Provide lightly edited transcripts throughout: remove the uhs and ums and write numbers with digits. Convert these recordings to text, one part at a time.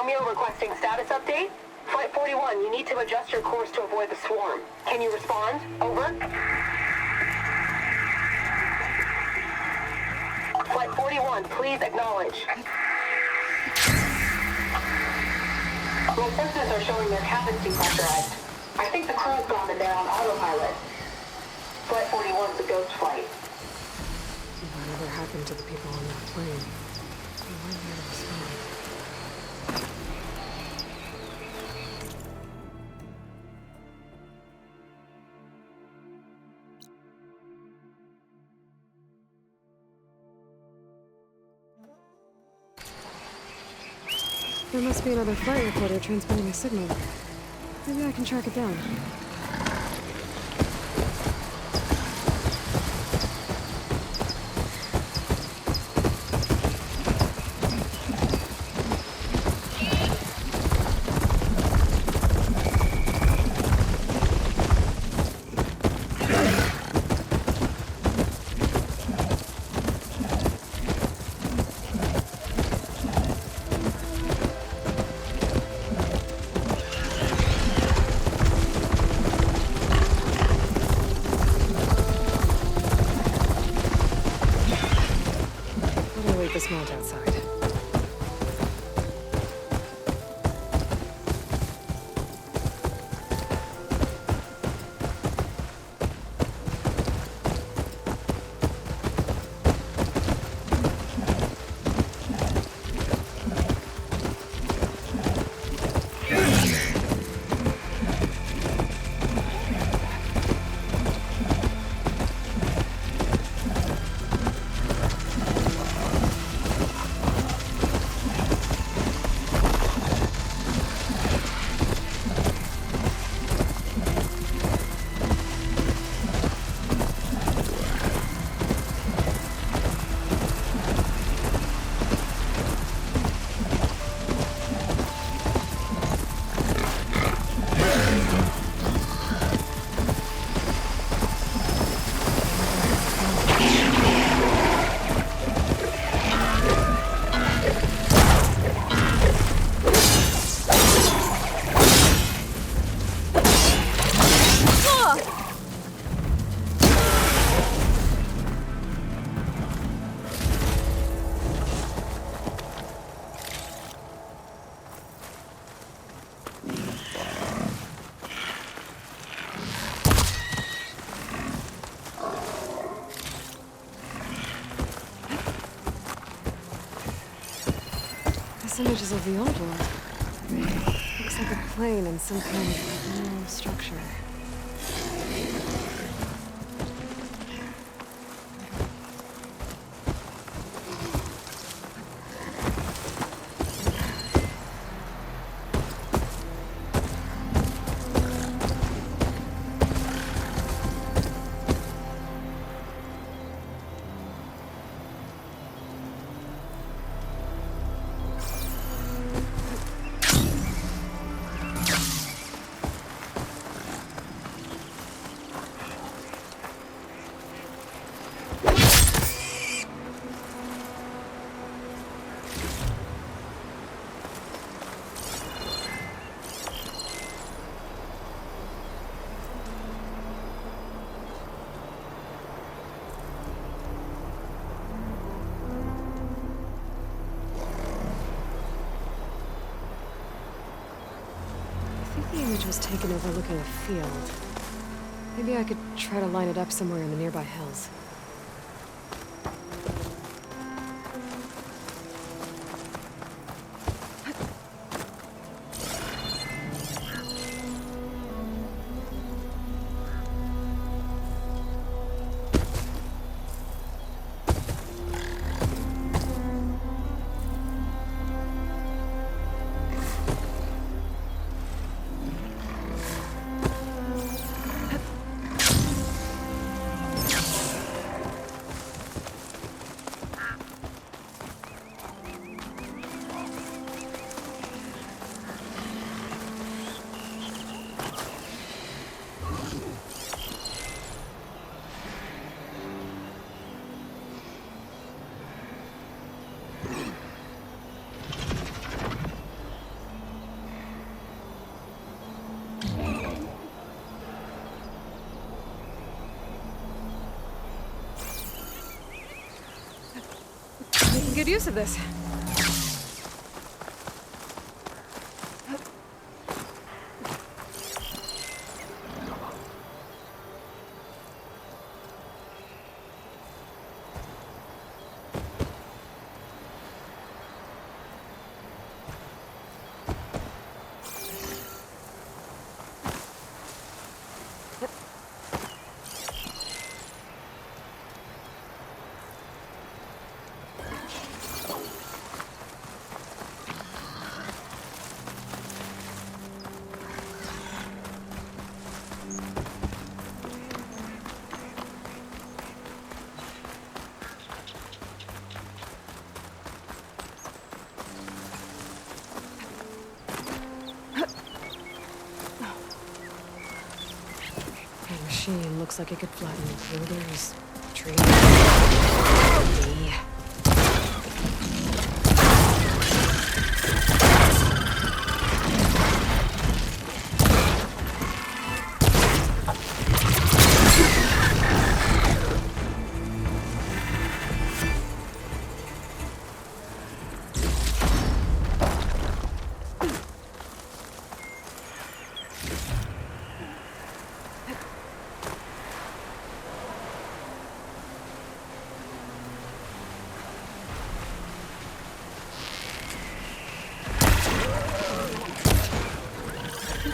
Romeo requesting status update. Flight 41, you need to adjust your course to avoid the swarm. Can you respond? Over. Flight 41, please acknowledge. Well, sensors are showing their cabins depressurized. I think the crew's gone and they're on autopilot. Flight 41's a ghost flight. Whatever happened to the people on that plane? They weren't here to respond. There must be another flight recorder transmitting a signal. Maybe I can track it down. This mount outside. Images of the old world. Looks like a plane and some kind of mineral structure. The image was taken overlooking a field. Maybe I could try to line it up somewhere in the nearby hills. good use of this. Machine looks like it could flatten buildings, trees. Me.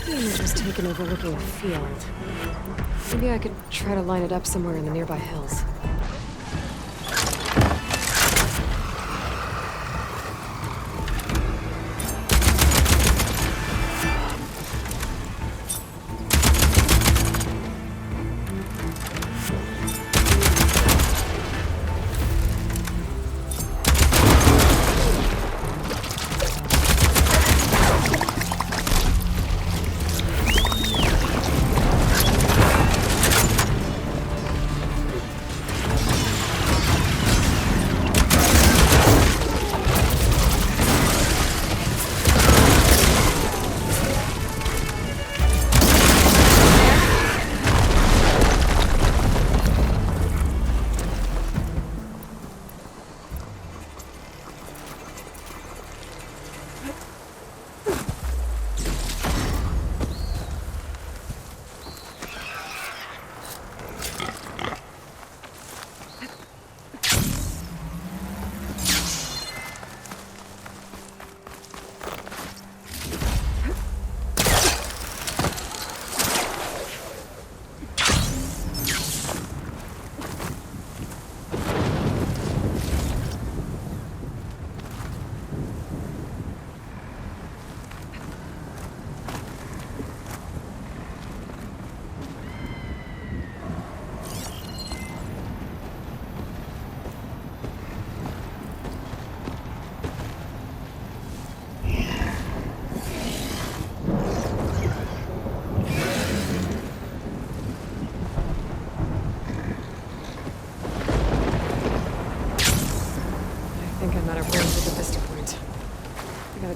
The image was taken overlooking a field. Maybe I could try to line it up somewhere in the nearby hills.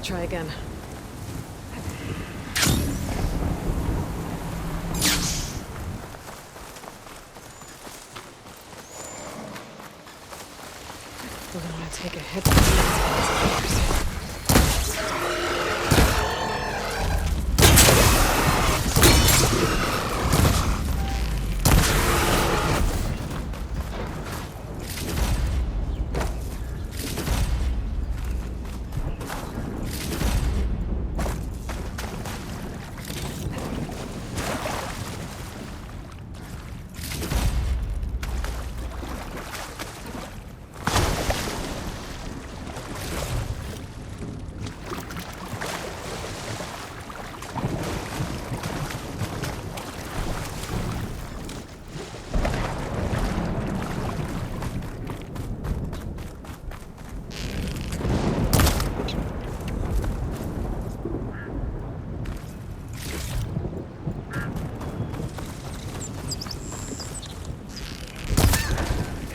Try again. We're gonna want to take a hit.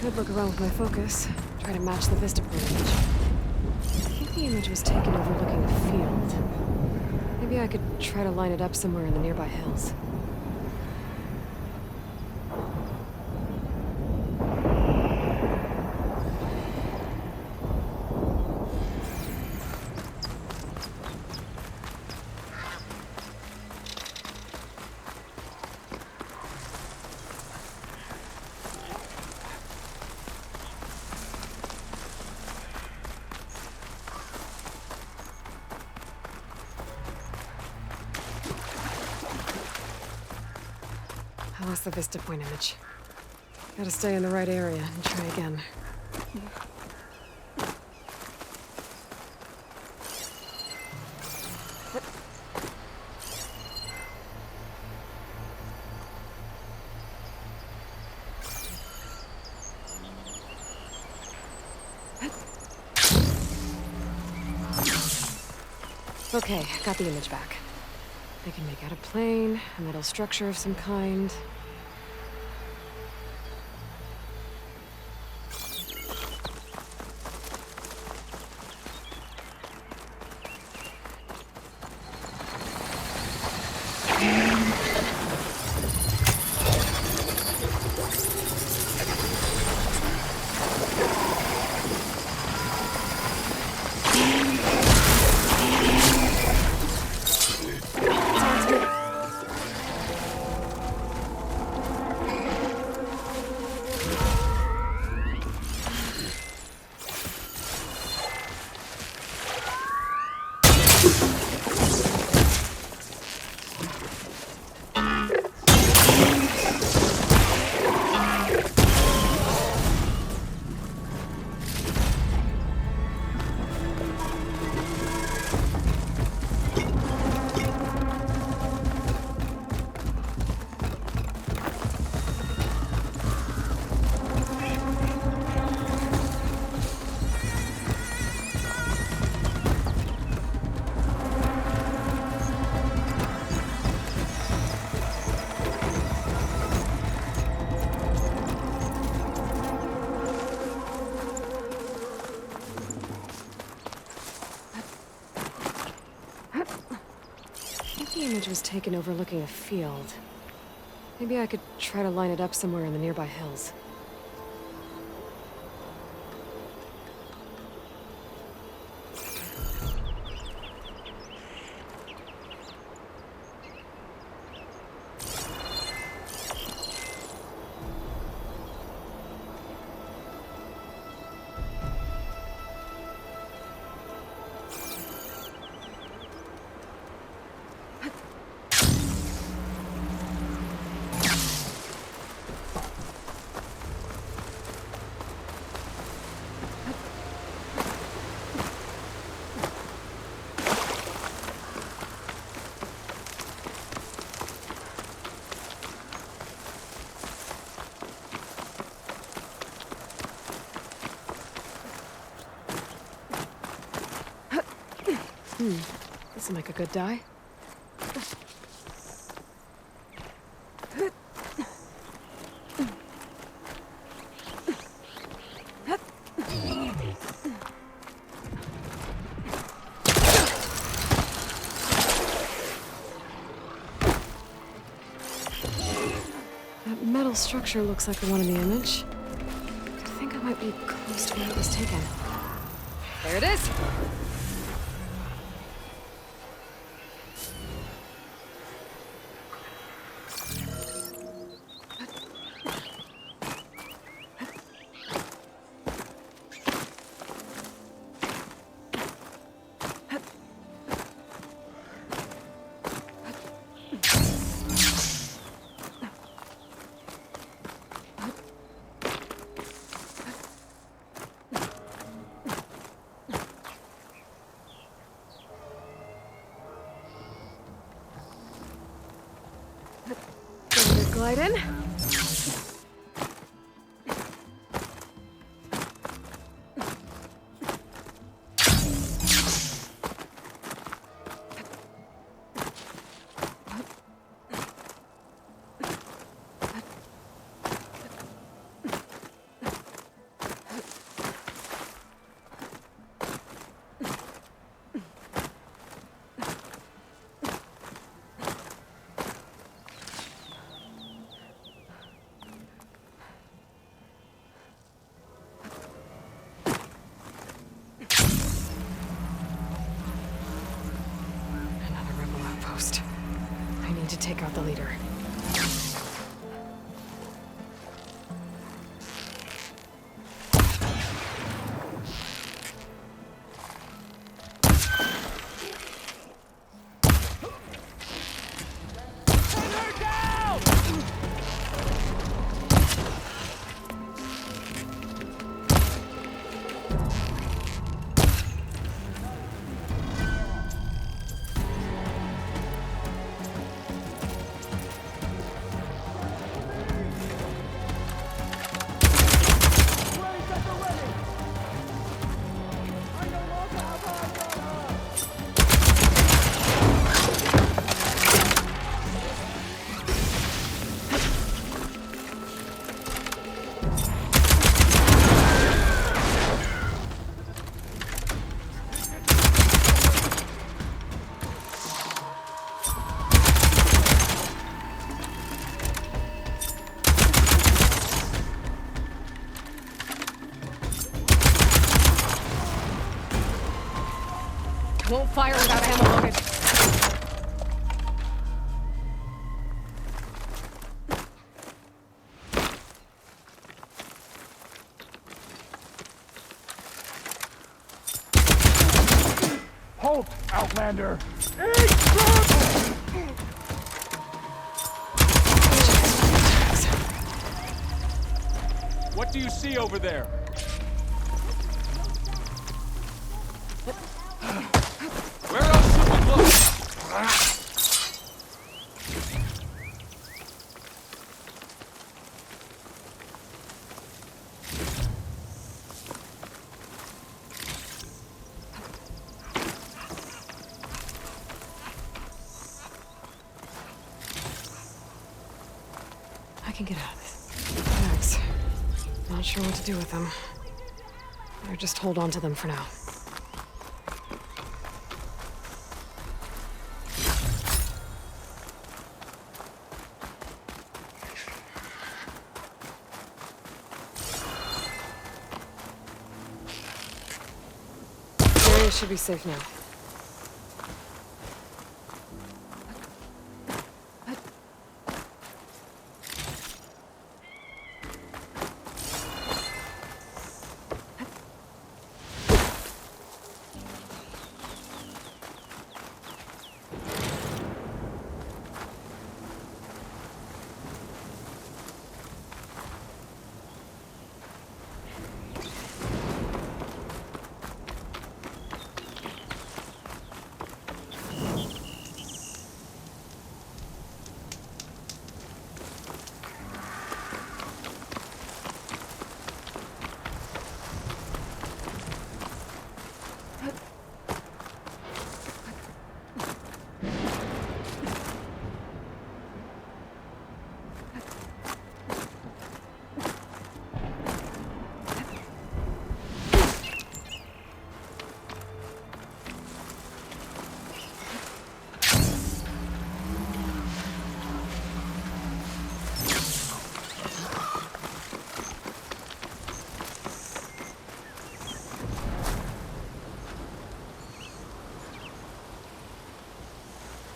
Could look around with my focus, try to match the vista point image. I think the image was taken overlooking a field. Maybe I could try to line it up somewhere in the nearby hills. I lost the Vista Point image. Gotta stay in the right area and try again. Okay, got the image back. I can make out a plane, a metal structure of some kind. The image was taken overlooking a field. Maybe I could try to line it up somewhere in the nearby hills. This'll make a good dye. That metal structure looks like the one in the image. I think I might be close to where it was taken. There it is! Glide in. To take out the leader. fire without ammo loaded. Halt, Outlander! What do you see over there? Where else should we look? I can get out. Thanks. Not sure what to do with them. Or just hold on to them for now. The area should be safe now.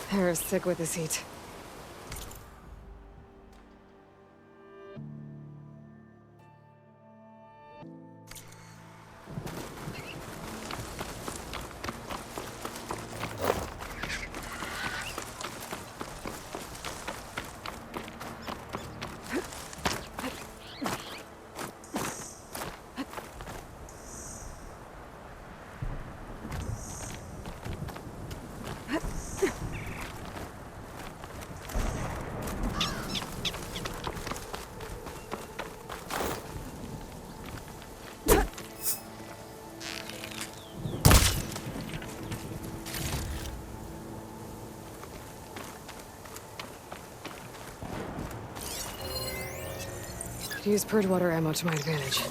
Hair is thick with this heat. Use purge water ammo to my advantage.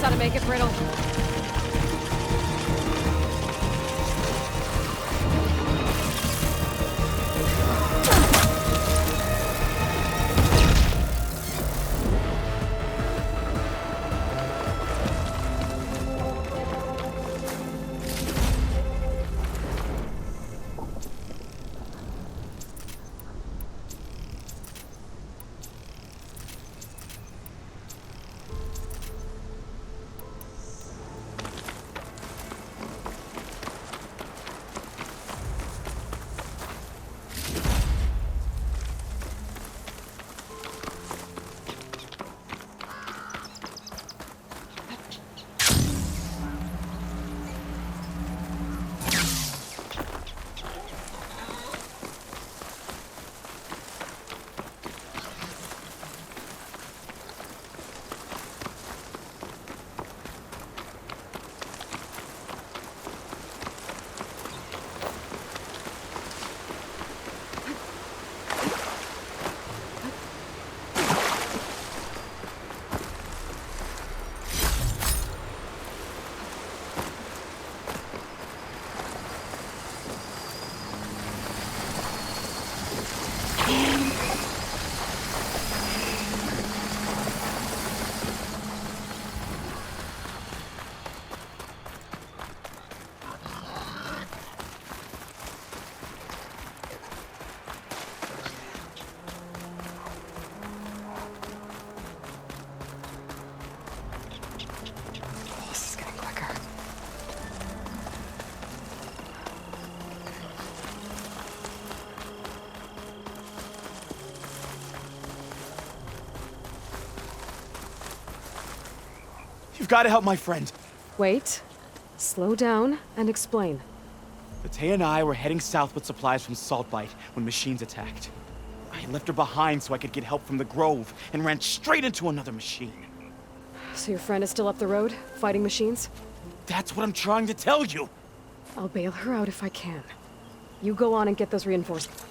To make it brittle. You've got to help my friend. Wait. Slow down and explain. Talanah and I were heading south with supplies from Saltbite when machines attacked. I left her behind so I could get help from the Grove and ran straight into another machine. So your friend is still up the road, fighting machines? That's what I'm trying to tell you. I'll bail her out if I can. You go on and get those reinforcements.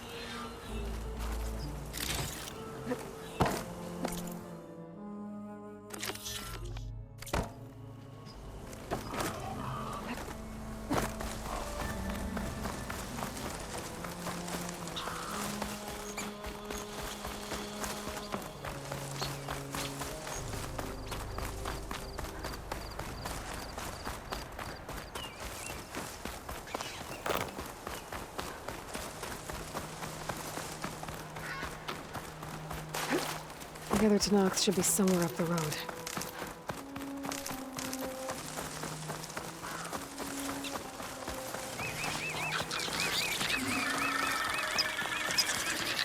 The other Tanakhs should be somewhere up the road.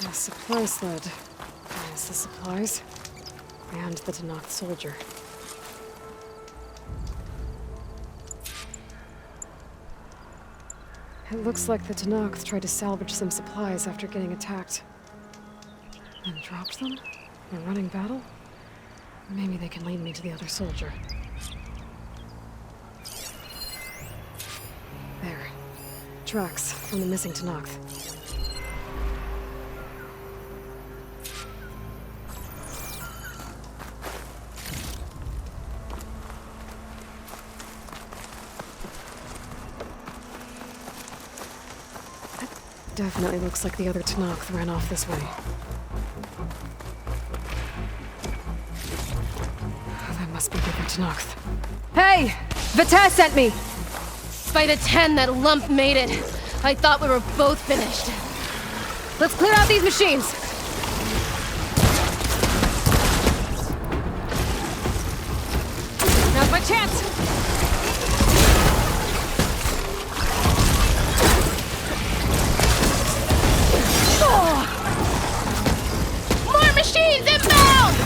A supply sled. There's the supplies. And the Tanakh soldier. It looks like the Tanakhs tried to salvage some supplies after getting attacked. And dropped them? A running battle? Maybe they can lead me to the other soldier. There. Tracks from the missing Tanakh. Definitely looks like the other Tanakh ran off this way. Must be the Tanakh. Hey! Vita sent me! By the 10 that lump made it. I thought we were both finished. Let's clear out these machines! Now's my chance! Oh! More machines inbound!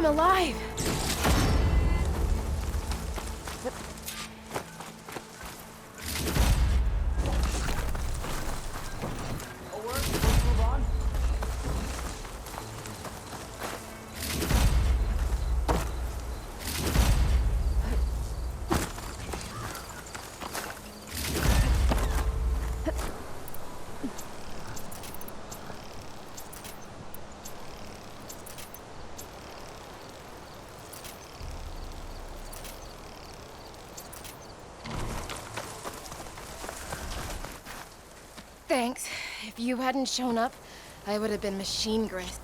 Alive! Thanks. If you hadn't shown up, I would have been machine grist.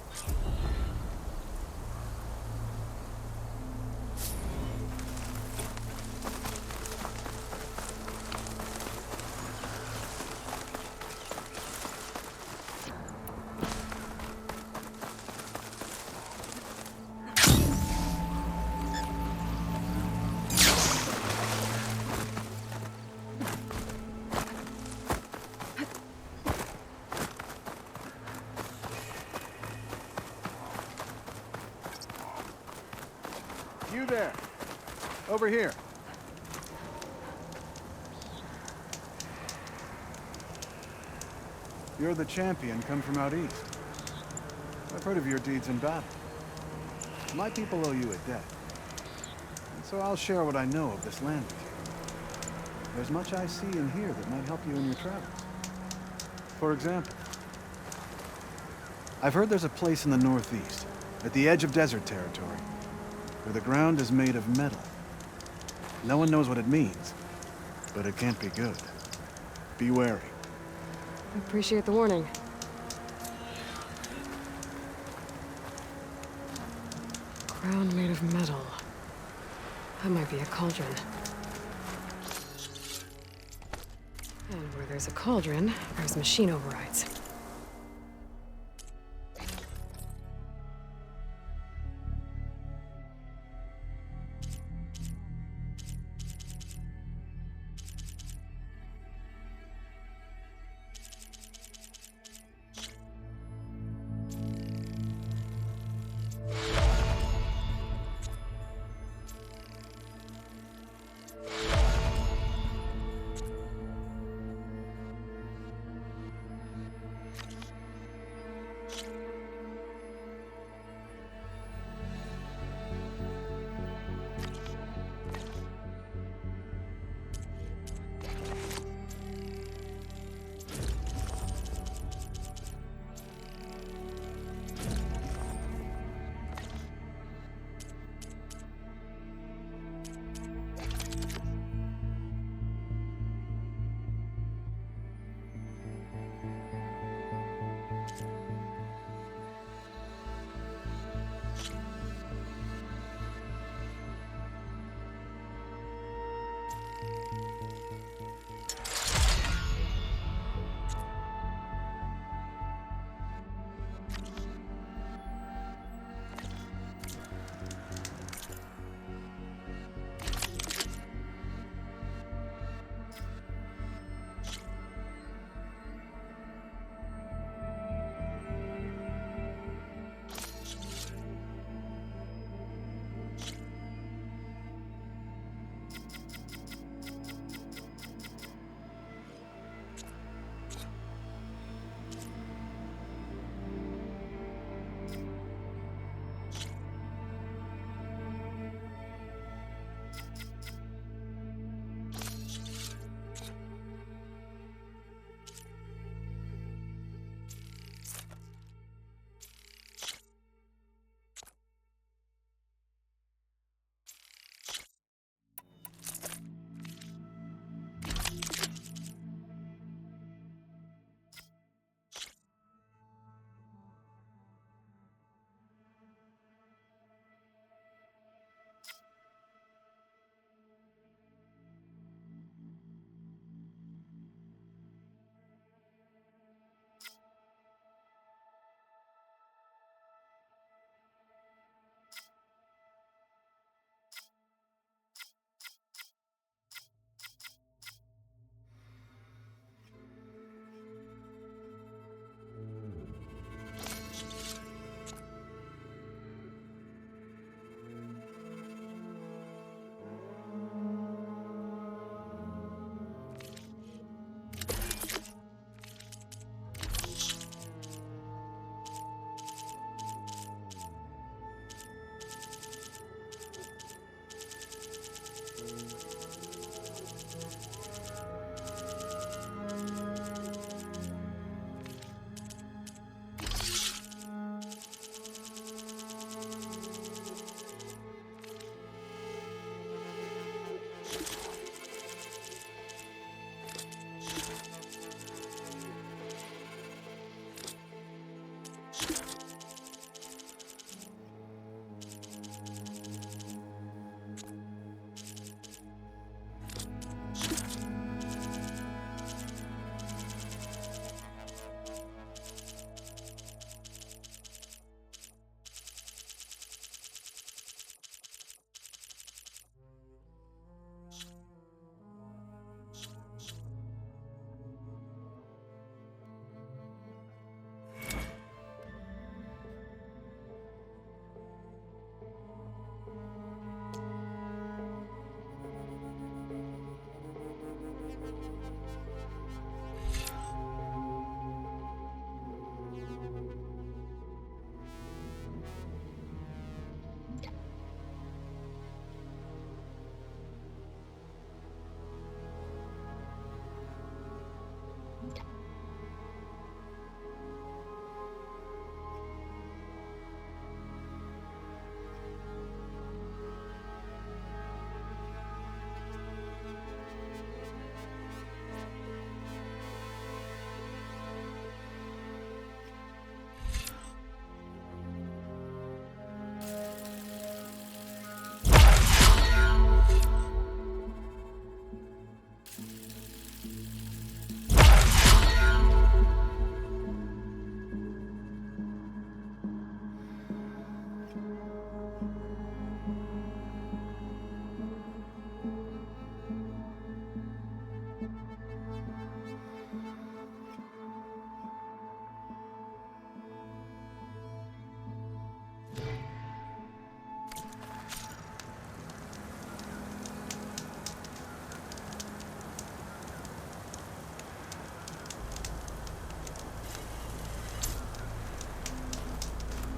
You there. Over here. You're the champion come from out east. I've heard of your deeds in battle. My people owe you a debt. And so I'll share what I know of this land with you. There's much I see and hear that might help you in your travels. For example, I've heard there's a place in the northeast, at the edge of desert territory, where the ground is made of metal. No one knows what it means, but it can't be good. Be wary. I appreciate the warning. Ground made of metal. That might be a cauldron. And where there's a cauldron, there's machine overrides.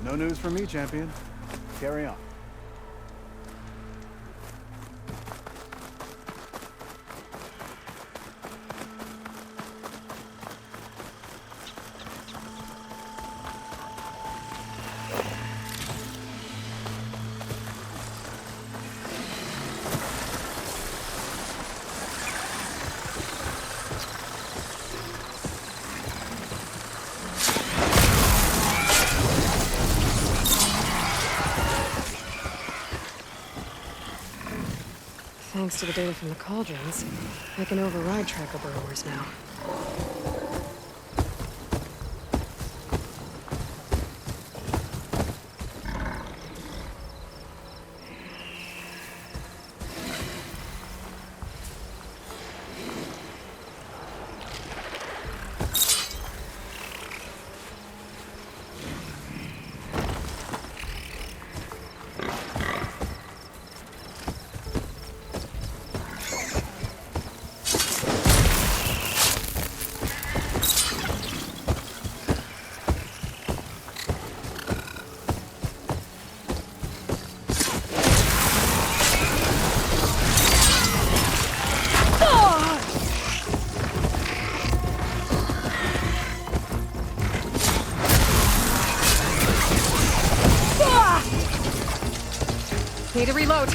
No news from me, champion. Carry on. Thanks to the data from the cauldrons, I can override tracker burrowers now. Need to reload.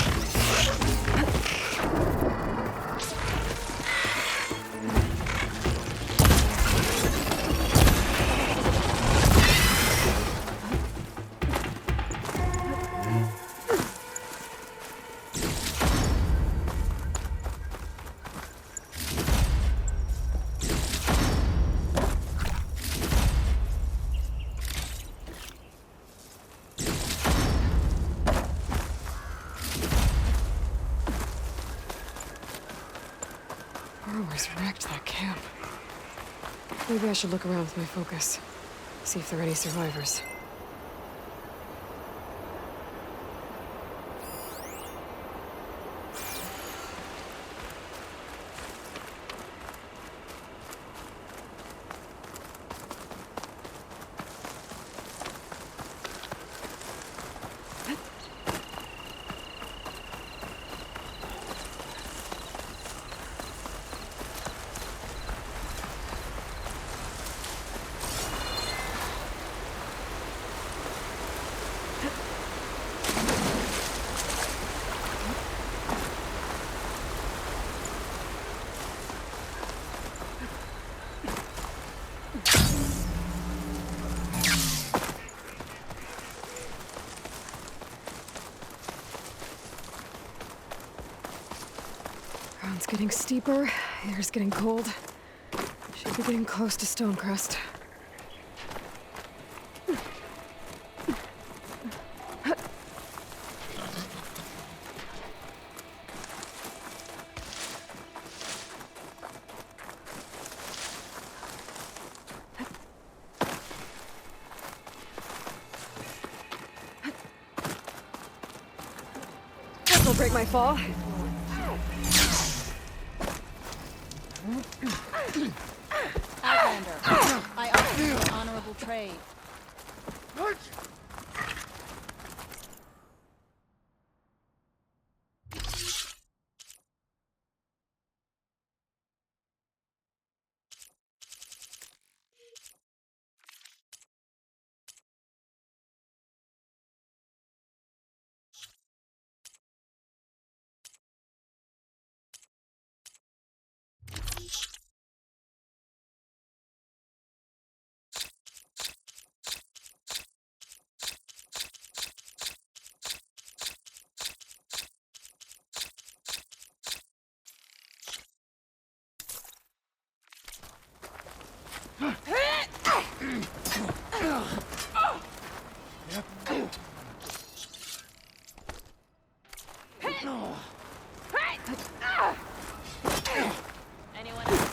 Burrowers wrecked that camp. Maybe I should look around with my focus. See if there are any survivors. Ground's getting steeper, air's getting cold. Should be getting close to Stonecrest. This'll break my fall. Outlander, I offer you an honorable trade. Anyone else?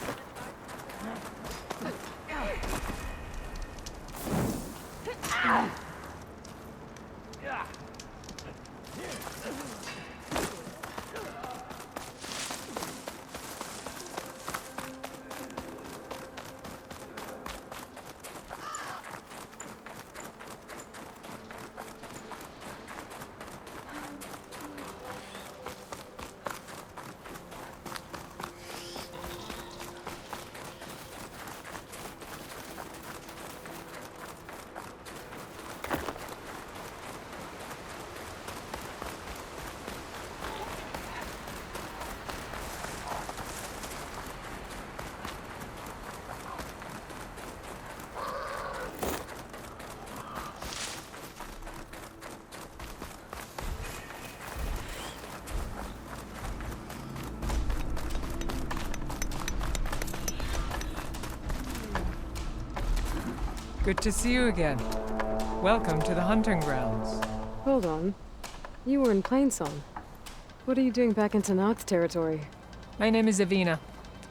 Good to see you again. Welcome to the hunting grounds. Hold on. You were in Plainsong. What are you doing back in Tanath's territory? My name is Avina.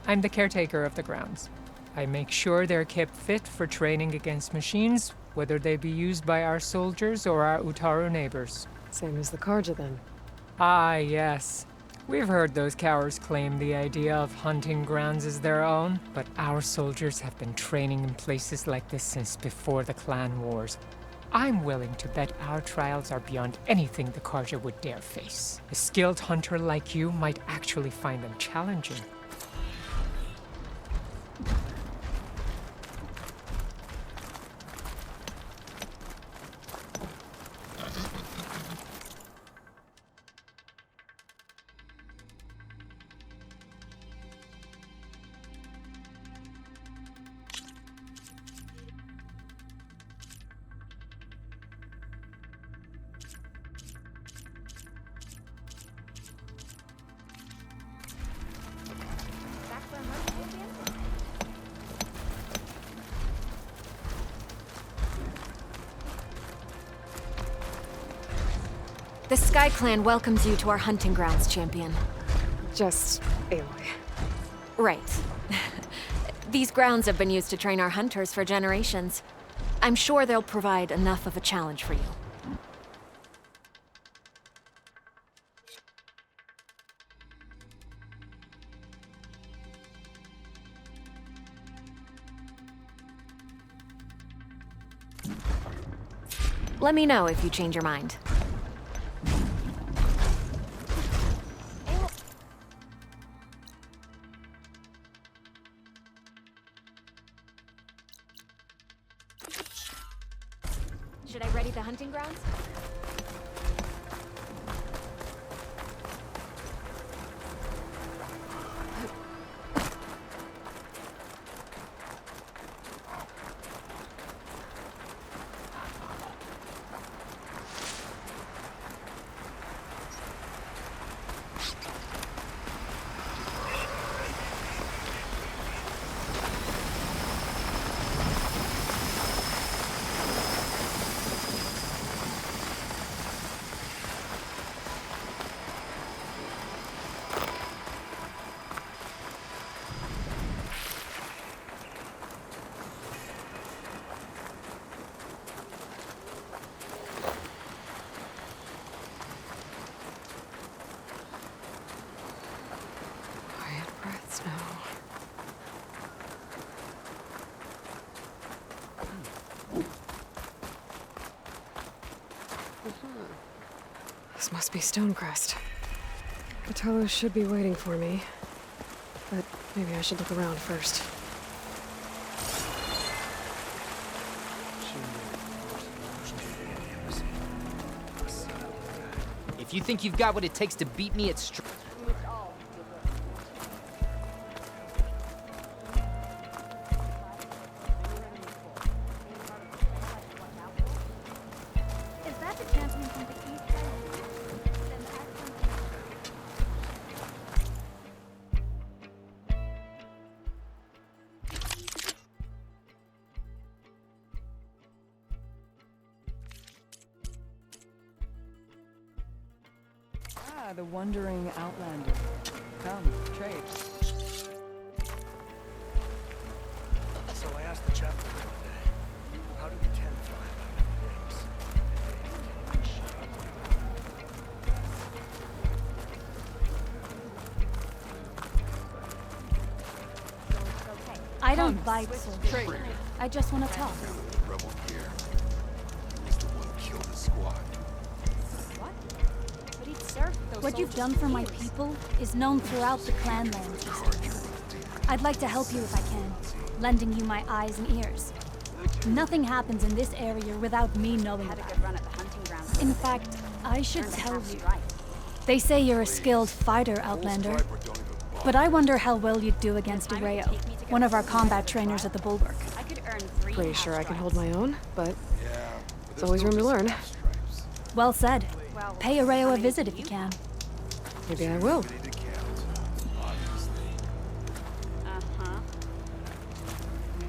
I'm the caretaker of the grounds. I make sure they're kept fit for training against machines, whether they be used by our soldiers or our Utaru neighbors. Same as the Karja, then. Ah, yes. We've heard those cowards claim the idea of hunting grounds as their own, but our soldiers have been training in places like this since before the clan wars. I'm willing to bet our trials are beyond anything the Karja would dare face. A skilled hunter like you might actually find them challenging. The Sky Clan welcomes you to our hunting grounds, champion. Just Aloy. Right. These grounds have been used to train our hunters for generations. I'm sure they'll provide enough of a challenge for you. Let me know if you change your mind. Should I ready the hunting grounds? This must be Stonecrest. Kotallo should be waiting for me. But maybe I should look around first. If you think you've got what it takes to beat me at the wandering outlander. Come, trade. So I asked the chaplain the other day, how do the 10 fly I don't bite, soldier. I just want to talk. Rebel gear. He's the one who killed the squad. What you've done for my people is known throughout the clan lands. I'd like to help you if I can, lending you my eyes and ears. Nothing happens in this area without me knowing about it. In fact, I should tell you. They say you're a skilled fighter, Outlander. But I wonder how well you'd do against Areo, one of our combat trainers at the Bulwark. Pretty sure I can hold my own, but there's always room to learn. Well said. Pay Areo a visit if you can. Maybe I will.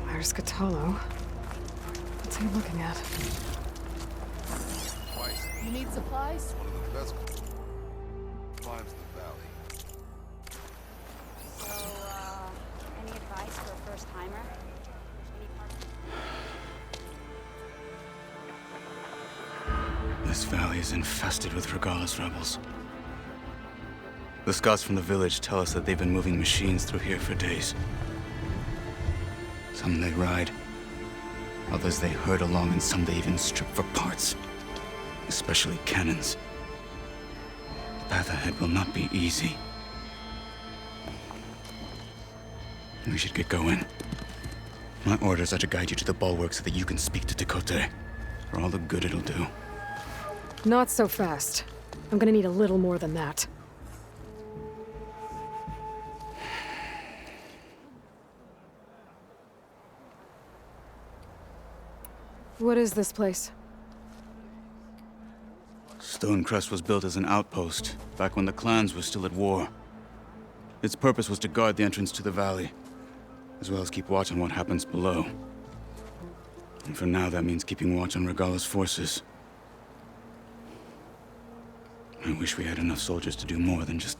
Where's Kotallo? he looking at? You need supplies? One of the best climbs in the valley. So, any advice for a first-timer? This valley is infested with Regalla's rebels. The scouts from the village tell us that they've been moving machines through here for days. Some they ride, others they herd along, and some they even strip for parts. Especially cannons. The path ahead will not be easy. We should get going. My orders are to guide you to the bulwark so that you can speak to Tekote. For all the good it'll do. Not so fast. I'm gonna need a little more than that. What is this place? Stonecrest was built as an outpost, back when the clans were still at war. Its purpose was to guard the entrance to the valley, as well as keep watch on what happens below. And for now, that means keeping watch on Regalla's forces. I wish we had enough soldiers to do more than just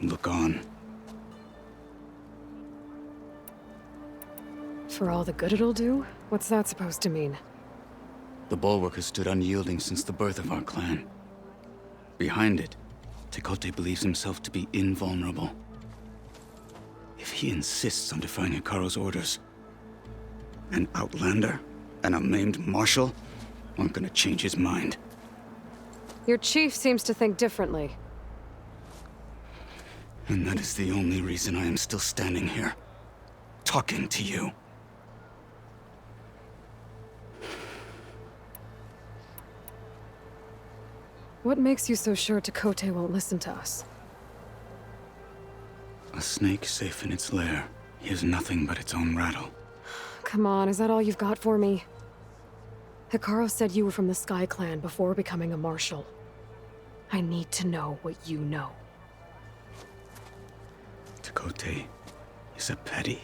look on. For all the good it'll do? What's that supposed to mean? The bulwark has stood unyielding since the birth of our clan. Behind it, Tekote believes himself to be invulnerable. If he insists on defying Hekarro's orders, an outlander and a maimed marshal aren't gonna change his mind. Your chief seems to think differently. And that is the only reason I am still standing here, talking to you. What makes you so sure Tekote won't listen to us? A snake safe in its lair hears nothing but its own rattle. Come on, is that all you've got for me? Hekarro said you were from the Sky Clan before becoming a marshal. I need to know what you know. Tekote is a petty,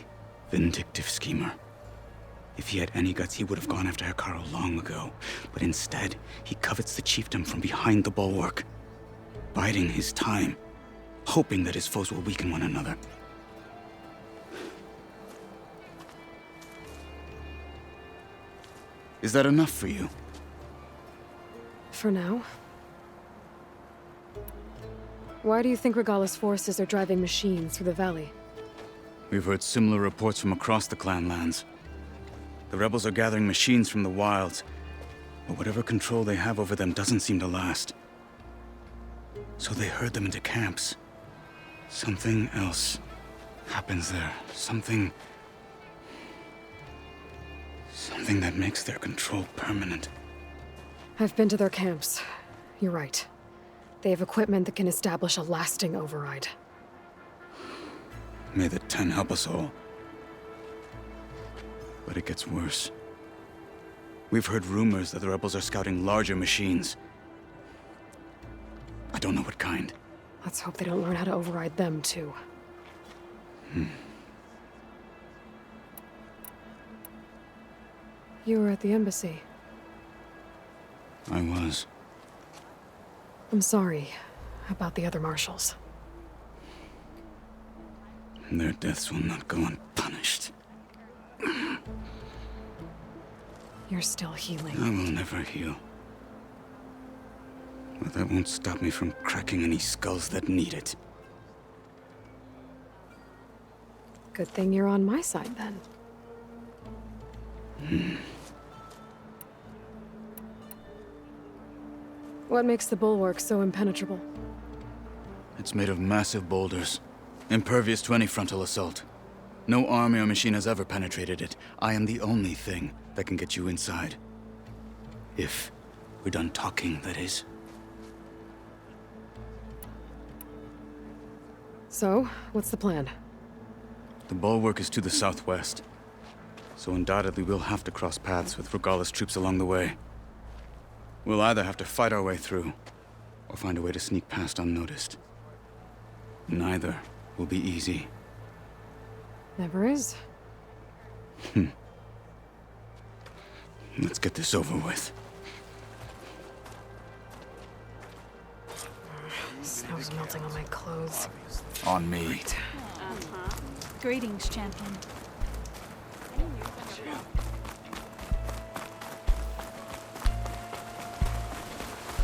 vindictive schemer. If he had any guts, he would have gone after Hekarro long ago. But instead, he covets the chiefdom from behind the bulwark, biding his time, hoping that his foes will weaken one another. Is that enough for you? For now. Why do you think Regalla's forces are driving machines through the valley? We've heard similar reports from across the clan lands. The rebels are gathering machines from the wilds, but whatever control they have over them doesn't seem to last. So they herd them into camps. Something else happens there. Something that makes their control permanent. I've been to their camps. You're right. They have equipment that can establish a lasting override. May the Ten help us all. But it gets worse. We've heard rumors that the rebels are scouting larger machines. I don't know what kind. Let's hope they don't learn how to override them, too. You were at the embassy. I was. I'm sorry about the other marshals. Their deaths will not go unpunished. You're still healing. I will never heal. But that won't stop me from cracking any skulls that need it. Good thing you're on my side, then. What makes the bulwark so impenetrable? It's made of massive boulders, impervious to any frontal assault. No army or machine has ever penetrated it. I am the only thing that can get you inside. If we're done talking, that is. So, what's the plan? The bulwark is to the southwest, so undoubtedly we'll have to cross paths with Regalla's troops along the way. We'll either have to fight our way through, or find a way to sneak past unnoticed. Neither will be easy. Never is. Let's get this over with. Snow's melting on my clothes. On me. Greetings, champion.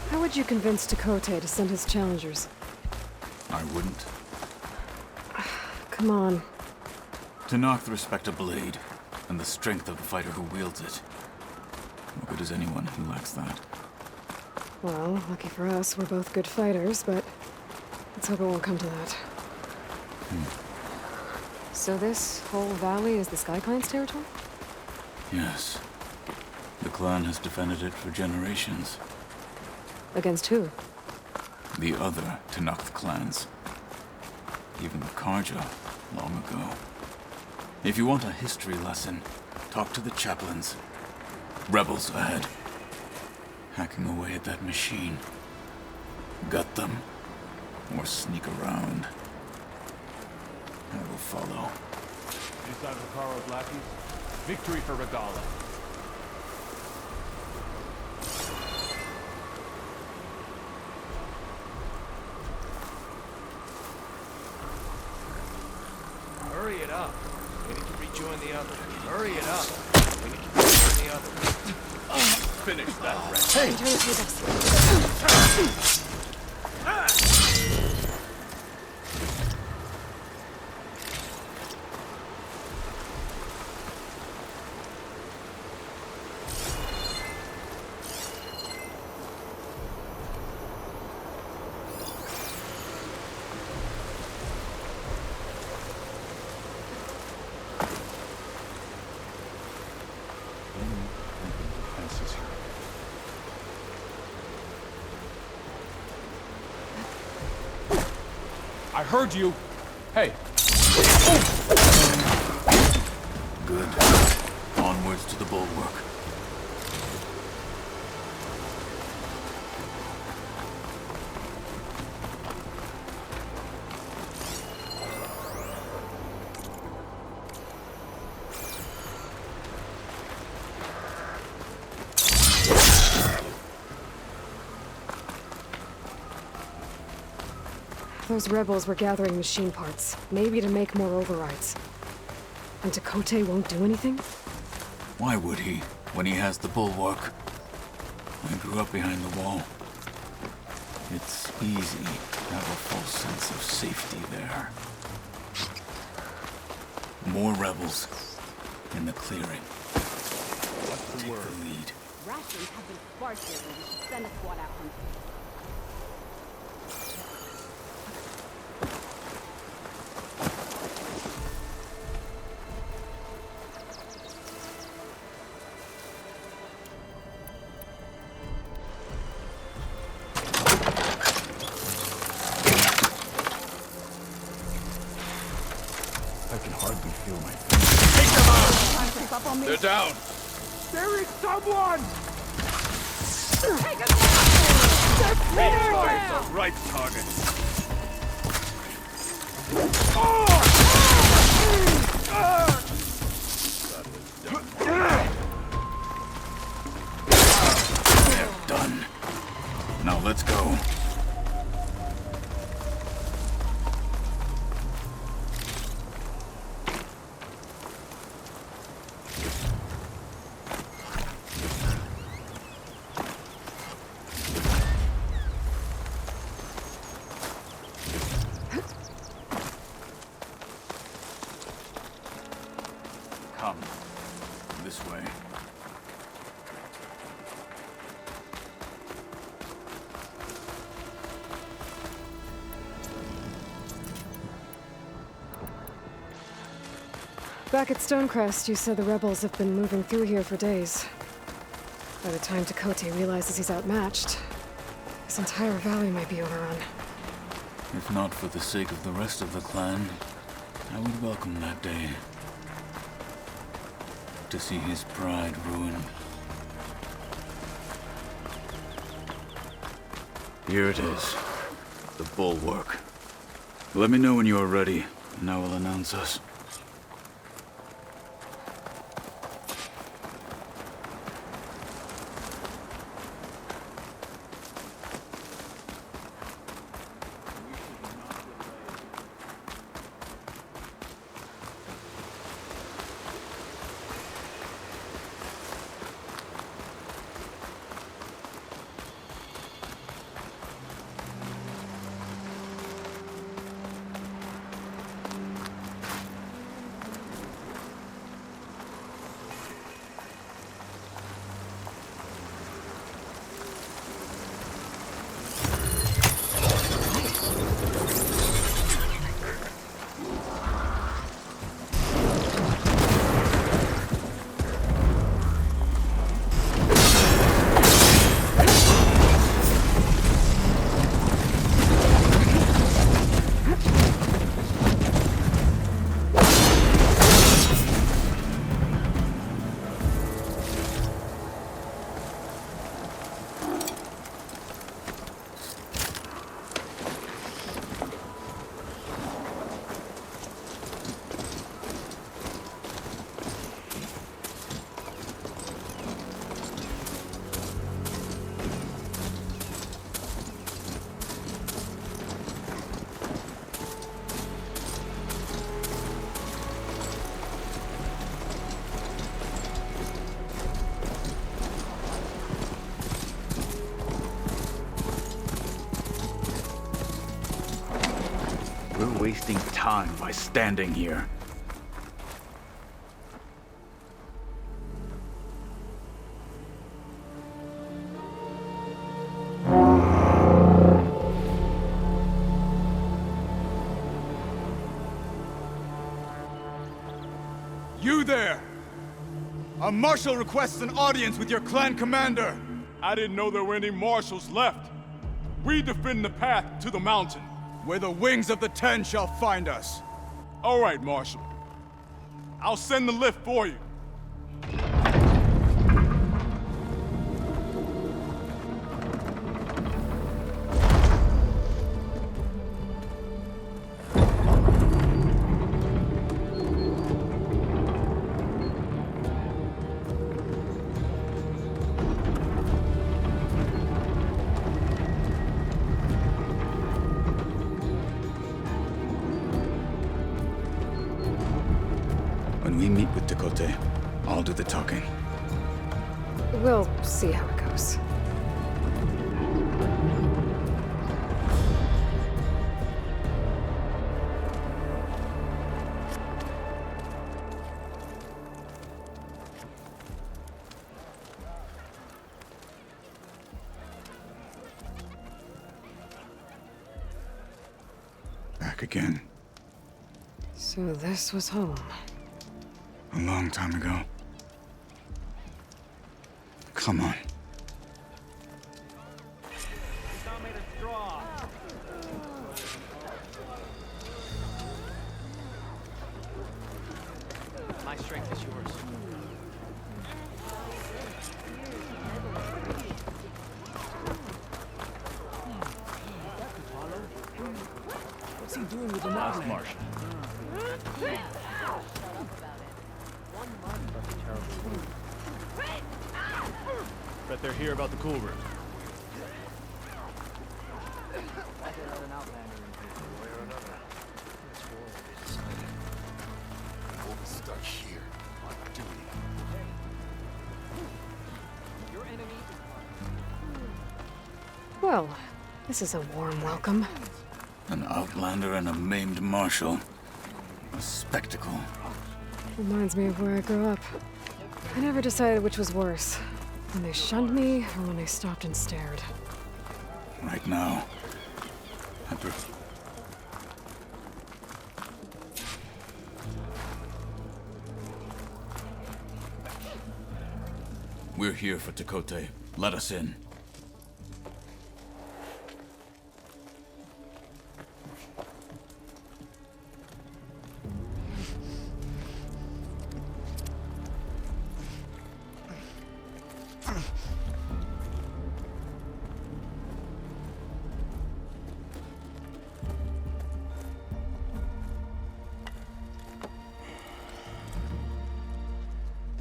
How would you convince Takote to send his challengers? I wouldn't. Come on. To knock the respect of blade, and the strength of the fighter who wields it. What good is anyone who lacks that? Well, lucky for us, we're both good fighters, but let's hope it won't come to that. So this whole valley is the Sky Clan's territory? Yes. The clan has defended it for generations. Against who? The other Talanah clans. Even the Karja, long ago. If you want a history lesson, talk to the chaplains. Rebels ahead. Hacking away at that machine. Gut them, or sneak around. I will follow. Inside Hekarro's lackeys, victory for Regalla. Hurry it up. We need to rejoin the others. Hurry it up. We need to rejoin the others. Finish that rest. Hey! Turn the tables. I heard you. Hey. Good. Onwards to the bulwark. Those rebels were gathering machine parts, maybe to make more overrides. And Takote won't do anything? Why would he, when he has the bulwark? I grew up behind the wall. It's easy to have a false sense of safety there. More rebels in the clearing. What's the word? Take the lead. Rations have been sparse lately. We should send a squad out hunting. They're down. There is someone! Take it down! They're the right target. They're done. Now let's go. Come. This way. Back at Stonecrest, you said the rebels have been moving through here for days. By the time Takote realizes he's outmatched, this entire valley might be overrun. If not for the sake of the rest of the clan, I would welcome that day. To see his pride ruined. Here it is. The bulwark. Let me know when you are ready, and I will announce us. wasting time by standing here. You there! A marshal requests an audience with your clan commander! I didn't know there were any marshals left. We defend the path to the mountain. Where the wings of the Ten shall find us. All right, Marshal. I'll send the lift for you. When we meet with Tekote, I'll do the talking. We'll see how it goes. Back again. So this was home. A long time ago. Come on. My strength is yours. What's he doing with the last Martian? Bet they're here about the cool room. We'll be stuck here on duty. Your enemy Well, this is a warm welcome. An outlander and a maimed marshal. A spectacle. Reminds me of where I grew up. I never decided which was worse. When they shunned me, or when they stopped and stared. Right now, We're here for Tekote. Let us in.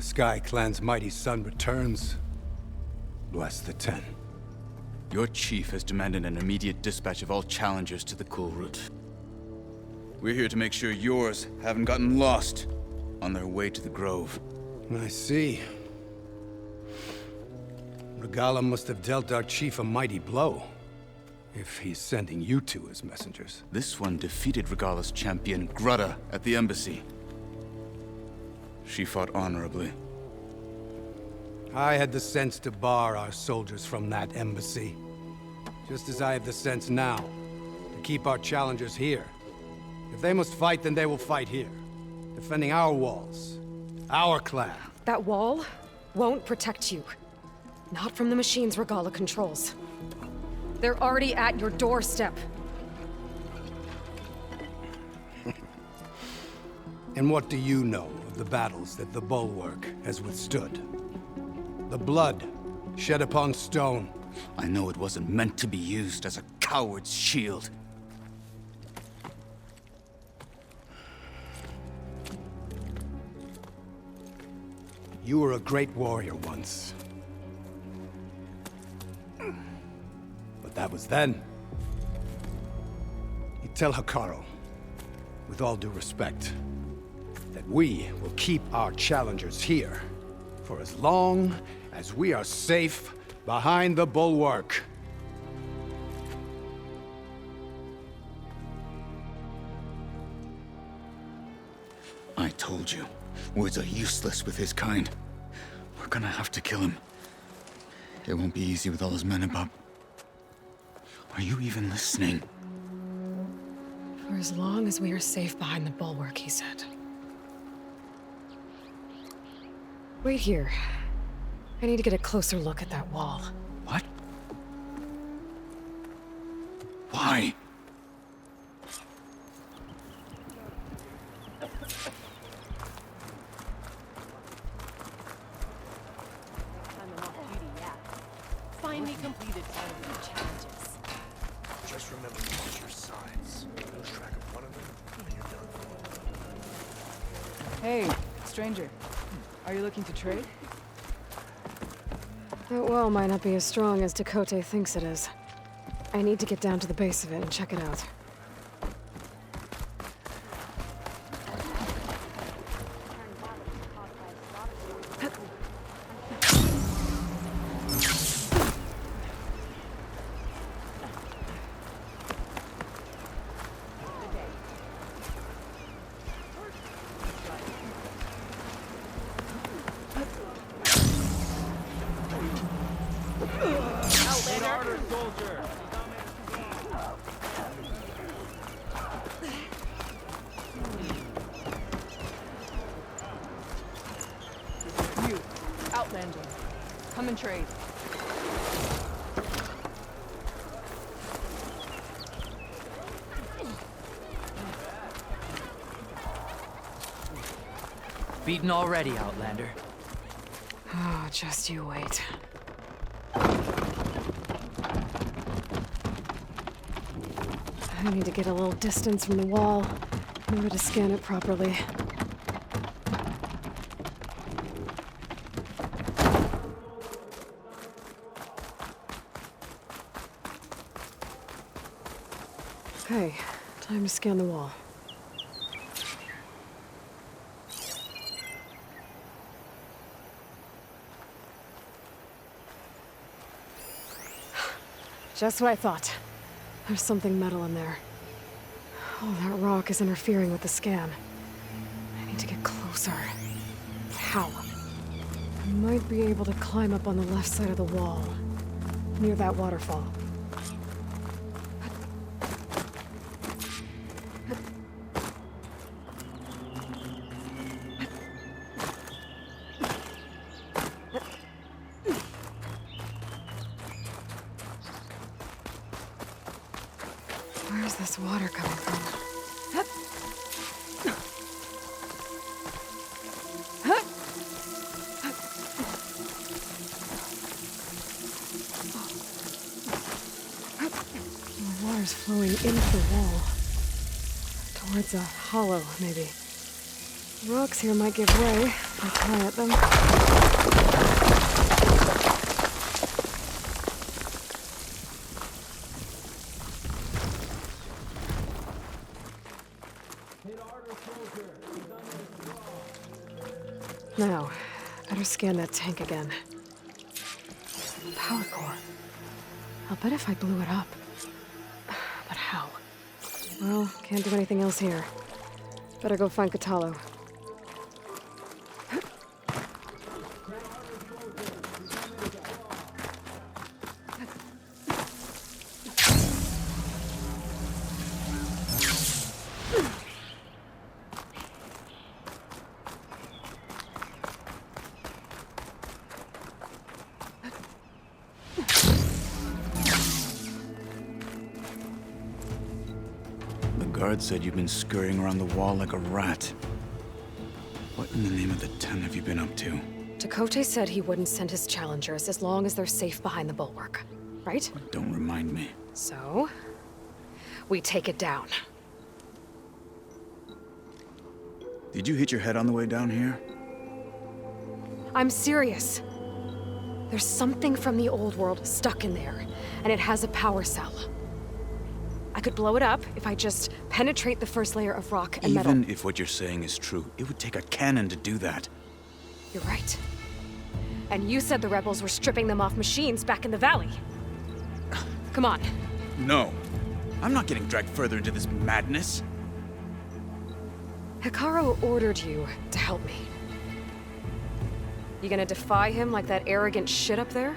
Sky Clan's mighty son returns. Bless the Ten. Your chief has demanded an immediate dispatch of all challengers to the cool route. We're here to make sure yours haven't gotten lost on their way to the grove. I see. Regalla must have dealt our chief a mighty blow, if he's sending you two as messengers. This one defeated Regalla's champion, Grudda, at the embassy. She fought honorably. I had the sense to bar our soldiers from that embassy. Just as I have the sense now, to keep our challengers here. If they must fight, then they will fight here. Defending our walls. Our clan. That wall won't protect you. Not from the machines Regalla controls. They're already at your doorstep. And what do you know of the battles that the Bulwark has withstood? The blood shed upon stone. I know it wasn't meant to be used as a coward's shield. You were a great warrior once. But that was then. You tell Hekarro, with all due respect, that we will keep our challengers here for as long as we are safe behind the Bulwark. told you. Words are useless with his kind. We're gonna have to kill him. It won't be easy with all his men about. Are you even listening? For as long as we are safe behind the bulwark, he said. Wait here. I need to get a closer look at that wall. What? Why? Finally completed all of the challenges. Just remember to watch your signs. Lose track of one of them, and you're done. Hey, stranger. Are you looking to trade? That well might not be as strong as Tekote thinks it is. I need to get down to the base of it and check it out. Come and trade. Beaten already, Outlander. Oh, just you wait. I need to get a little distance from the wall in order to scan it properly. Okay, time to scan the wall. Just what I thought. There's something metal in there. Oh, that rock is interfering with the scan. I need to get closer. How? I might be able to climb up on the left side of the wall, near that waterfall. Where's this water coming from? The water's flowing into the wall. Towards a hollow, maybe. Rocks here might give way if I pry at them. Now, better scan that tank again. Power core. I'll bet if I blew it up. But how? Well, can't do anything else here. Better go find Kotallo. Guard said you've been scurrying around the wall like a rat. What in the name of the Ten have you been up to? Tekote said he wouldn't send his challengers as long as they're safe behind the bulwark, right? Don't remind me. So, we take it down. Did you hit your head on the way down here? I'm serious. There's something from the old world stuck in there, and it has a power cell. I could blow it up if I just penetrate the first layer of rock and metal. Even if what you're saying is true, it would take a cannon to do that. You're right. And you said the rebels were stripping them off machines back in the valley. Come on. No. I'm not getting dragged further into this madness. Hekarro ordered you to help me. You gonna defy him like that arrogant shit up there?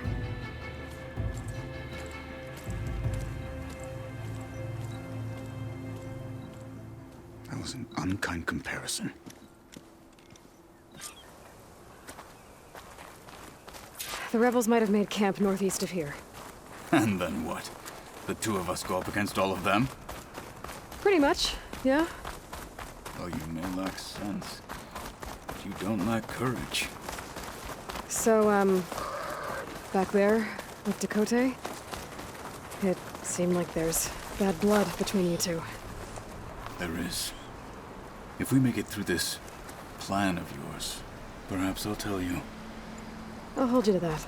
That was an unkind comparison. The rebels might have made camp northeast of here. And then what? The two of us go up against all of them? Pretty much, yeah. Oh, you may lack sense, but you don't lack courage. So, back there, with Dakota, it seemed like there's bad blood between you two. There is. If we make it through this plan of yours, perhaps I'll tell you. I'll hold you to that.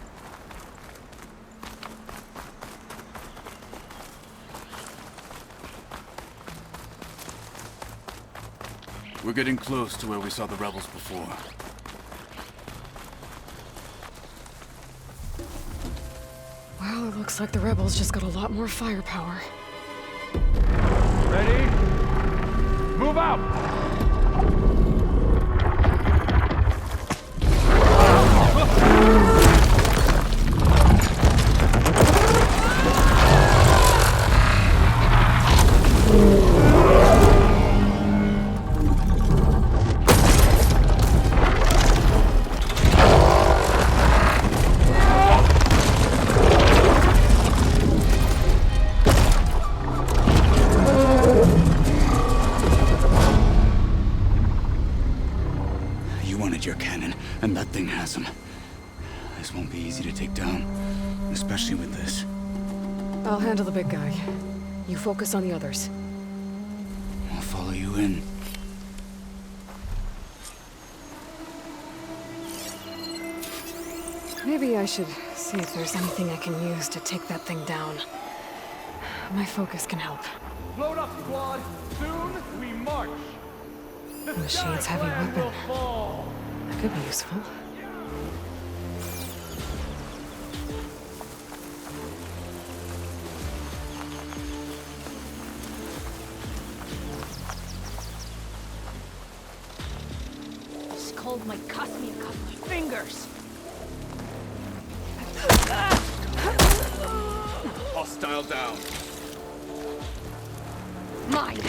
We're getting close to where we saw the rebels before. Well, it looks like the rebels just got a lot more firepower. Ready? Move out! Your cannon, and that thing has him. This won't be easy to take down, especially with this. I'll handle the big guy. You focus on the others. I'll follow you in. Maybe I should see if there's anything I can use to take that thing down. My focus can help. Load up, squad! Soon we march! The Machine's heavy weapon. That could be useful. This cold might cost me a couple of fingers. Hostile down. Mine.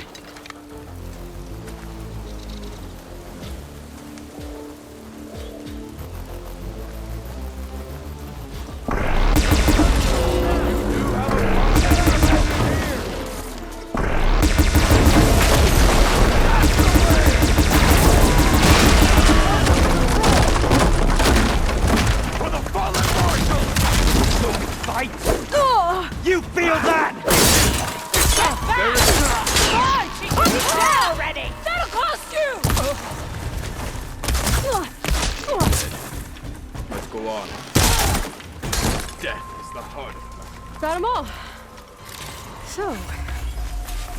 You feel that? Already! That'll cost you! Let's go on. Death is the heart of it. Got them all. So,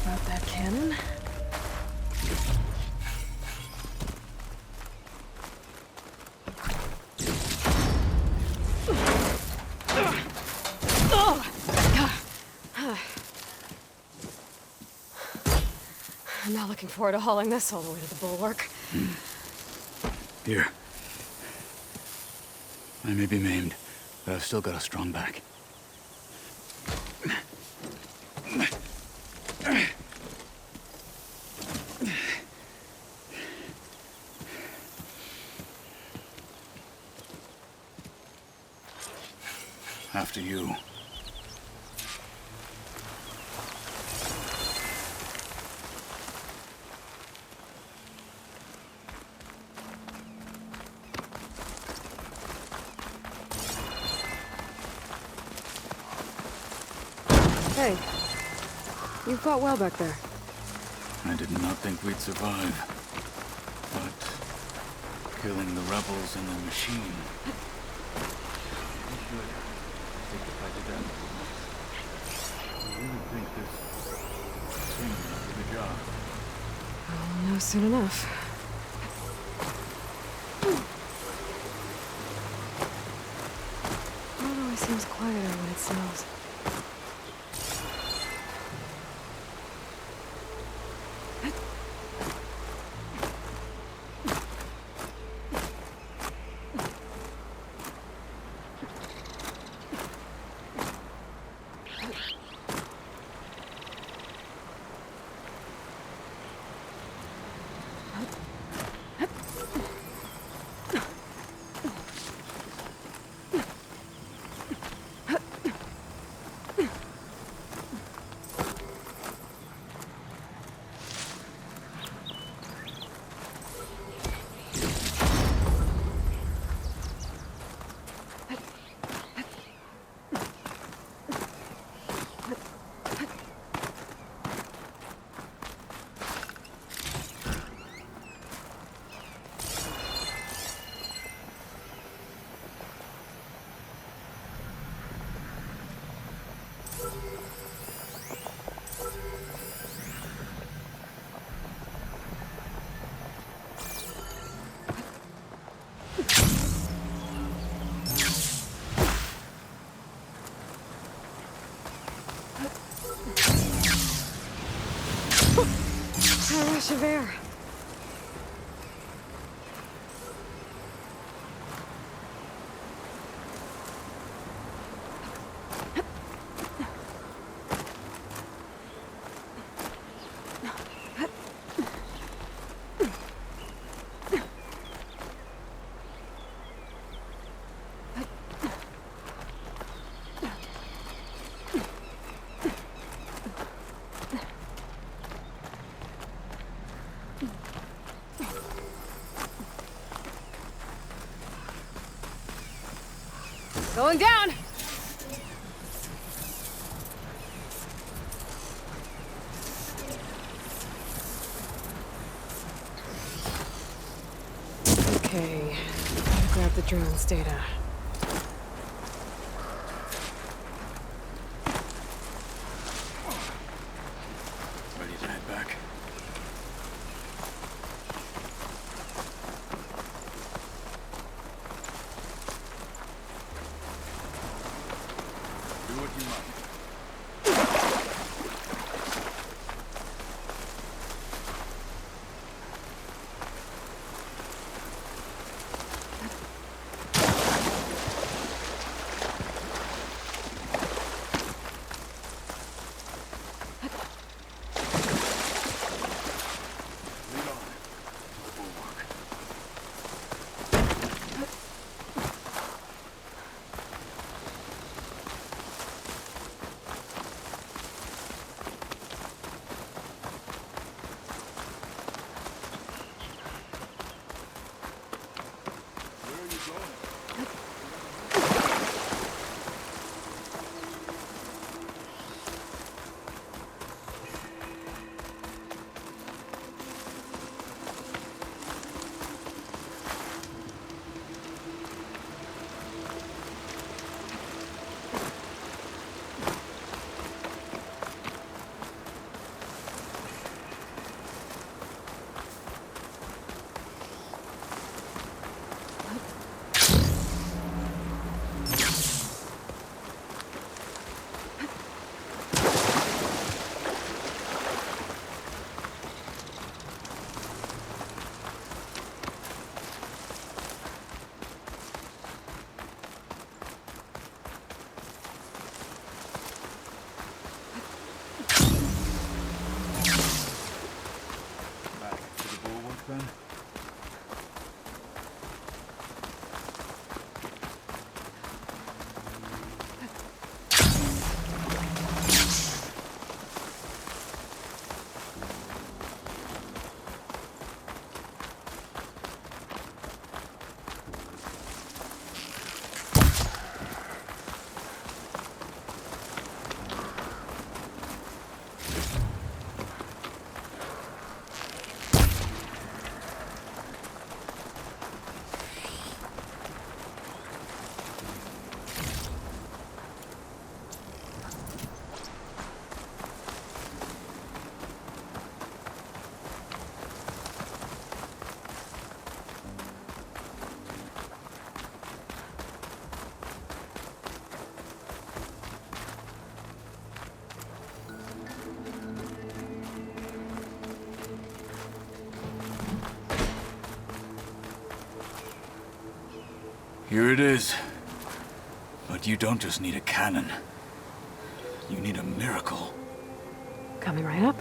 about that cannon. I'm not looking forward to hauling this all the way to the bulwark. Here. I may be maimed, but I've still got a strong back. After you. Hey, you fought well back there. I did not think we'd survive. But killing the rebels and the machine. We should take the fight to them. I really think this thing will do the job. I'll know soon enough. It always seems quieter when it smells. Fresh of air. Going down! Okay, gotta grab the drone's data. Ready to head back? Do what you must. Then? Here it is. But you don't just need a cannon. You need a miracle. Coming right up.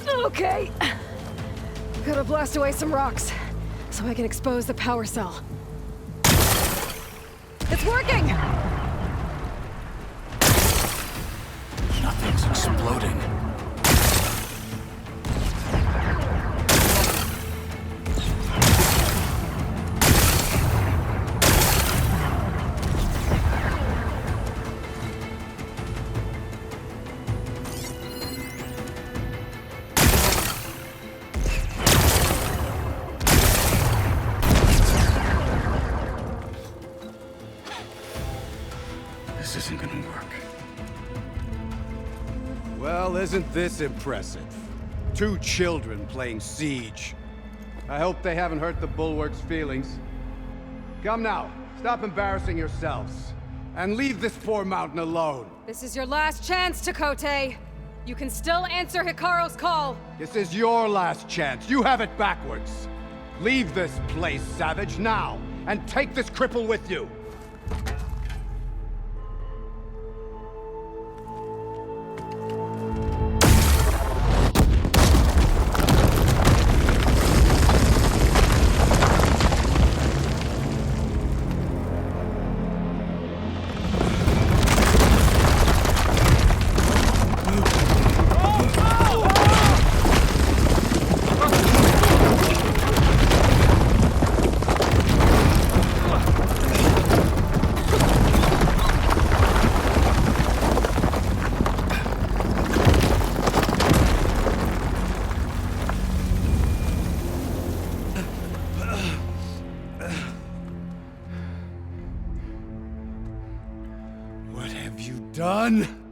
Okay. Gotta blast away some rocks, so I can expose the power cell. It's working! Nothing's exploding. This isn't gonna work. Well, isn't this impressive? 2 children playing siege. I hope they haven't hurt the Bulwark's feelings. Come now, stop embarrassing yourselves. And leave this poor mountain alone. This is your last chance, Takote. You can still answer Hekarro's call! This is your last chance. You have it backwards. Leave this place, Savage, now, and take this cripple with you.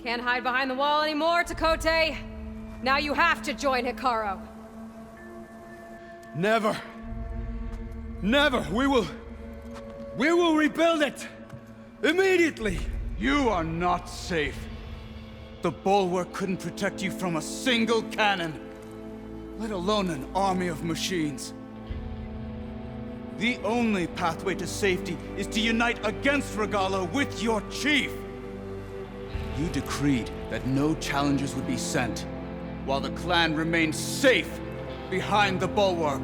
Can't hide behind the wall anymore, Tekote. Now you have to join Hekarro. Never. Never. We will rebuild it. Immediately. You are not safe. The bulwark couldn't protect you from a single cannon, let alone an army of machines. The only pathway to safety is to unite against Regalla with your chief. You decreed that no challengers would be sent, while the clan remained safe behind the bulwark.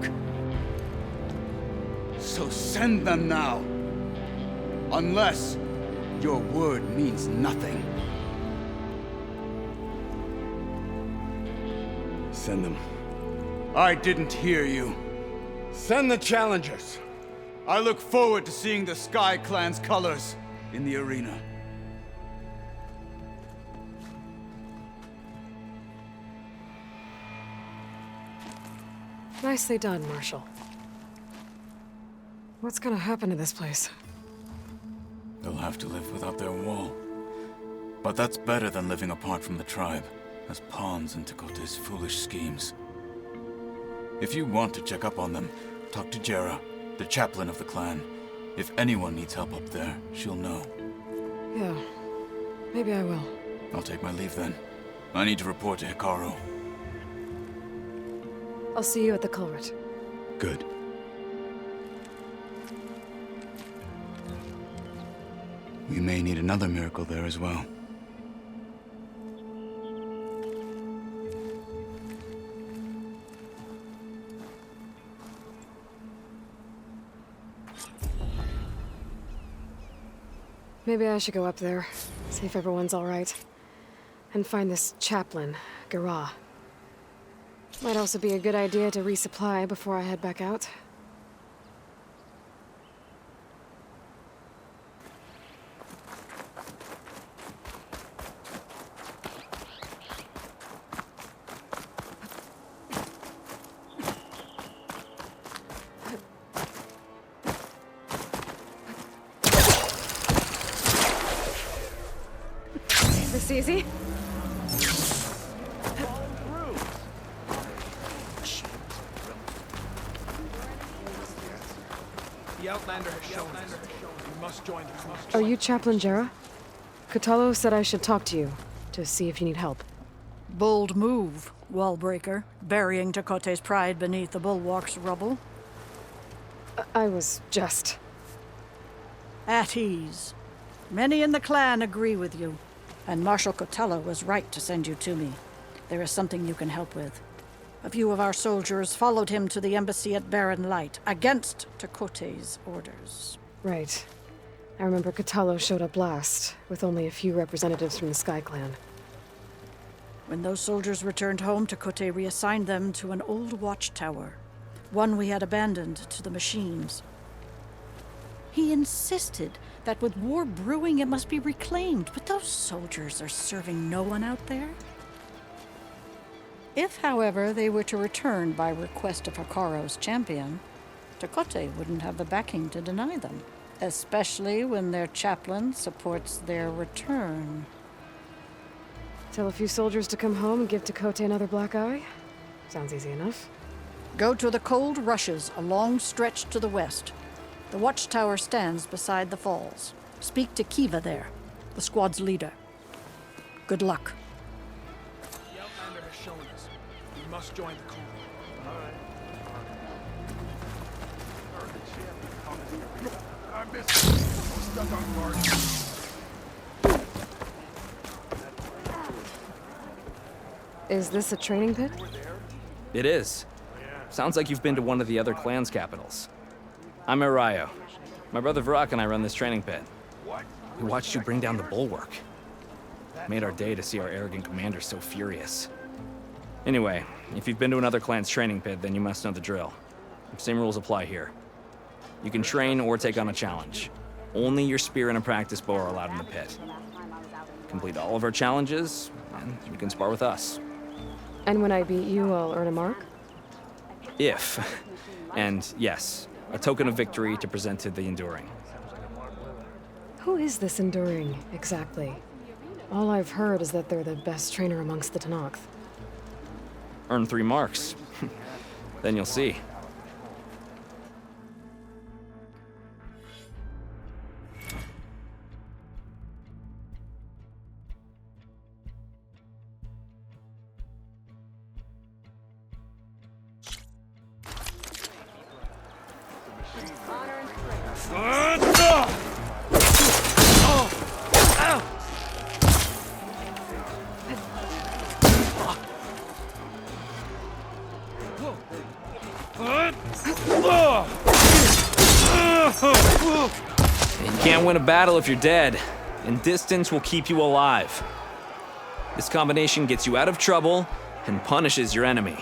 So send them now. Unless your word means nothing. Send them. I didn't hear you. Send the challengers. I look forward to seeing the Sky Clan's colors in the arena. Nicely done, Marshal. What's gonna happen to this place? They'll have to live without their wall. But that's better than living apart from the tribe, as pawns in Tekote's foolish schemes. If you want to check up on them, talk to Jera, the chaplain of the clan. If anyone needs help up there, she'll know. Yeah, maybe I will. I'll take my leave then. I need to report to Hekarro. I'll see you at the culvert. Good. We may need another miracle there as well. Maybe I should go up there, see if everyone's all right. And find this chaplain, GAIA. Might also be a good idea to resupply before I head back out. This easy? The Outlander has shown us. We must join them. Are you Chaplain Jera? Kotallo said I should talk to you, to see if you need help. Bold move, Wallbreaker, burying Tekote's pride beneath the bulwark's rubble. I was just... At ease. Many in the clan agree with you, and Marshal Kotallo was right to send you to me. There is something you can help with. A few of our soldiers followed him to the embassy at Barren Light, against Tekote's orders. Right. I remember Kotallo showed up last, with only a few representatives from the Sky Clan. When those soldiers returned home, Tekote reassigned them to an old watchtower, one we had abandoned to the machines. He insisted that with war brewing it must be reclaimed, but those soldiers are serving no one out there. If, however, they were to return by request of Hekarro's champion, Tekote wouldn't have the backing to deny them, especially when their chaplain supports their return. Tell a few soldiers to come home and give Tekote another black eye? Sounds easy enough. Go to the cold rushes, a long stretch to the west. The watchtower stands beside the falls. Speak to Kiva there, the squad's leader. Good luck. must join the crew. I missed it. I was stuck on guard. Is this a training pit? It is. Sounds like you've been to one of the other clan's capitals. I'm Erayo. My brother Varl and I run this training pit. We watched you bring down the bulwark. Made our day to see our arrogant commander so furious. Anyway, if you've been to another clan's training pit, then you must know the drill. Same rules apply here. You can train or take on a challenge. Only your spear and a practice bow are allowed in the pit. Complete all of our challenges, and you can spar with us. And when I beat you, I'll earn a mark? If. And yes, a token of victory to present to the Enduring. Who is this Enduring, exactly? All I've heard is that they're the best trainer amongst the Talanah. Earn 3 marks. Then you'll see. You can't win a battle if you're dead, and distance will keep you alive. This combination gets you out of trouble and punishes your enemy.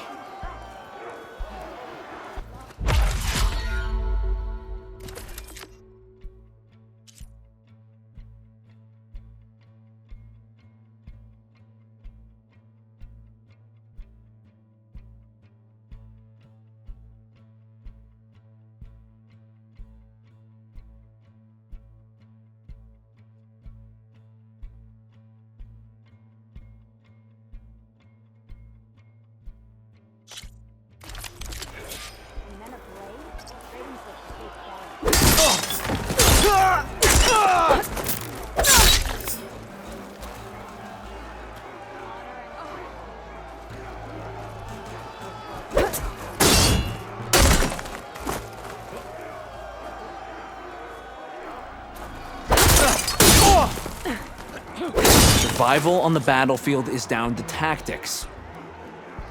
Survival on the battlefield is down to tactics.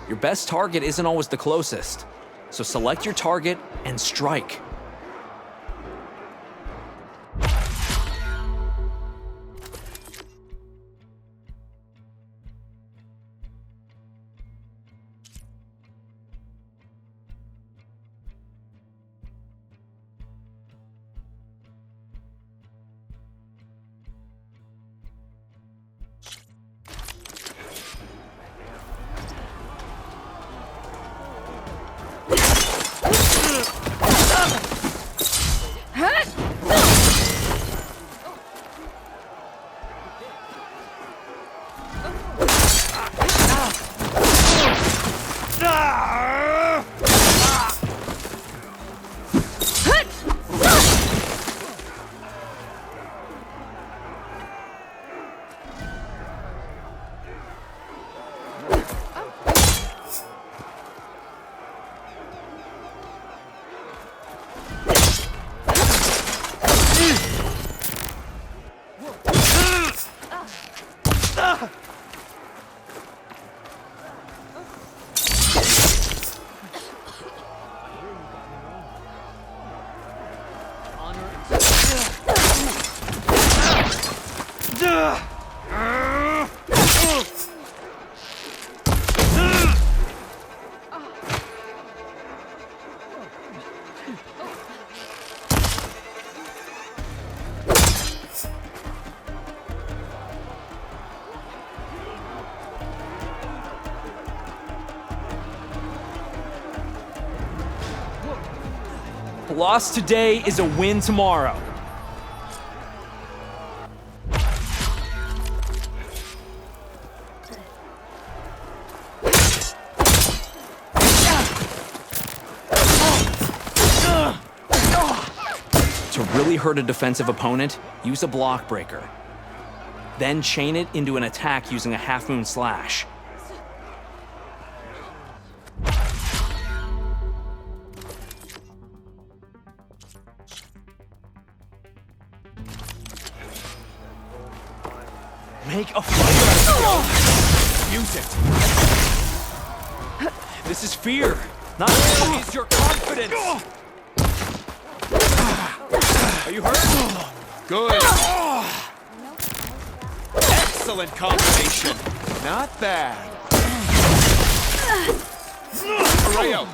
Your best target isn't always the closest, so select your target and strike. A loss today is a win tomorrow. To really hurt a defensive opponent, use a block breaker. Then chain it into an attack using a half-moon slash. Make a fight out of it. Use it. This is fear, not is your confidence. Are you hurt? Good. Excellent combination. Not bad. Rayo.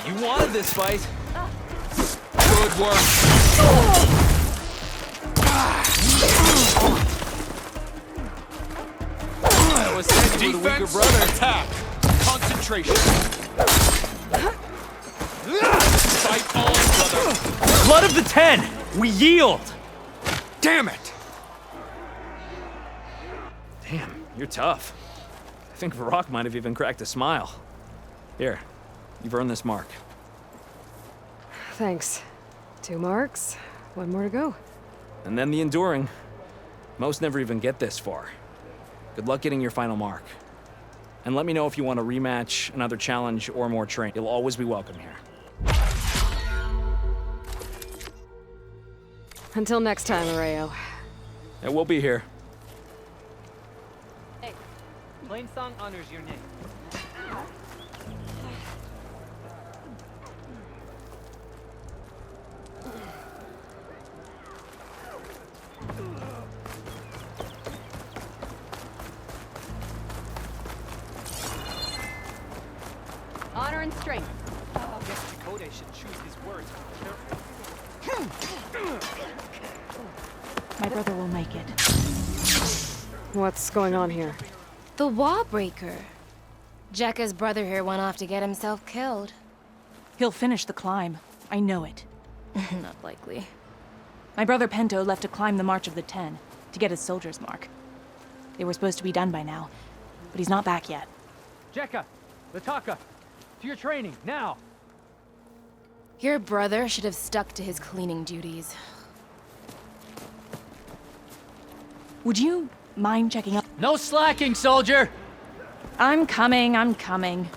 You wanted this fight. Good work. That was sent to the weaker brother. Attack. Concentration. Fight on, brother. Blood of the 10. We yield. Damn it. Damn, you're tough. I think Varrock might have even cracked a smile. Here, you've earned this mark. Thanks. 2 marks, 1 more to go. And then the enduring. Most never even get this far. Good luck getting your final mark. And let me know if you want a rematch, another challenge, or more training. You'll always be welcome here. Until next time, Areo. And we'll be here. Hey, Plain Song honors your name. Honor and strength. I guess Chakotay should choose his words carefully. My brother will make it. What's going on here? The wall breaker. Jekka's brother here went off to get himself killed. He'll finish the climb. I know it. Not likely. My brother Pento left to climb the March of the 10 to get his soldier's mark. They were supposed to be done by now, but he's not back yet. Jekka! Lataka! To your training, now! Your brother should have stuck to his cleaning duties. Would you mind checking up? No slacking, soldier! I'm coming, I'm coming.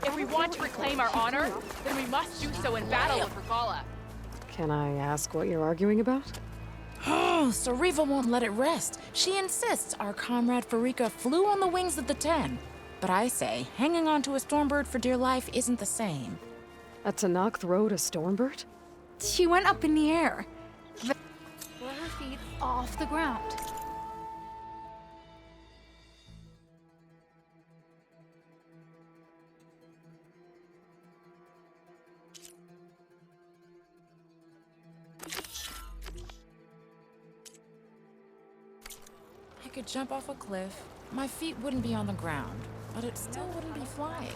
If we want to reclaim our honor, then we must do so in battle with Regalla. Can I ask what you're arguing about? Oh, Sariva won't let it rest. She insists our comrade Farika flew on the wings of the 10. But I say, hanging on to a stormbird for dear life isn't the same. A Tanakh rode a stormbird? She went up in the air. Were her feet off the ground? I could jump off a cliff. My feet wouldn't be on the ground, but it still wouldn't be flying.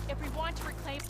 If we want to reclaim...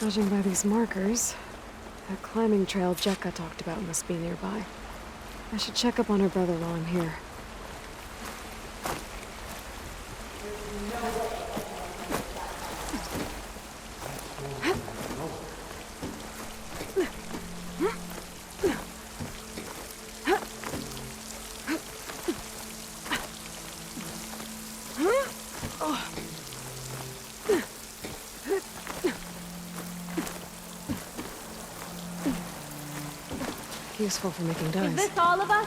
Judging by these markers, that climbing trail Jekka talked about must be nearby. I should check up on her brother while I'm here. Useful for making dyes. Is this all of us?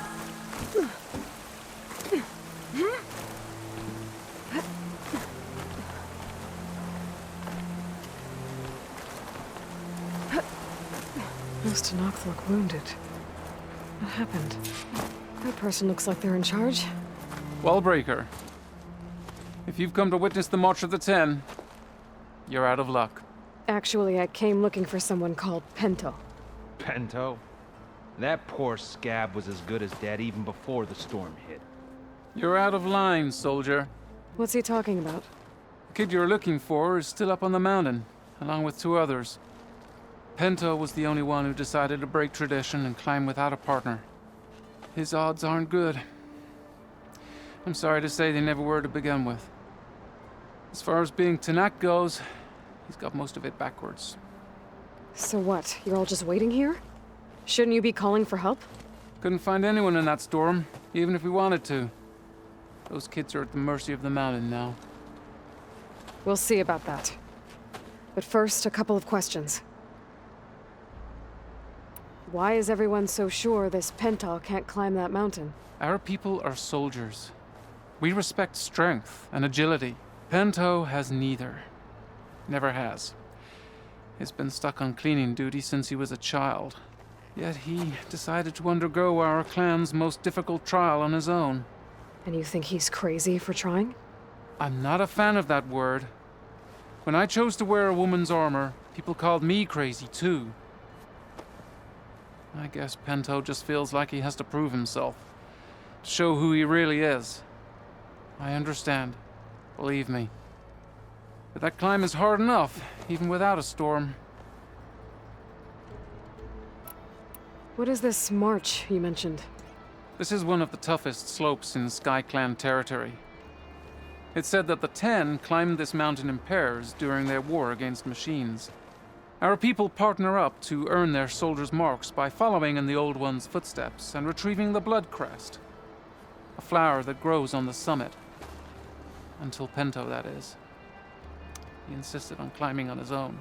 Most Tenakth look wounded. What happened? That person looks like they're in charge. Wallbreaker. If you've come to witness the March of the Ten, you're out of luck. Actually, I came looking for someone called Pento. Pento? That poor scab was as good as dead even before the storm hit. You're out of line, soldier. What's he talking about? The kid you're looking for is still up on the mountain, along with 2 others. Pento was the only one who decided to break tradition and climb without a partner. His odds aren't good. I'm sorry to say they never were to begin with. As far as being Talanah goes, he's got most of it backwards. So what? You're all just waiting here? Shouldn't you be calling for help? Couldn't find anyone in that storm, even if we wanted to. Those kids are at the mercy of the mountain now. We'll see about that. But first, a couple of questions. Why is everyone so sure this Pento can't climb that mountain? Our people are soldiers. We respect strength and agility. Pento has neither. Never has. He's been stuck on cleaning duty since he was a child. Yet he decided to undergo our clan's most difficult trial on his own. And you think he's crazy for trying? I'm not a fan of that word. When I chose to wear a woman's armor, people called me crazy too. I guess Pento just feels like he has to prove himself, to show who he really is. I understand, believe me. But that climb is hard enough, even without a storm. What is this march you mentioned? This is one of the toughest slopes in Sky Clan territory. It's said that the Ten climbed this mountain in pairs during their war against machines. Our people partner up to earn their soldiers' marks by following in the Old One's footsteps and retrieving the Blood Crest, a flower that grows on the summit. Until Pento, that is. He insisted on climbing on his own.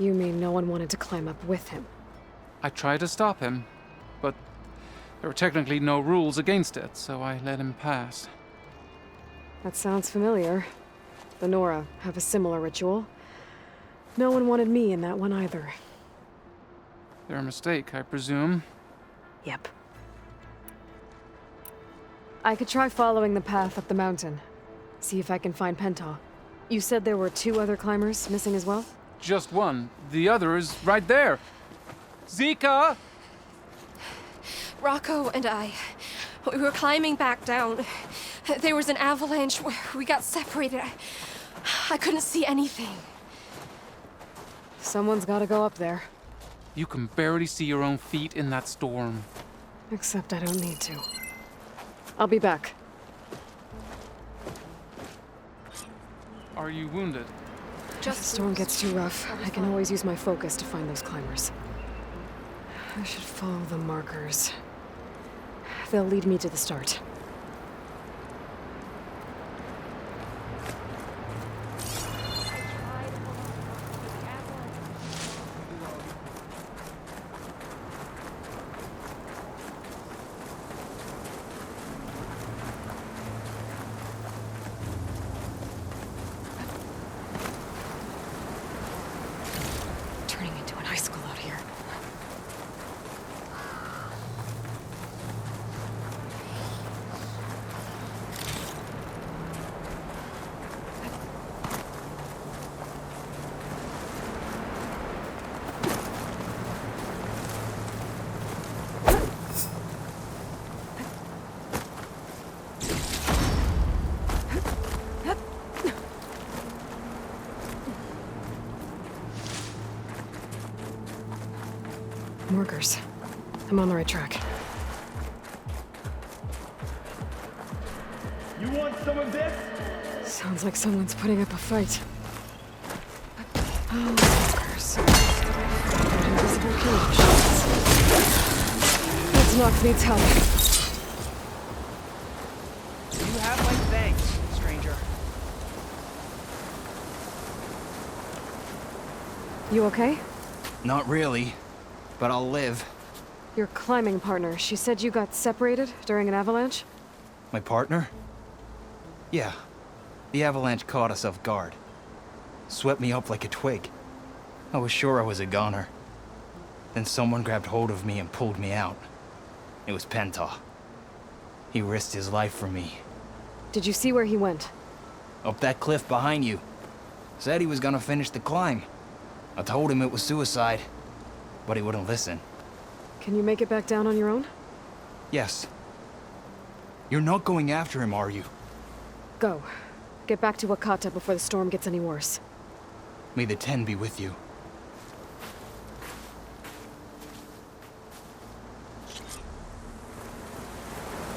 You mean no one wanted to climb up with him? I tried to stop him, but there were technically no rules against it, so I let him pass. That sounds familiar. The Nora have a similar ritual. No one wanted me in that one either. Their mistake, I presume. Yep. I could try following the path up the mountain. See if I can find Pento. You said there were 2 other climbers missing as well? Just one. The other is right there. Zika! Rocco and I, we were climbing back down. There was an avalanche where we got separated. I couldn't see anything. Someone's gotta go up there. You can barely see your own feet in that storm. Except I don't need to. I'll be back. Are you wounded? If the storm gets too rough, I can always use my focus to find those climbers. I should follow the markers. They'll lead me to the start. Turning into an icicle out here. Workers. I'm on the right track. You want some of this? Sounds like someone's putting up a fight. Oh, workers. Invisible killing shots. Let's knock needs help. You have my thanks, stranger. You okay? Not really, but I'll live. Your climbing partner, she said you got separated during an avalanche? My partner? Yeah. The avalanche caught us off guard. Swept me up like a twig. I was sure I was a goner. Then someone grabbed hold of me and pulled me out. It was Penta. He risked his life for me. Did you see where he went? Up that cliff behind you. Said he was gonna finish the climb. I told him it was suicide, but he wouldn't listen. Can you make it back down on your own? Yes. You're not going after him, are you? Go. Get back to Wakata before the storm gets any worse. May the Ten be with you.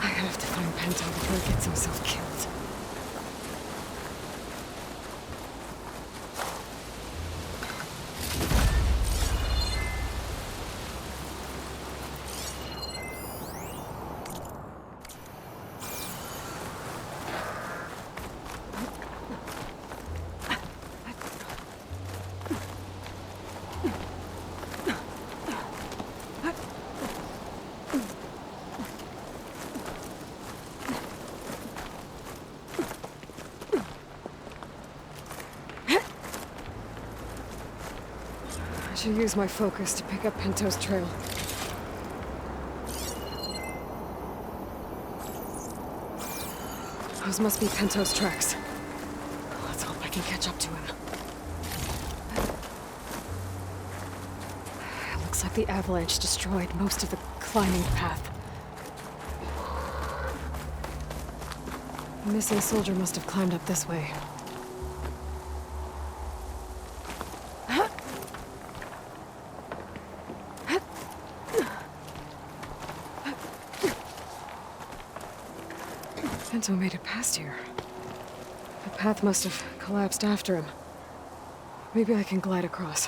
I have to find Penta before he gets himself killed. I should use my focus to pick up Pento's trail. Those must be Pento's tracks. Let's hope I can catch up to him. It looks like the avalanche destroyed most of the climbing path. The missing soldier must have climbed up this way. Pento made it past here. The path must have collapsed after him. Maybe I can glide across.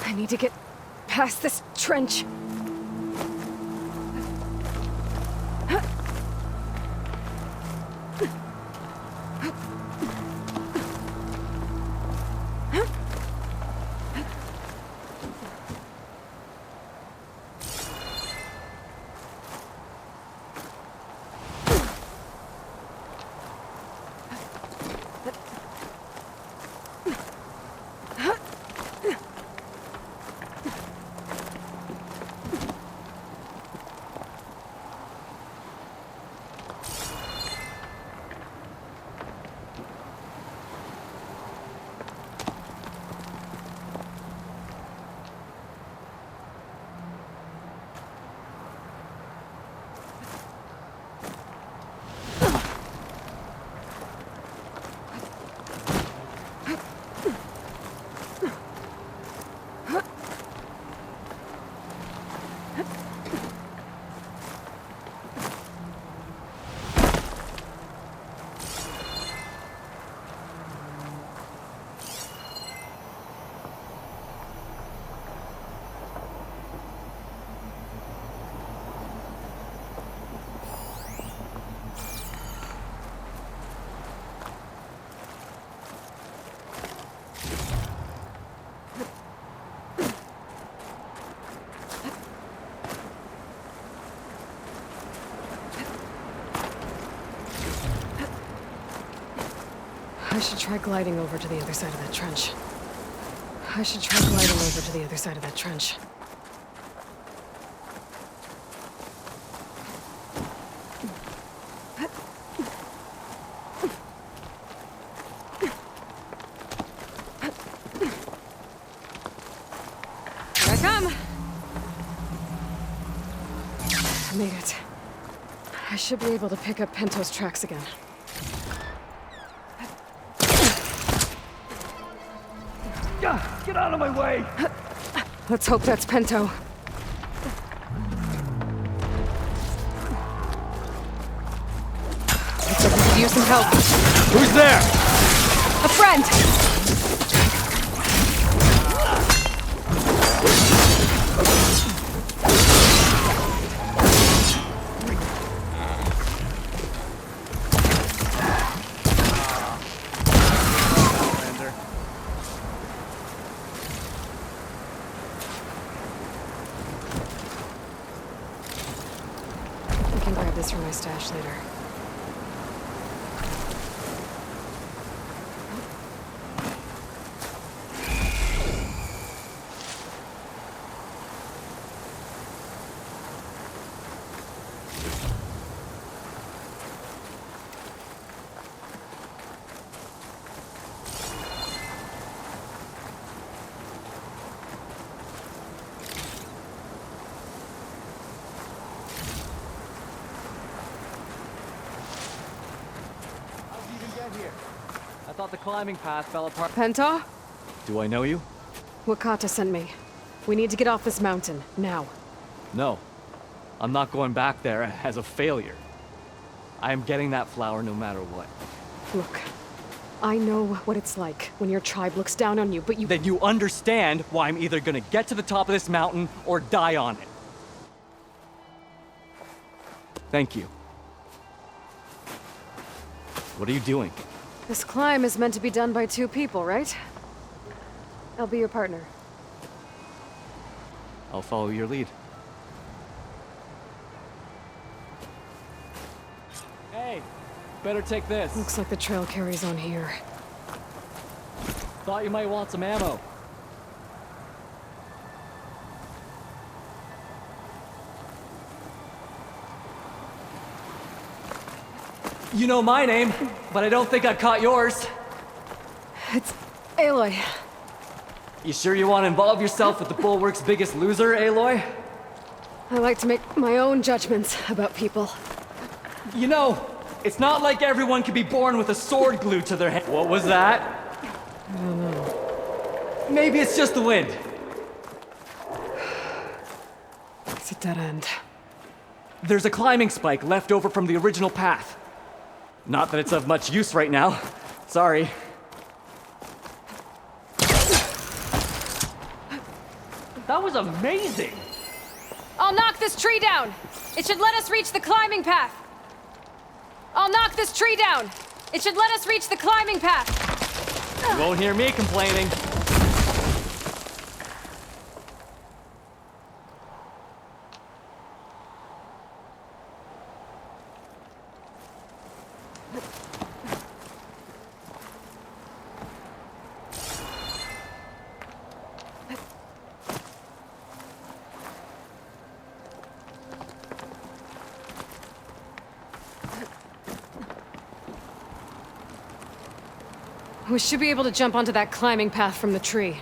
I need to get past this trench. I should try gliding over to the other side of that trench. Made it. I should be able to pick up Pento's tracks again. Get out of my way! Let's hope that's Pento. Looks like we could use some help. Who's there? A friend! I can grab this from my stash later. I thought the climbing path fell apart. Pento? Do I know you? Wakata sent me. We need to get off this mountain, now. No. I'm not going back there as a failure. I am getting that flower no matter what. Look, I know what it's like when your tribe looks down on you, but you— Then you understand why I'm either gonna get to the top of this mountain or die on it. Thank you. What are you doing? This climb is meant to be done by 2 people, right? I'll be your partner. I'll follow your lead. Hey, better take this. Looks like the trail carries on here. Thought you might want some ammo. You know my name, but I don't think I caught yours. It's Aloy. You sure you want to involve yourself with the Bulwark's biggest loser, Aloy? I like to make my own judgments about people. You know, it's not like everyone can be born with a sword glued to their head. What was that? I don't know. Maybe it's just the wind. It's a dead end. There's a climbing spike left over from the original path. Not that it's of much use right now. Sorry. That was amazing! I'll knock this tree down! It should let us reach the climbing path! I'll knock this tree down! It should let us reach the climbing path! You won't hear me complaining. We should be able to jump onto that climbing path from the tree.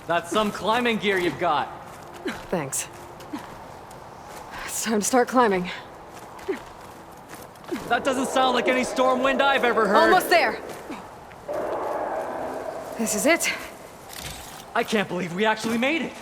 That's some climbing gear you've got. Thanks. It's time to start climbing. That doesn't sound like any storm wind I've ever heard. Almost there! This is it. I can't believe we actually made it.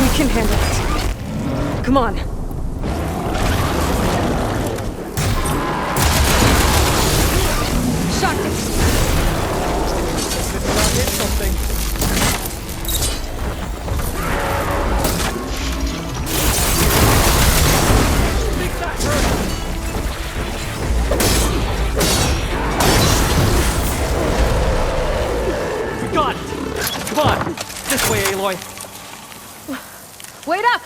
We can handle it. Come on. Shot it. Hit something. Think that hurt. We got it. Come on. This way, Aloy. Wait up!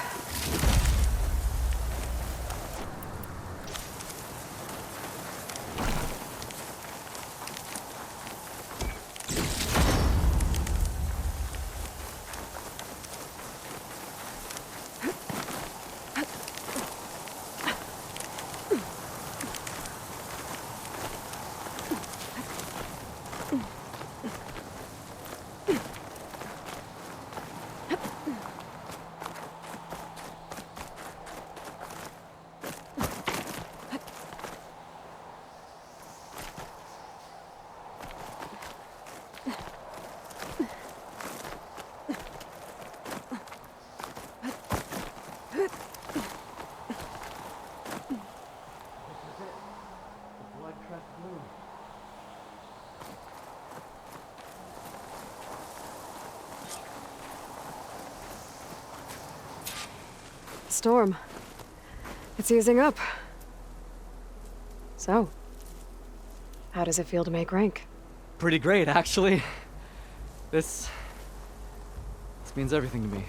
Storm. It's easing up. So, how does it feel to make rank? Pretty great, actually. This means everything to me.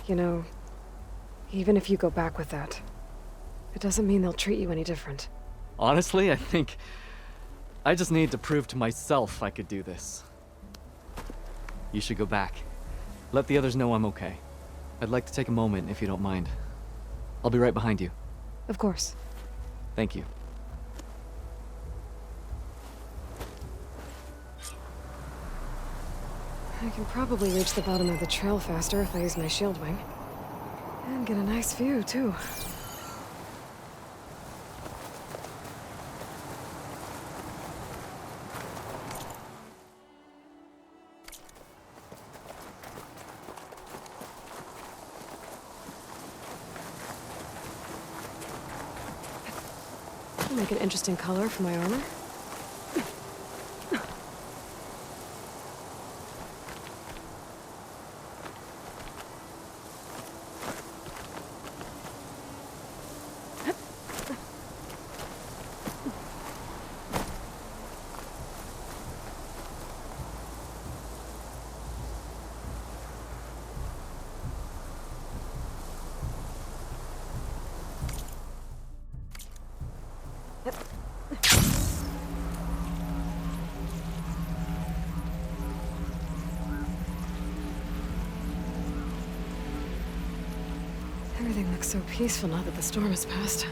You know, even if you go back with that, it doesn't mean they'll treat you any different. Honestly, I think I just need to prove to myself I could do this. You should go back. Let the others know I'm okay. I'd like to take a moment, if you don't mind. I'll be right behind you. Of course. Thank you. I can probably reach the bottom of the trail faster if I use my shield wing. And get a nice view, too. I'll make an interesting color for my armor. Everything looks so peaceful now that the storm has passed.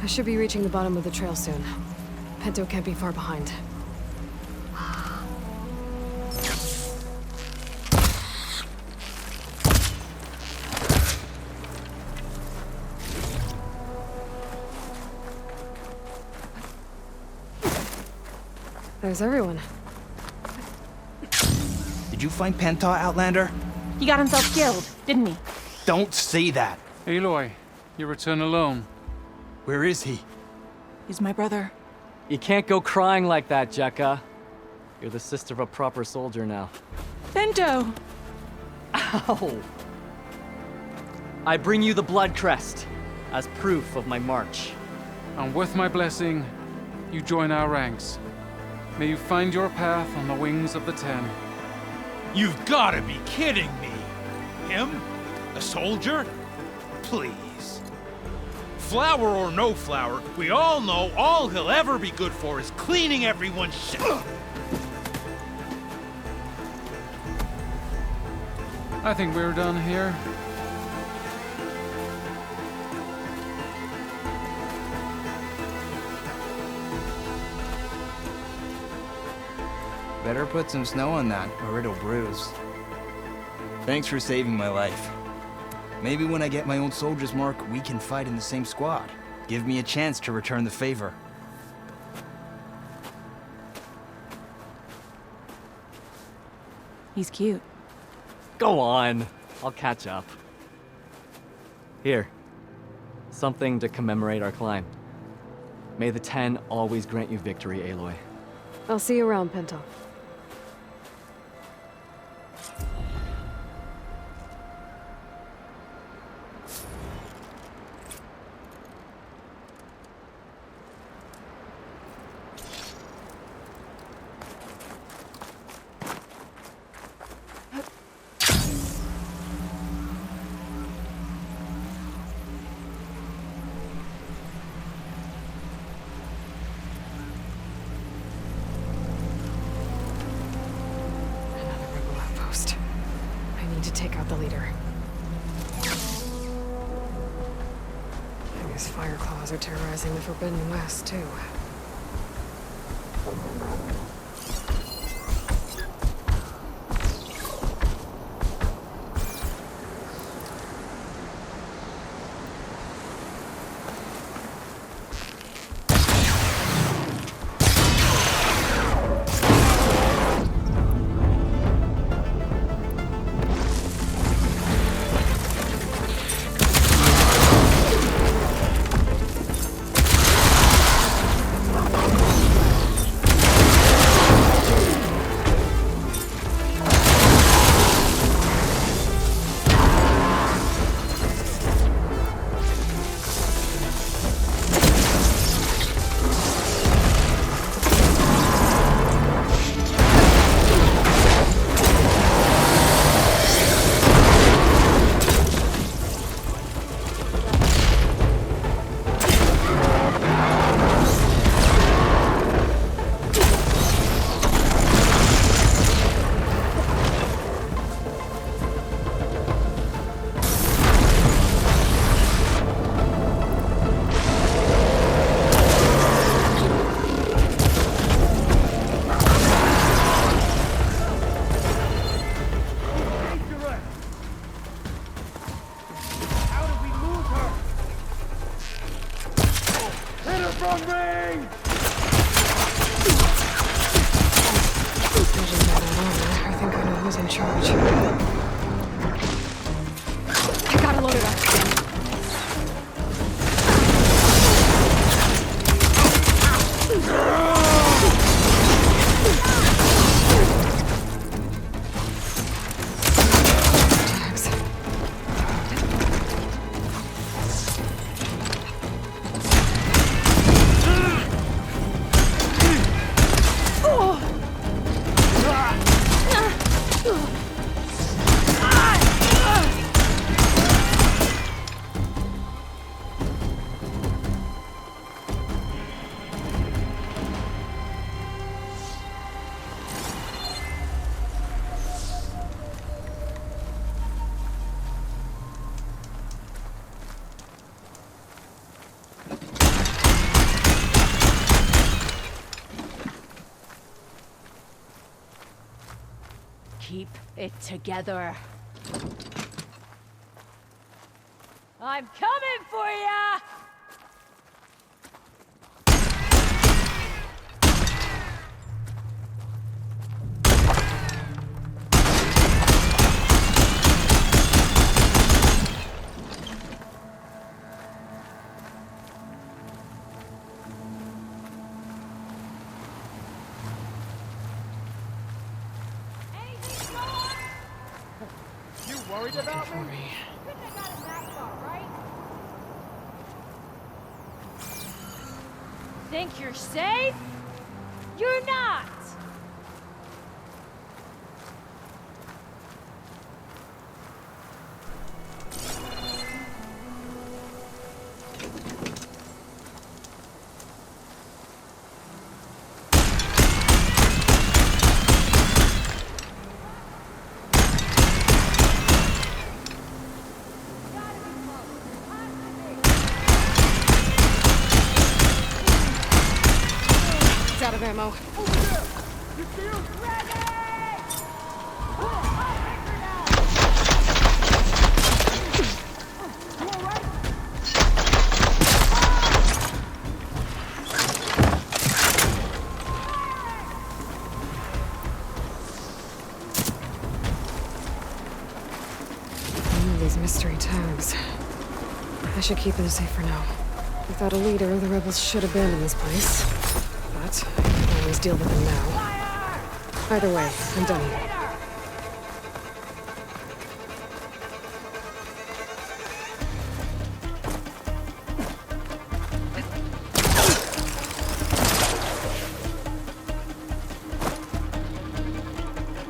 I should be reaching the bottom of the trail soon. Pinto can't be far behind. There's everyone. Did you find Penta, Outlander? He got himself killed, didn't he? Don't say that. Aloy, you return alone. Where is he? He's my brother. You can't go crying like that, Jekka. You're the sister of a proper soldier now. Pinto! Ow! I bring you the blood crest as proof of my march. And with my blessing, you join our ranks. May you find your path on the wings of the Ten. You've gotta be kidding me! Him? A soldier? Please. Flower or no flower, we all know all he'll ever be good for is cleaning everyone's shit. I think we're done here. Better put some snow on that, or it'll bruise. Thanks for saving my life. Maybe when I get my own soldier's mark, we can fight in the same squad. Give me a chance to return the favor. He's cute. Go on. I'll catch up. Here. Something to commemorate our climb. May the Ten always grant you victory, Aloy. I'll see you around, Pinto. not the leader. I guess fire claws are terrorizing the Forbidden West, too. Keep it together. I'm coming for ya! Worried about me? Couldn't have gotten that far, right? Think you're safe? You're not! Out of ammo. Over there! You feel ready! You alright? These mystery tags. I should keep them safe for now. Without a leader, the rebels should abandon this place. But I can always deal with them now. Either way, I'm done here.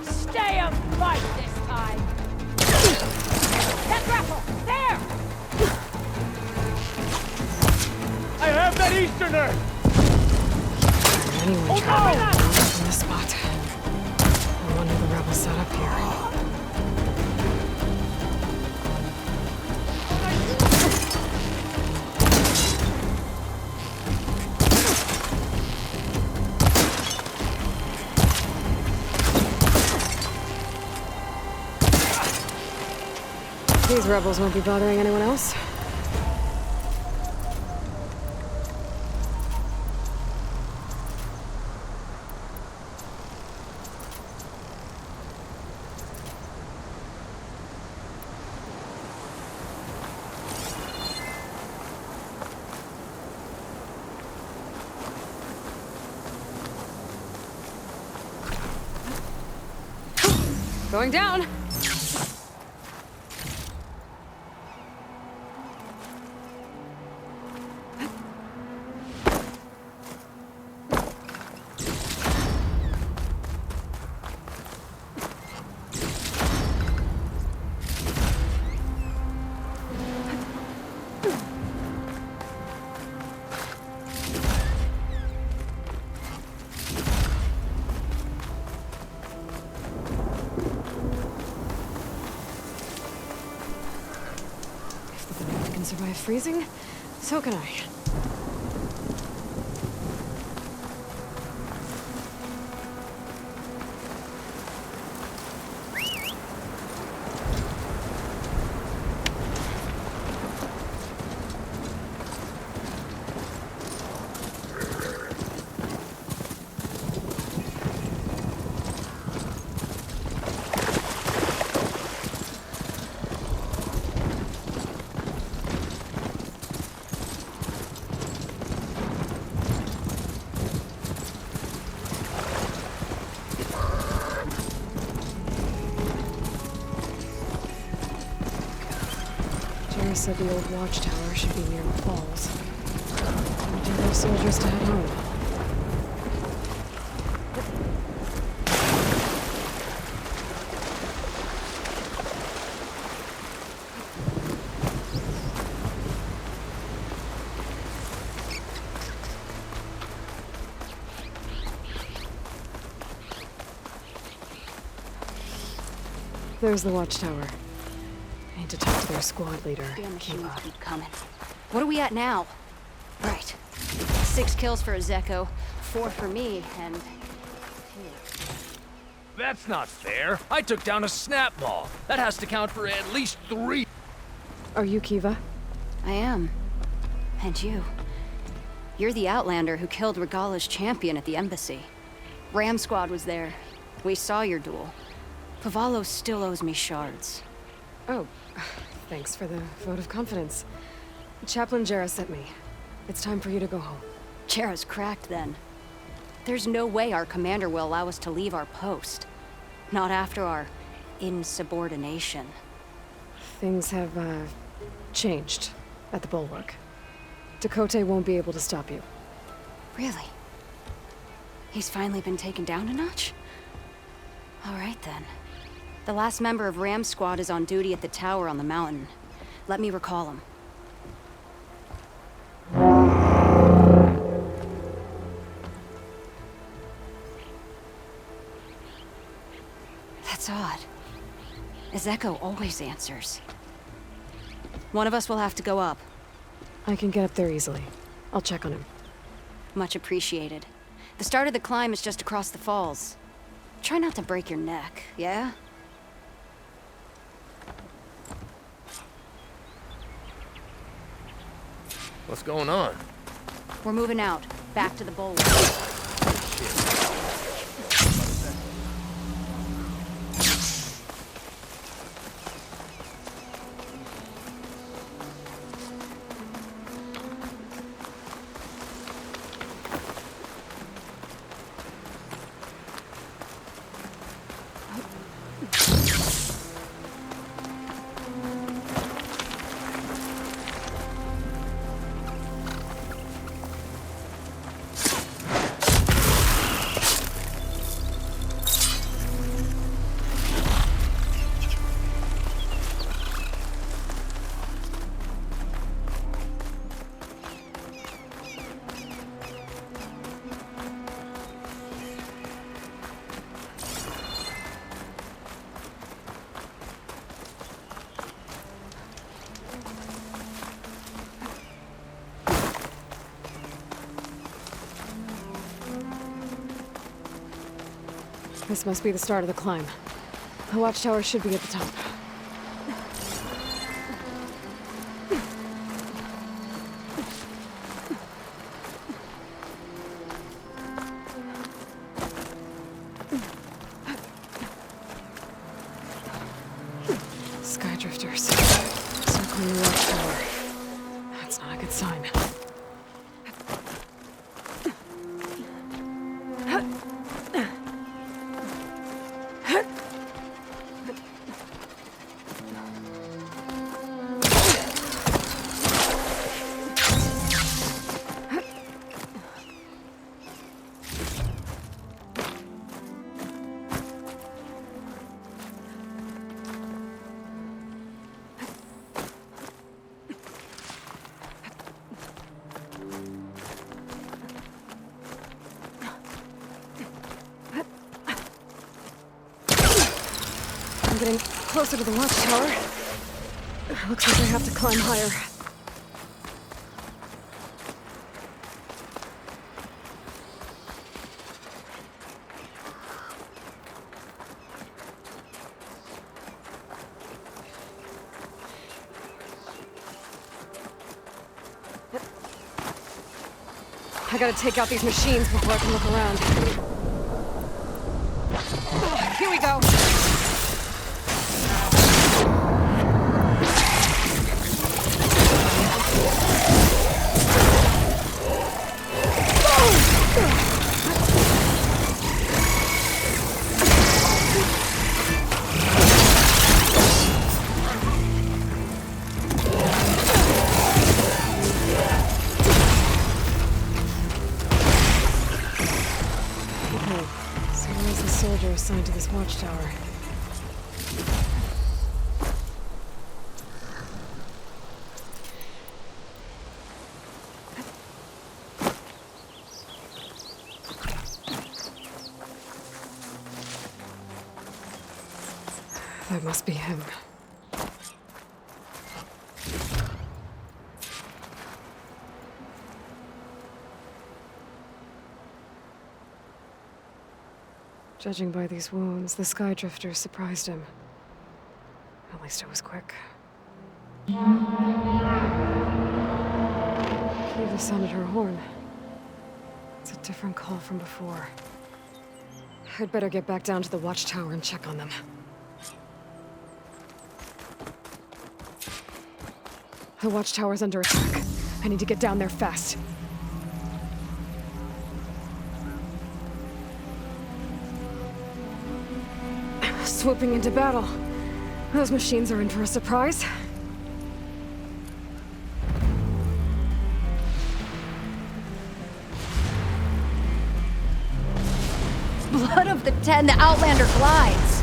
Stay up, fight this time! That grapple! There! I have that Easterner! Anyone try to get from this spot? No wonder the rebels set up here. These rebels won't be bothering anyone else. Going down. Survive freezing? So can I. Said the old watchtower should be near the falls. I'll do those soldiers to head home. There's the watchtower. I need to talk to their squad leader. Damn machines keep coming. What are we at now? Right. 6 kills for Ezeko, 4 for me, and... That's not fair. I took down a snap ball. That has to count for at least 3. Are you Kiva? I am. And you. You're the Outlander who killed Regalla's champion at the embassy. Ram Squad was there. We saw your duel. Pavallo still owes me shards. Oh, thanks for the vote of confidence. Chaplain Jarrah sent me. It's time for you to go home. Jarrah's cracked then. There's no way our commander will allow us to leave our post. Not after our insubordination. Things have, changed at the Bulwark. Tekotteh won't be able to stop you. Really? He's finally been taken down a notch? All right then. The last member of Ram's squad is on duty at the tower on the mountain. Let me recall him. That's odd. Ezeko always answers. One of us will have to go up. I can get up there easily. I'll check on him. Much appreciated. The start of the climb is just across the falls. Try not to break your neck, yeah? What's going on? We're moving out, back to the bulwark. This must be the start of the climb. The watchtower should be at the top. I'm getting closer to the watchtower. Looks like I have to climb higher. I gotta take out these machines before I can look around. Here we go! Assigned to this watchtower. That must be him. Judging by these wounds, the Skydrifter surprised him. At least it was quick. Kiva sounded her horn. It's a different call from before. I'd better get back down to the watchtower and check on them. The watchtower's under attack. I need to get down there fast. Swooping into battle. Those machines are in for a surprise. Blood of the Ten, the Outlander glides!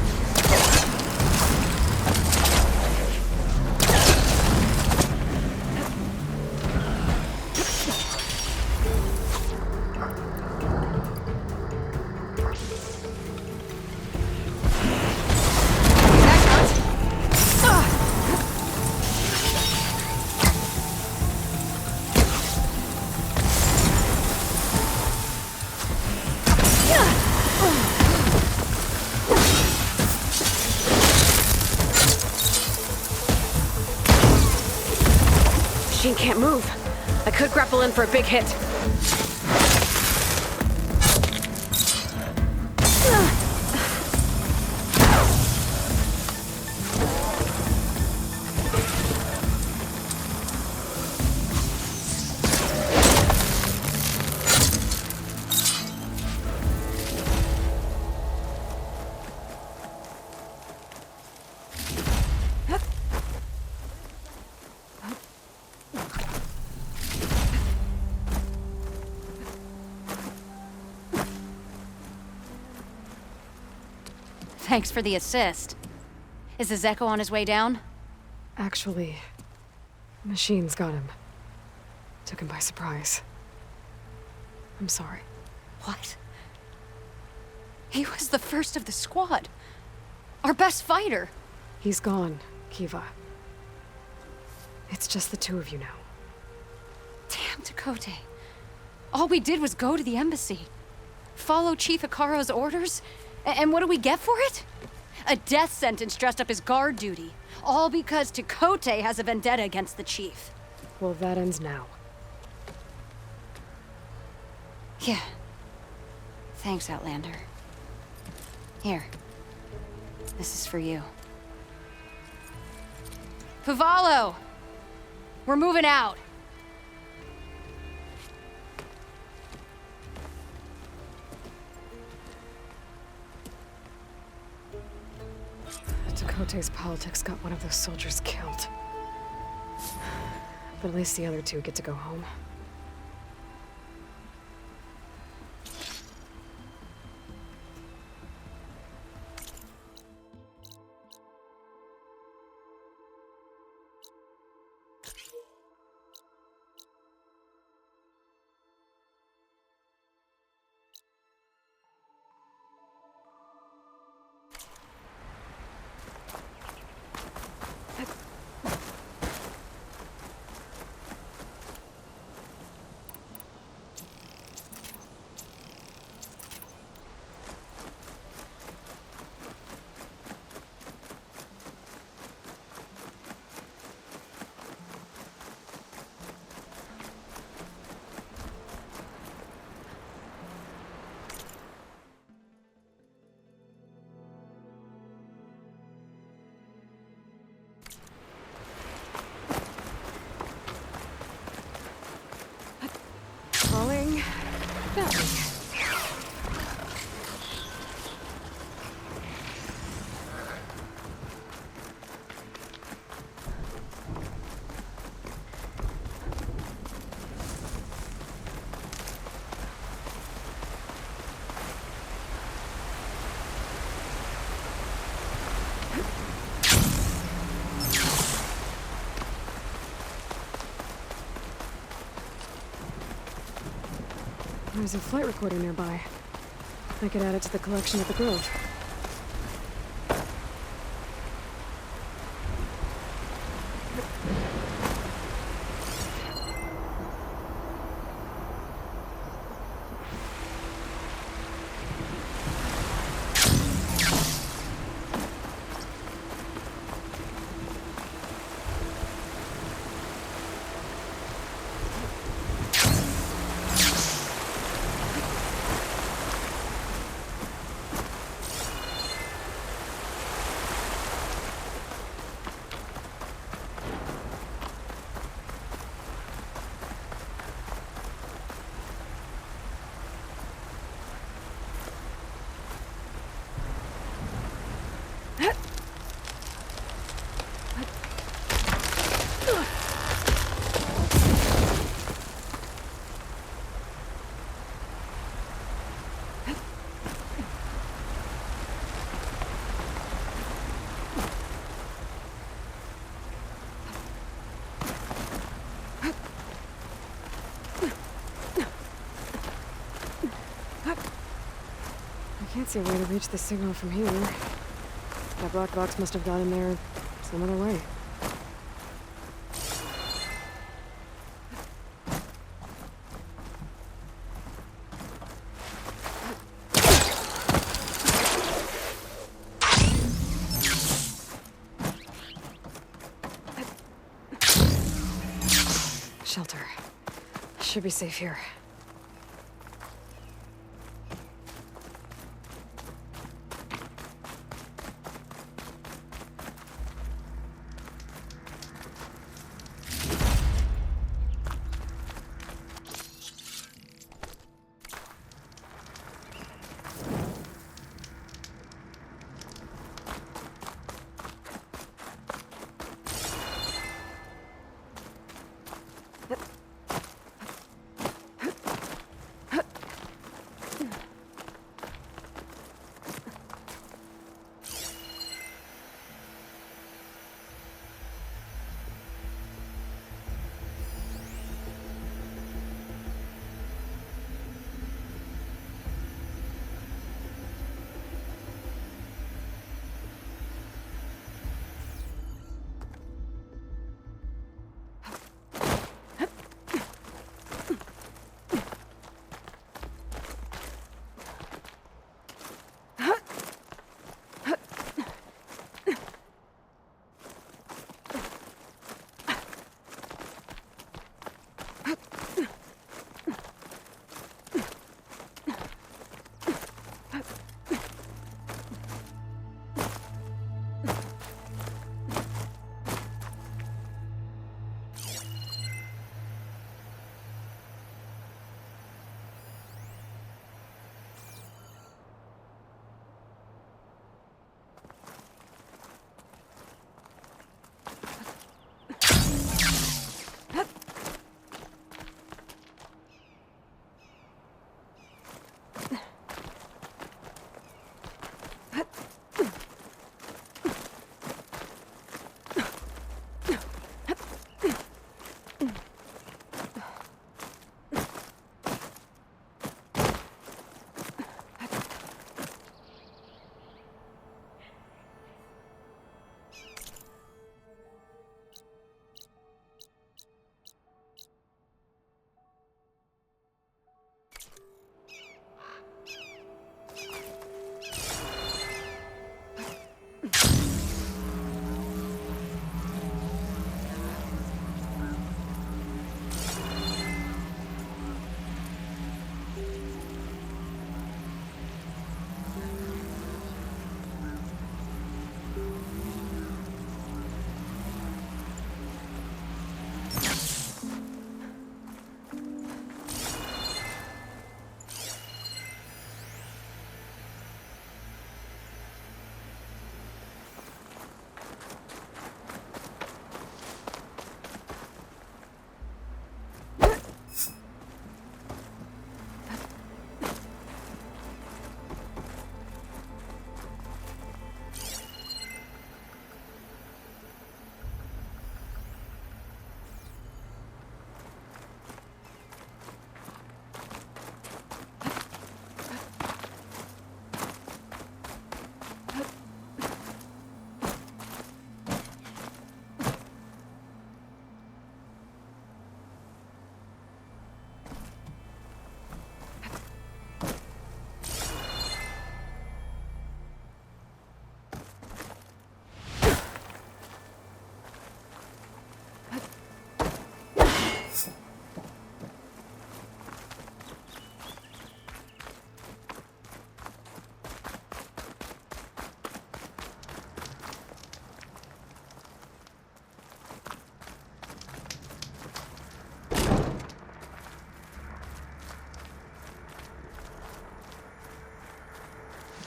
Can't move. I could grapple in for a big hit. Thanks for the assist. Is the Zeko on his way down? Actually, machines got him. Took him by surprise. I'm sorry. What? He was the first of the squad. Our best fighter. He's gone, Kiva. It's just the two of you now. Damn Tekote. All we did was go to the embassy. Follow Chief Hekarro's orders? And what do we get for it? A death sentence dressed up as guard duty. All because Tekote has a vendetta against the chief. Well, that ends now. Yeah. Thanks, Outlander. Here. This is for you. Pavallo! We're moving out. Tekote's politics got one of those soldiers killed. But at least the other two get to go home. badly. There's a flight recorder nearby. I could add it to the collection at the Grove. I can't see a way to reach the signal from here. That black box must have got in there some other way. Shelter. Should be safe here.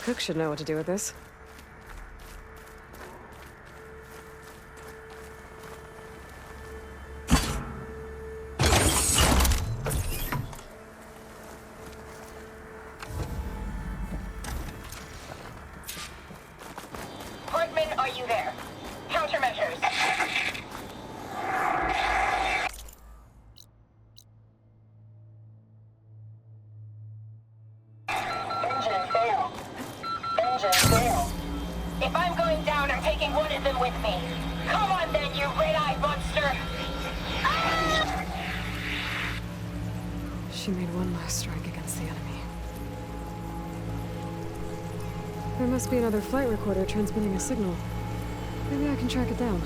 cook should know what to do with this. Portman, are you there? Countermeasures. Engine failed. Engine failed. If I'm going down, I'm taking one of them with me. Come on then, you red-eyed monster! Ah! She made one last strike against the enemy. There must be another flight recorder transmitting a signal. Maybe I can track it down.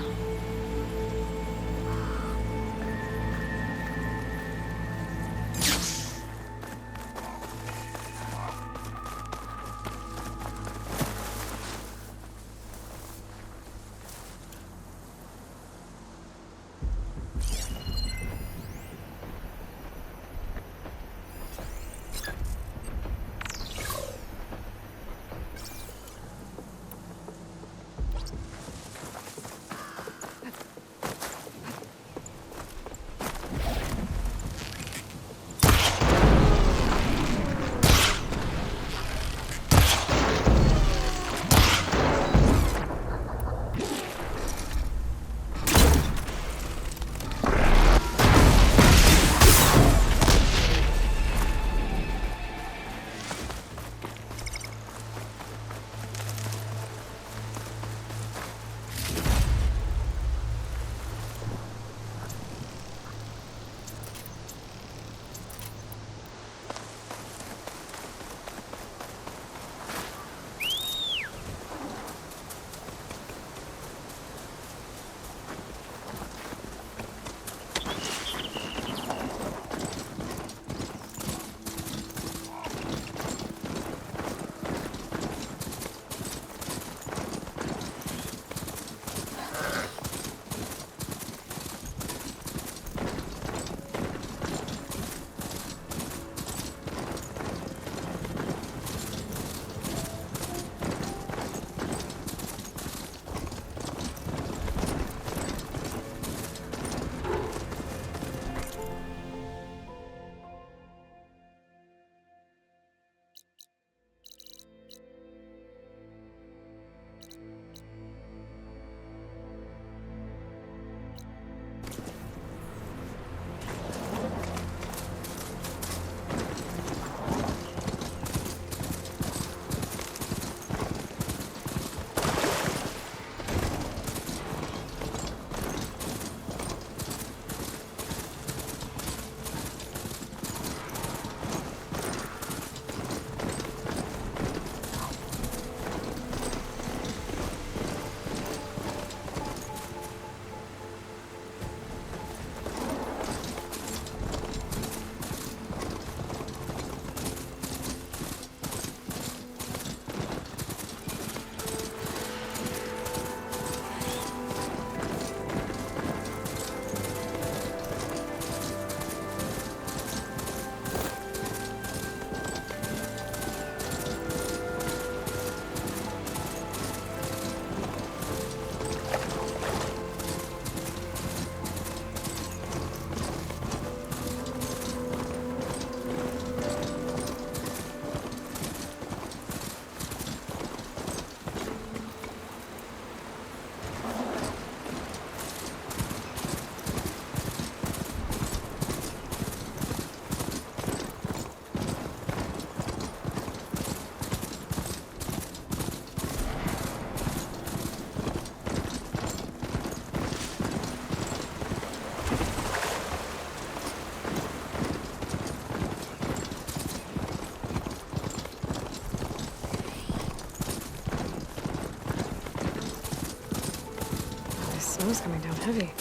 Snow's coming down heavy.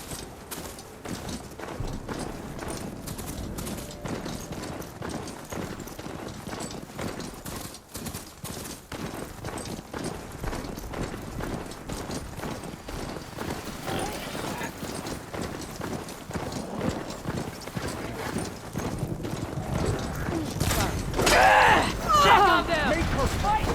Check on them! Make her fight!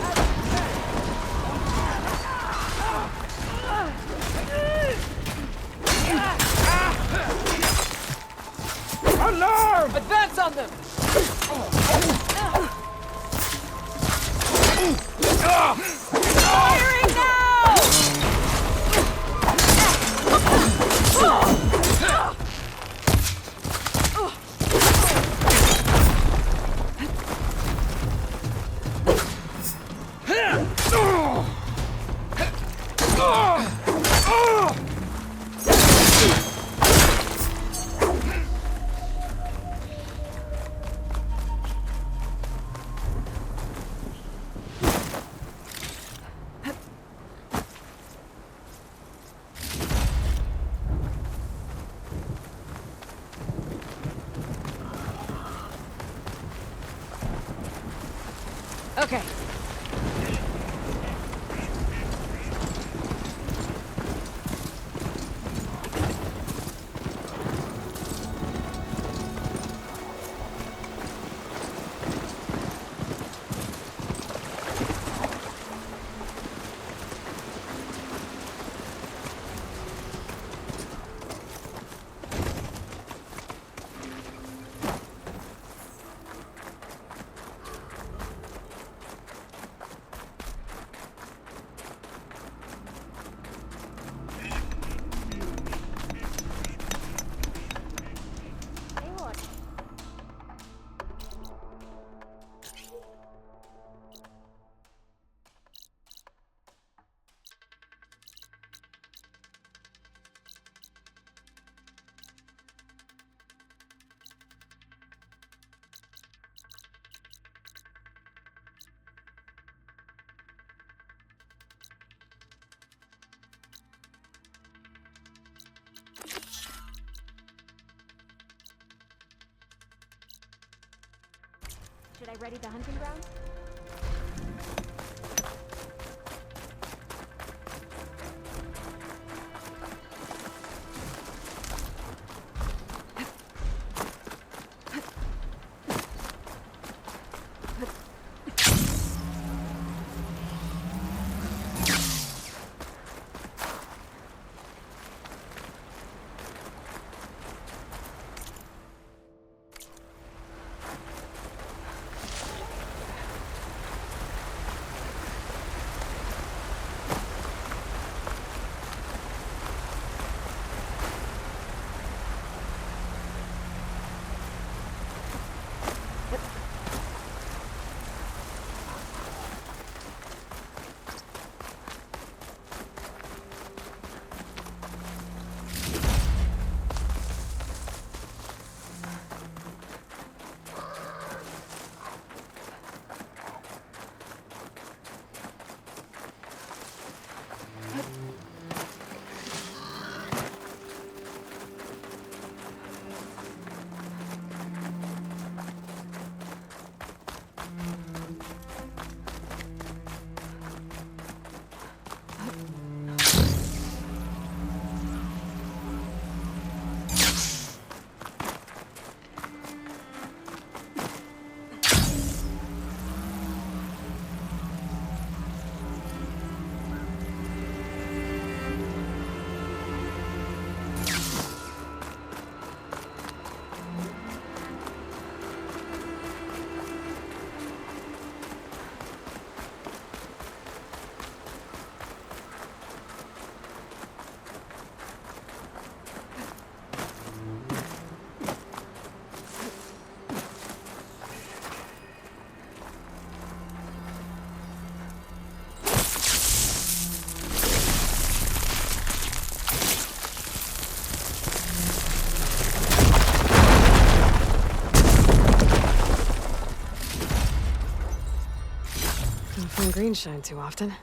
Okay. Should I ready the hunting ground? Don't find green shine too often.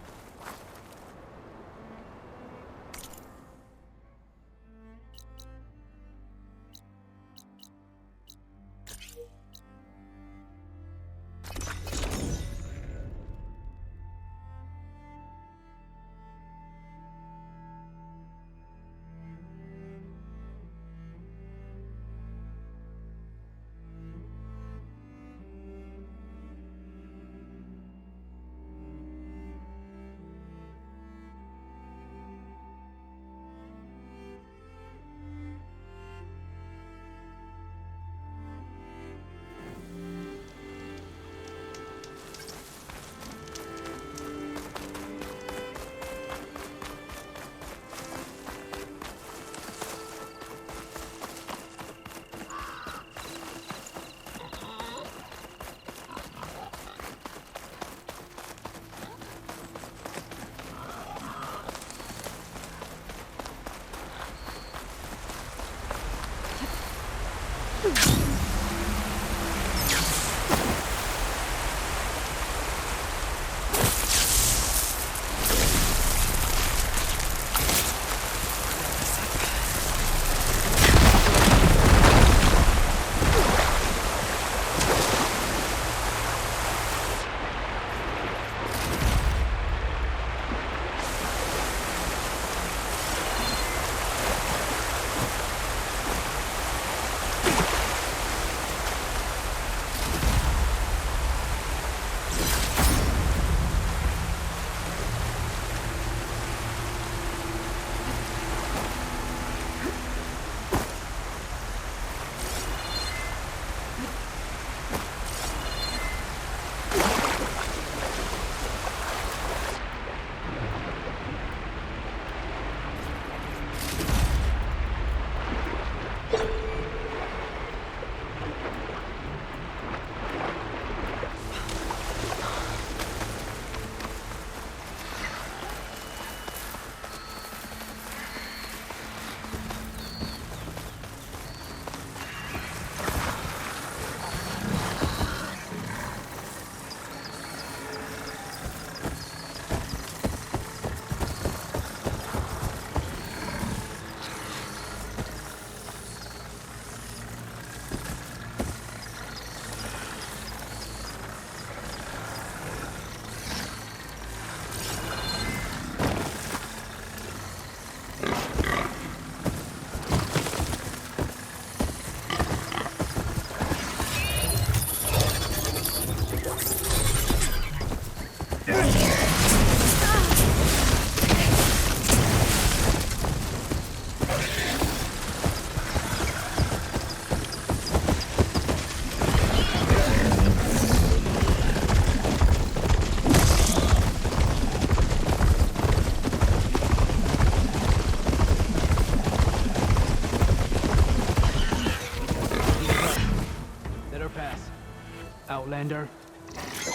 Commander,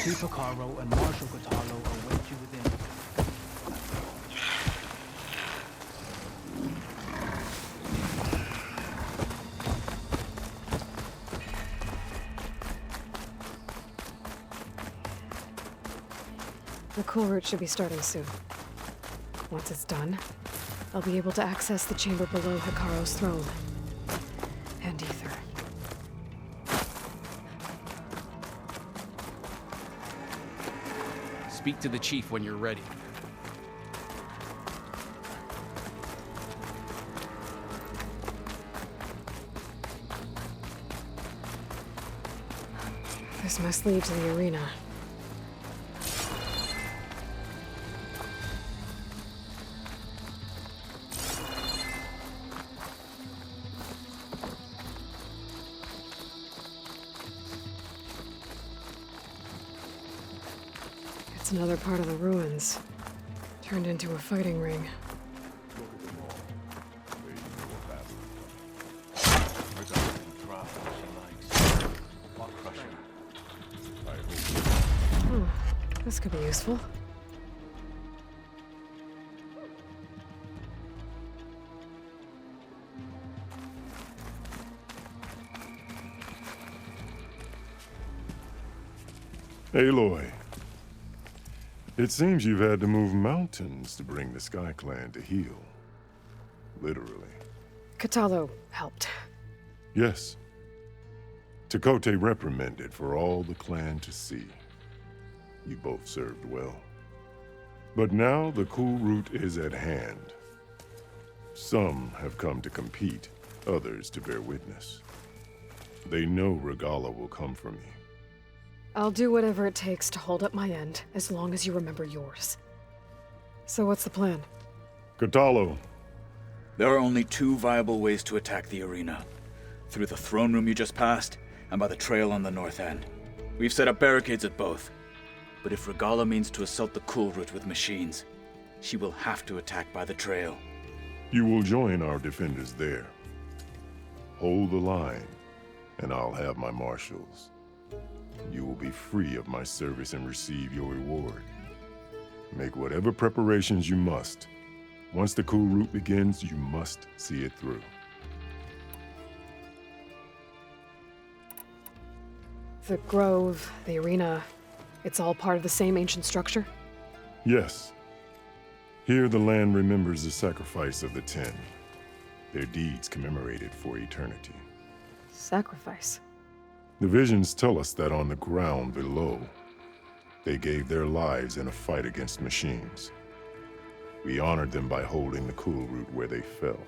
Chief Hekarro and Marshal Kotallo await you within. The cool route should be starting soon. Once it's done, I'll be able to access the chamber below Hekarro's throne. And ether. Speak to the chief when you're ready. This must lead to the arena. It's another part of the ruins, turned into a fighting ring. This could be useful. Aloy, it seems you've had to move mountains to bring the Sky Clan to heal. Literally. Kotallo helped. Yes. Tekote reprimanded for all the clan to see. You both served well. But now the cool route is at hand. Some have come to compete, others to bear witness. They know Regalla will come for me. I'll do whatever it takes to hold up my end, as long as you remember yours. So what's the plan? Kotallo. There are only two viable ways to attack the arena. Through the throne room you just passed, and by the trail on the north end. We've set up barricades at both. But if Regalla means to assault the cool route with machines, she will have to attack by the trail. You will join our defenders there. Hold the line, and I'll have my marshals. You will be free of my service and receive your reward. Make whatever preparations you must. Once the cool route begins, you must see it through. The grove, the arena, it's all part of the same ancient structure? Yes. Here the land remembers the sacrifice of the 10. Their deeds commemorated for eternity. Sacrifice? The visions tell us that on the ground below, they gave their lives in a fight against machines. We honored them by holding the cool route where they fell.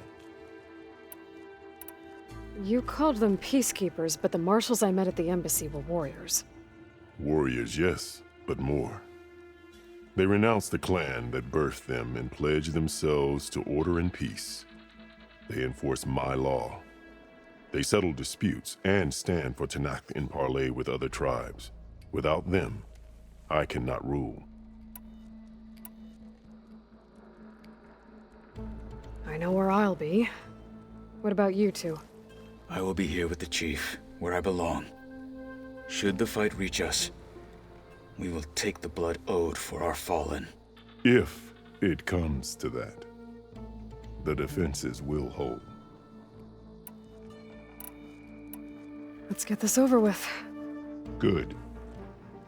You called them peacekeepers, but the marshals I met at the embassy were warriors. Warriors, yes, but more. They renounced the clan that birthed them and pledged themselves to order and peace. They enforce my law. They settle disputes and stand for Talanah in parley with other tribes. Without them, I cannot rule. I know where I'll be. What about you two? I will be here with the chief, where I belong. Should the fight reach us, we will take the blood owed for our fallen. If it comes to that, the defenses will hold. Let's get this over with. Good.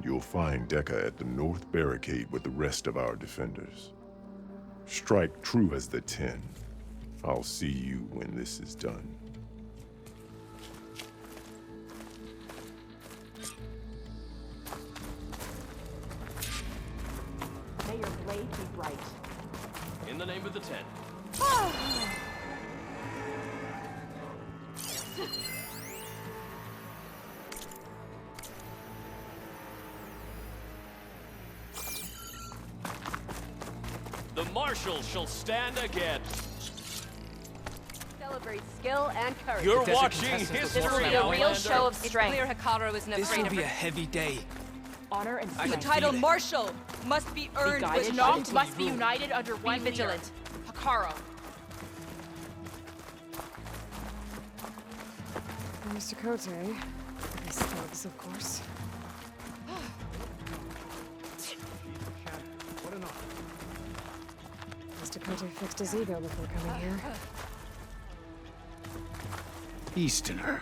You'll find Dekka at the north barricade with the rest of our defenders. Strike true as the 10. I'll see you when this is done. May your blade be bright. In the name of the 10. The marshals shall stand again. Celebrate skill and courage. You're watching history. This will be a real show of strength. It's clear Hekarro isn't This afraid will of be her. a heavy day. honor and I the can title feel it. Marshal must be earned guided with by not the must be rule. united under one leader. vigilant. Hekarro. Mr. Kote. These thugs, of course. Tekote fixed his ego before coming here. Easterner.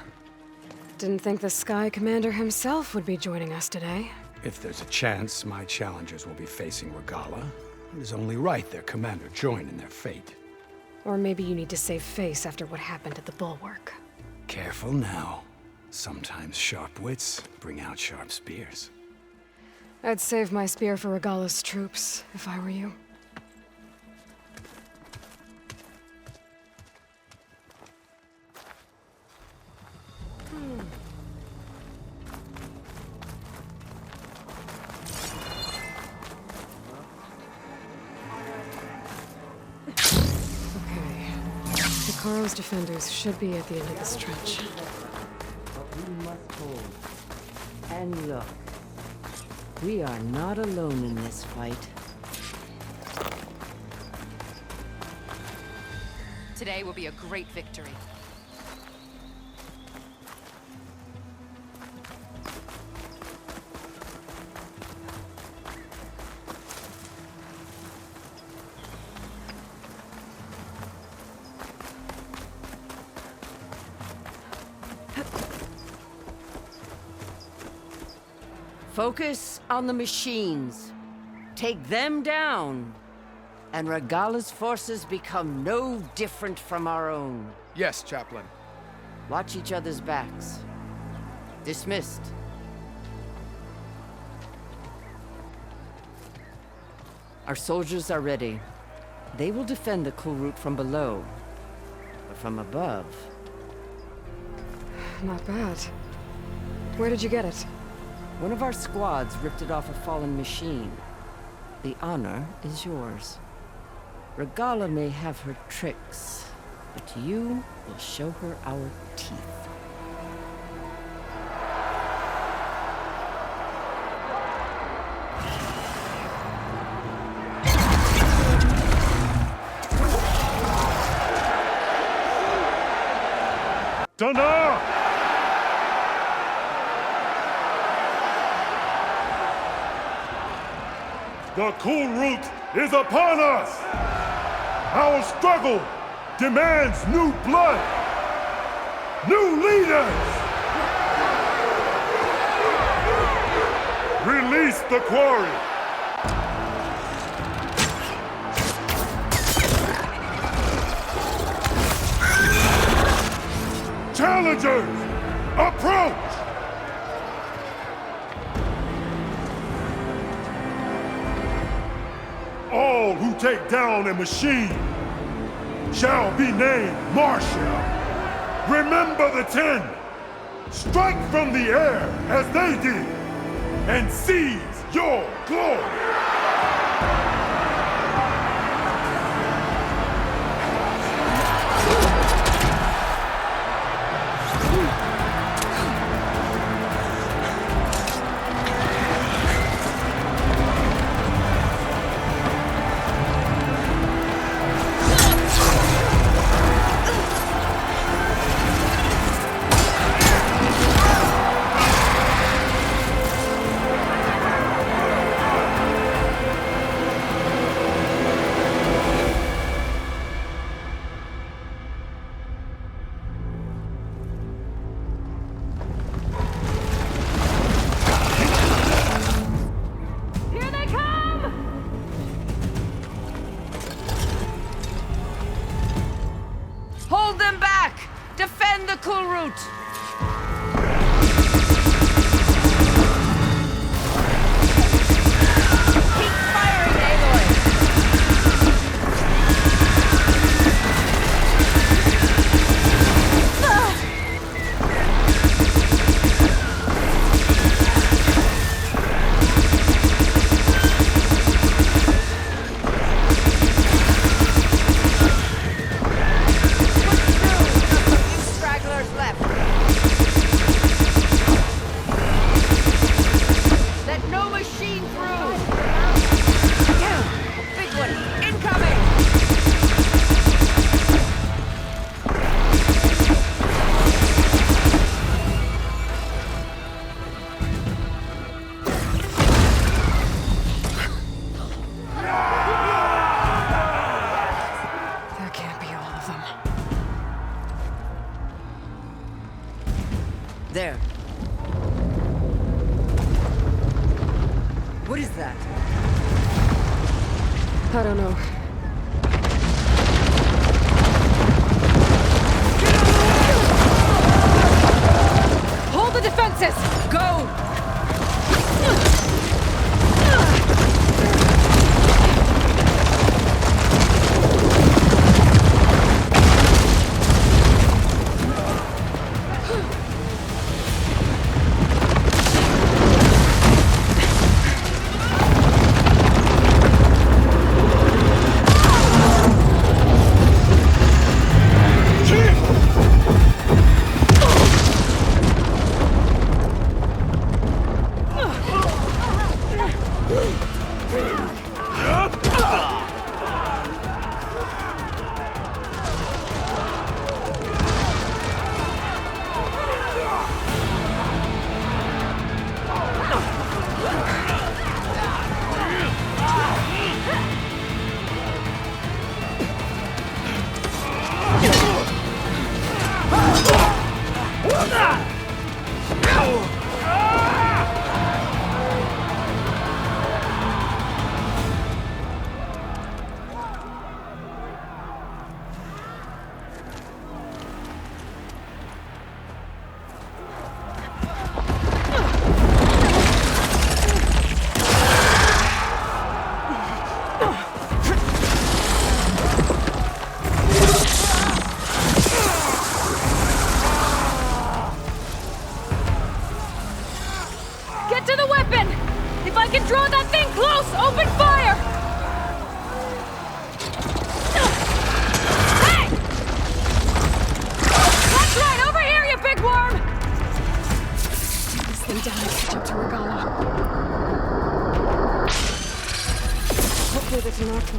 Didn't think the Sky Commander himself would be joining us today. If there's a chance my challengers will be facing Regalla, it is only right their commander join in their fate. Or maybe you need to save face after what happened at the Bulwark. Careful now. Sometimes sharp wits bring out sharp spears. I'd save my spear for Regalla's troops, if I were you. Hekarro's defenders should be at the end of this stretch. But we must hold. And look, we are not alone in this fight. Today will be a great victory. Focus on the machines. Take them down. And Regalla's forces become no different from our own. Yes, Chaplain. Watch each other's backs. Dismissed. Our soldiers are ready. They will defend the cool route from below. But from above... Not bad. Where did you get it? One of our squads ripped it off a fallen machine. The honor is yours. Regalla may have her tricks, but you will show her our teeth. Talanah! The cool route is upon us! Our struggle demands new blood! New leaders! Release the quarry! Challengers, approach! All who take down a machine shall be named Marshal. Remember the 10. Strike from the air as they did, and seize your glory. is that? I don't know. Hold the defenses! Go!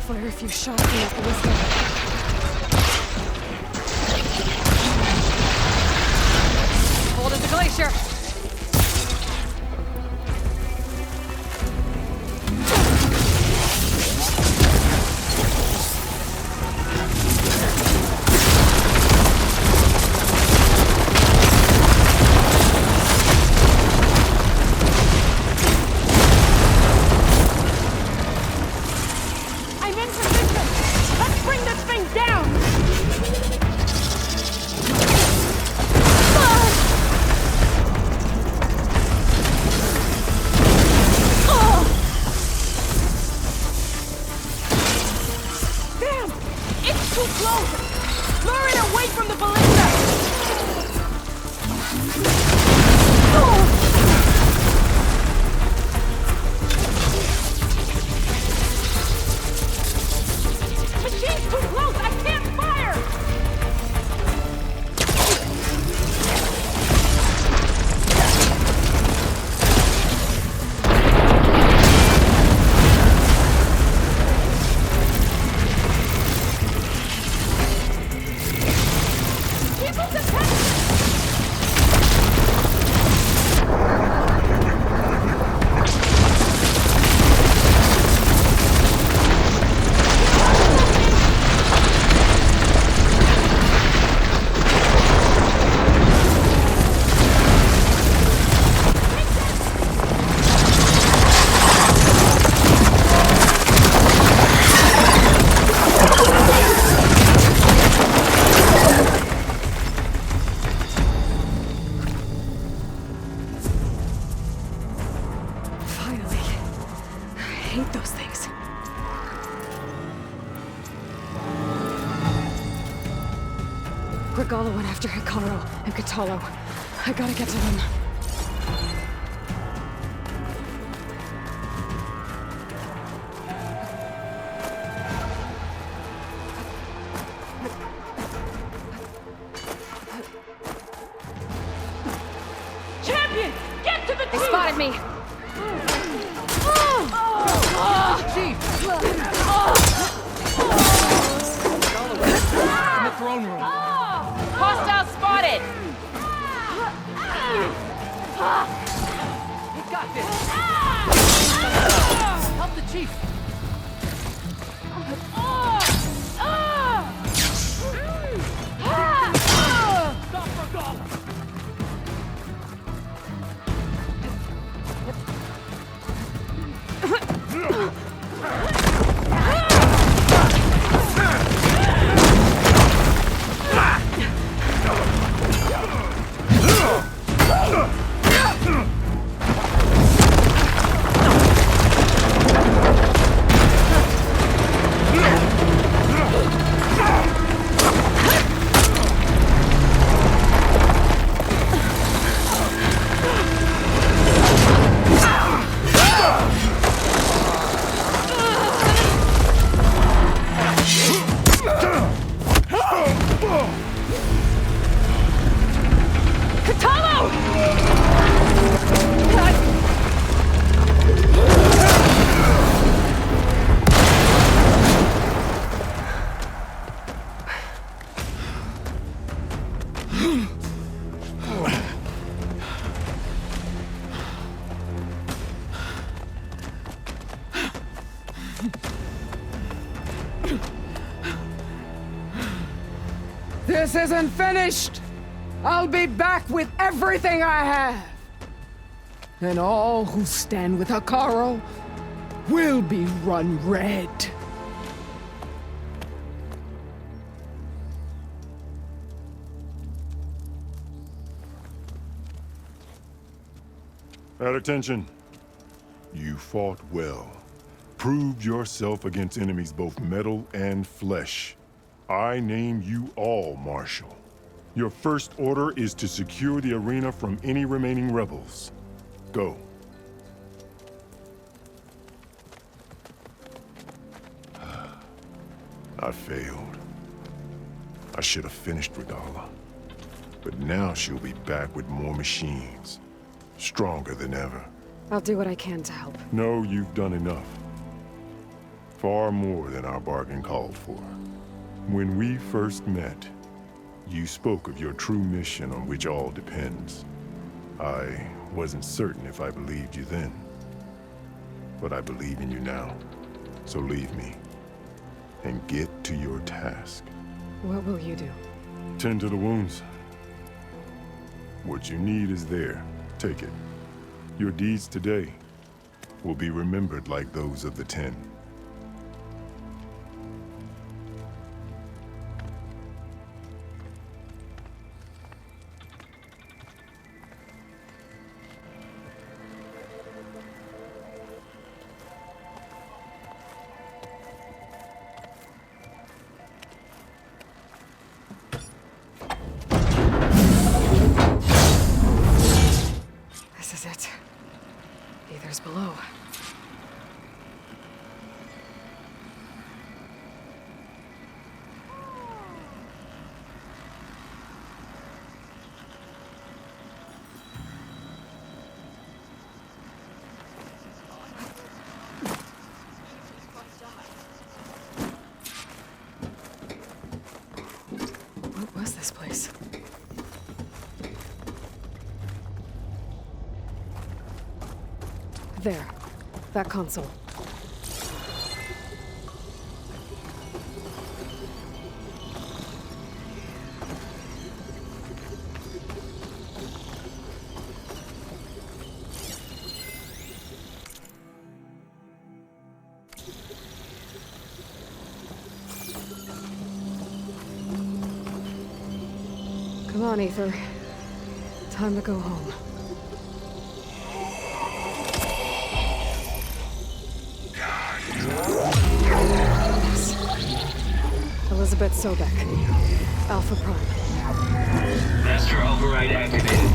Fire a few shots in that ballista. Hold at the glacier! Regalla went after Hekarro and Kotallo. I gotta get to them. Champion! Get to the They spotted me! In the throne room. Hostile spotted! We got this! Help the chief! Stop Regalla! This isn't finished! I'll be back with everything I have! And all who stand with Hekarro will be run red. At attention. You fought well. Proved yourself against enemies both metal and flesh. I name you all Marshal. Your first order is to secure the arena from any remaining rebels. Go. I failed. I should have finished Regalla. But now she'll be back with more machines. Stronger than ever. I'll do what I can to help. No, you've done enough. Far more than our bargain called for. When we first met, you spoke of your true mission on which all depends. I wasn't certain if I believed you then. But I believe in you now. So leave me. And get to your task. What will you do? Tend to the wounds. What you need is there. Take it. Your deeds today will be remembered like those of the 10. This is it. Ether's below. What was this place? There. That console. Come on, Ether. Time to go home. Elizabeth Sobek. Alpha Prime. Master override activated.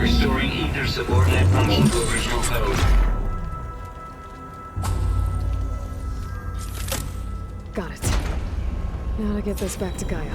Restoring ether subordinate function to original code. Got it. Now to get this back to Gaia.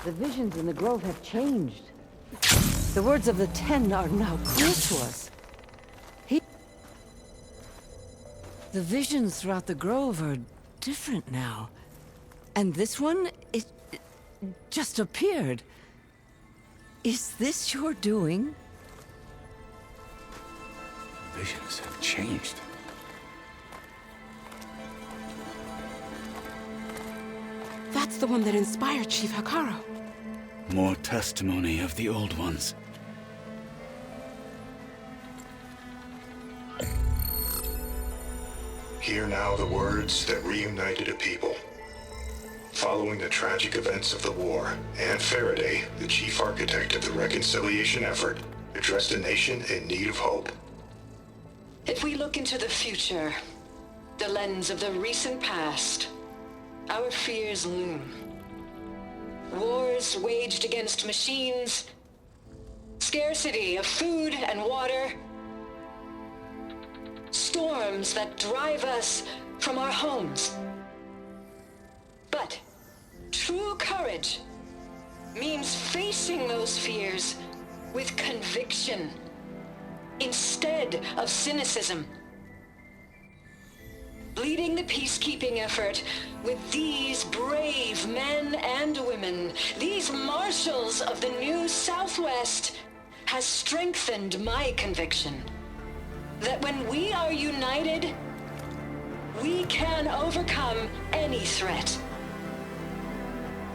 The visions in the grove have changed. The words of the 10 are now clear to us. The visions throughout the grove are different now. And this one, it just appeared. Is this your doing? Visions have changed. That's the one that inspired Chief Hekarro. More testimony of the old ones. Hear now the words that reunited a people. Following the tragic events of the war, Anne Faraday, the chief architect of the reconciliation effort, addressed a nation in need of hope. If we look into the future, the lens of the recent past, our fears loom. Wars waged against machines, scarcity of food and water, storms that drive us from our homes. But true courage means facing those fears with conviction instead of cynicism. Leading the peacekeeping effort with these brave men and women, these marshals of the new Southwest, has strengthened my conviction that when we are united, we can overcome any threat.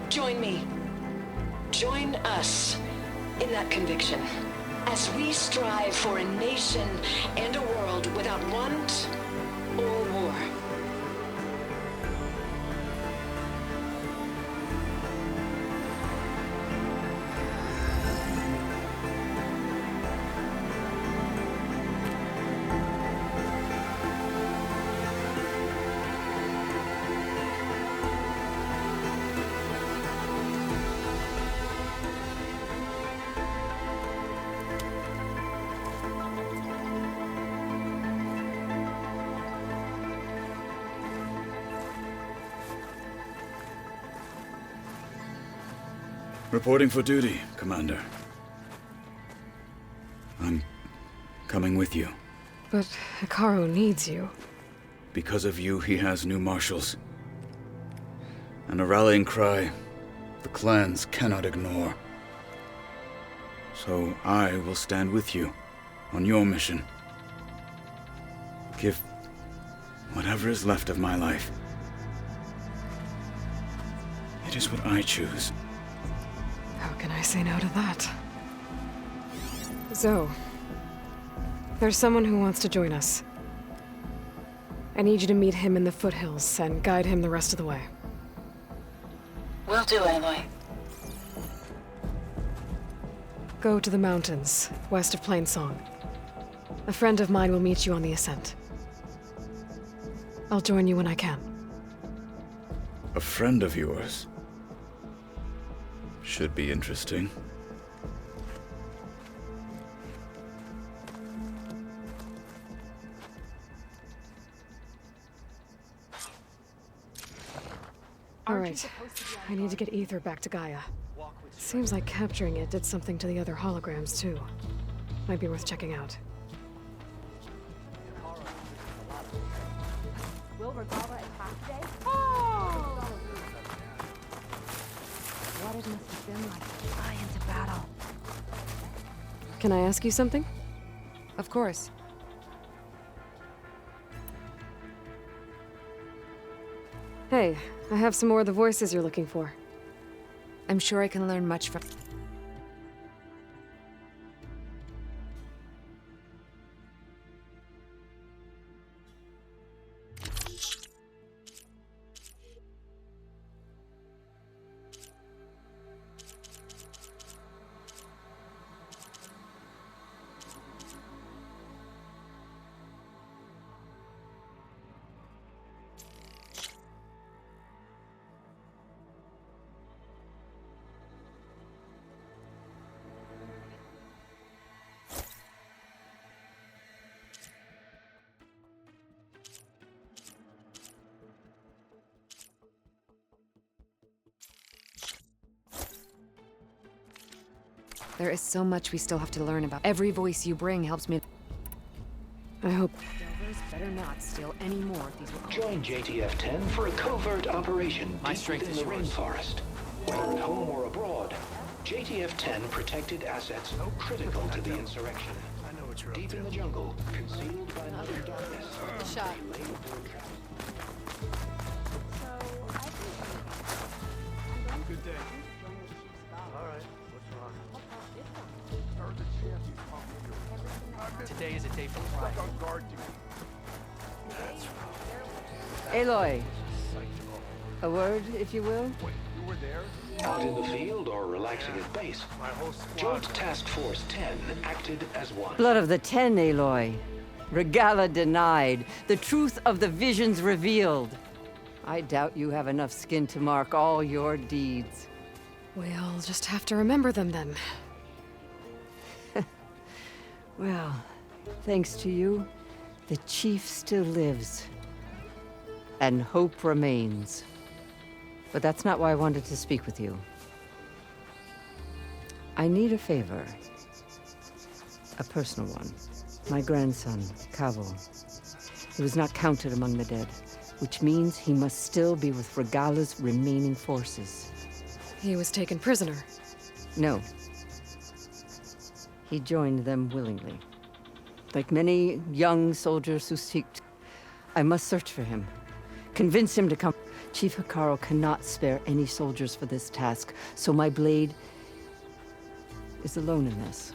Join me. Join us in that conviction as we strive for a nation and a world without want or war. Reporting for duty, Commander. I'm coming with you. But Hekarro needs you. Because of you, he has new marshals. And a rallying cry the clans cannot ignore. So I will stand with you on your mission. Give whatever is left of my life. It is what I choose. How can I say no to that? Zoe, there's someone who wants to join us. I need you to meet him in the foothills and guide him the rest of the way. Will do, Aloy. Go to the mountains, west of Plainsong. A friend of mine will meet you on the ascent. I'll join you when I can. A friend of yours? Should be interesting. All right. I need to get ether back to GAIA. Seems like capturing it did something to the other holograms, too. Might be worth checking out. Will Regalla attack today? Oh! What it must have been like to fly into battle. Can I ask you something? Of course. Hey, I have some more of the voices you're looking for. I'm sure I can learn much from... There is so much we still have to learn about. Every voice you bring helps me... I hope... Delvers better not steal any more of these... Join JTF-10 for a covert operation deep in the rainforest. Whether at home or abroad, JTF-10 protected assets critical to the insurrection. Deep in the jungle, concealed by another darkness. The shot. Good day. All right, what's wrong? Heard the champions. Today is a day for pride. Stuck on guard duty. That's Aloy. A word, if you will? Wait, you were there? Out in the field or relaxing at base, Joint Task Force 10 acted as one. Blood of the Ten, Aloy. Regalla denied. The truth of the visions revealed. I doubt you have enough skin to mark all your deeds. We'll just have to remember them then. Well, thanks to you, the Chief still lives. And hope remains. But that's not why I wanted to speak with you. I need a favor. A personal one. My grandson, Kavo. He was not counted among the dead, which means he must still be with Regalla's remaining forces. He was taken prisoner? No. He joined them willingly. Like many young soldiers who seeked, I must search for him. Convince him to come. Chief Hekarro cannot spare any soldiers for this task, so my blade is alone in this.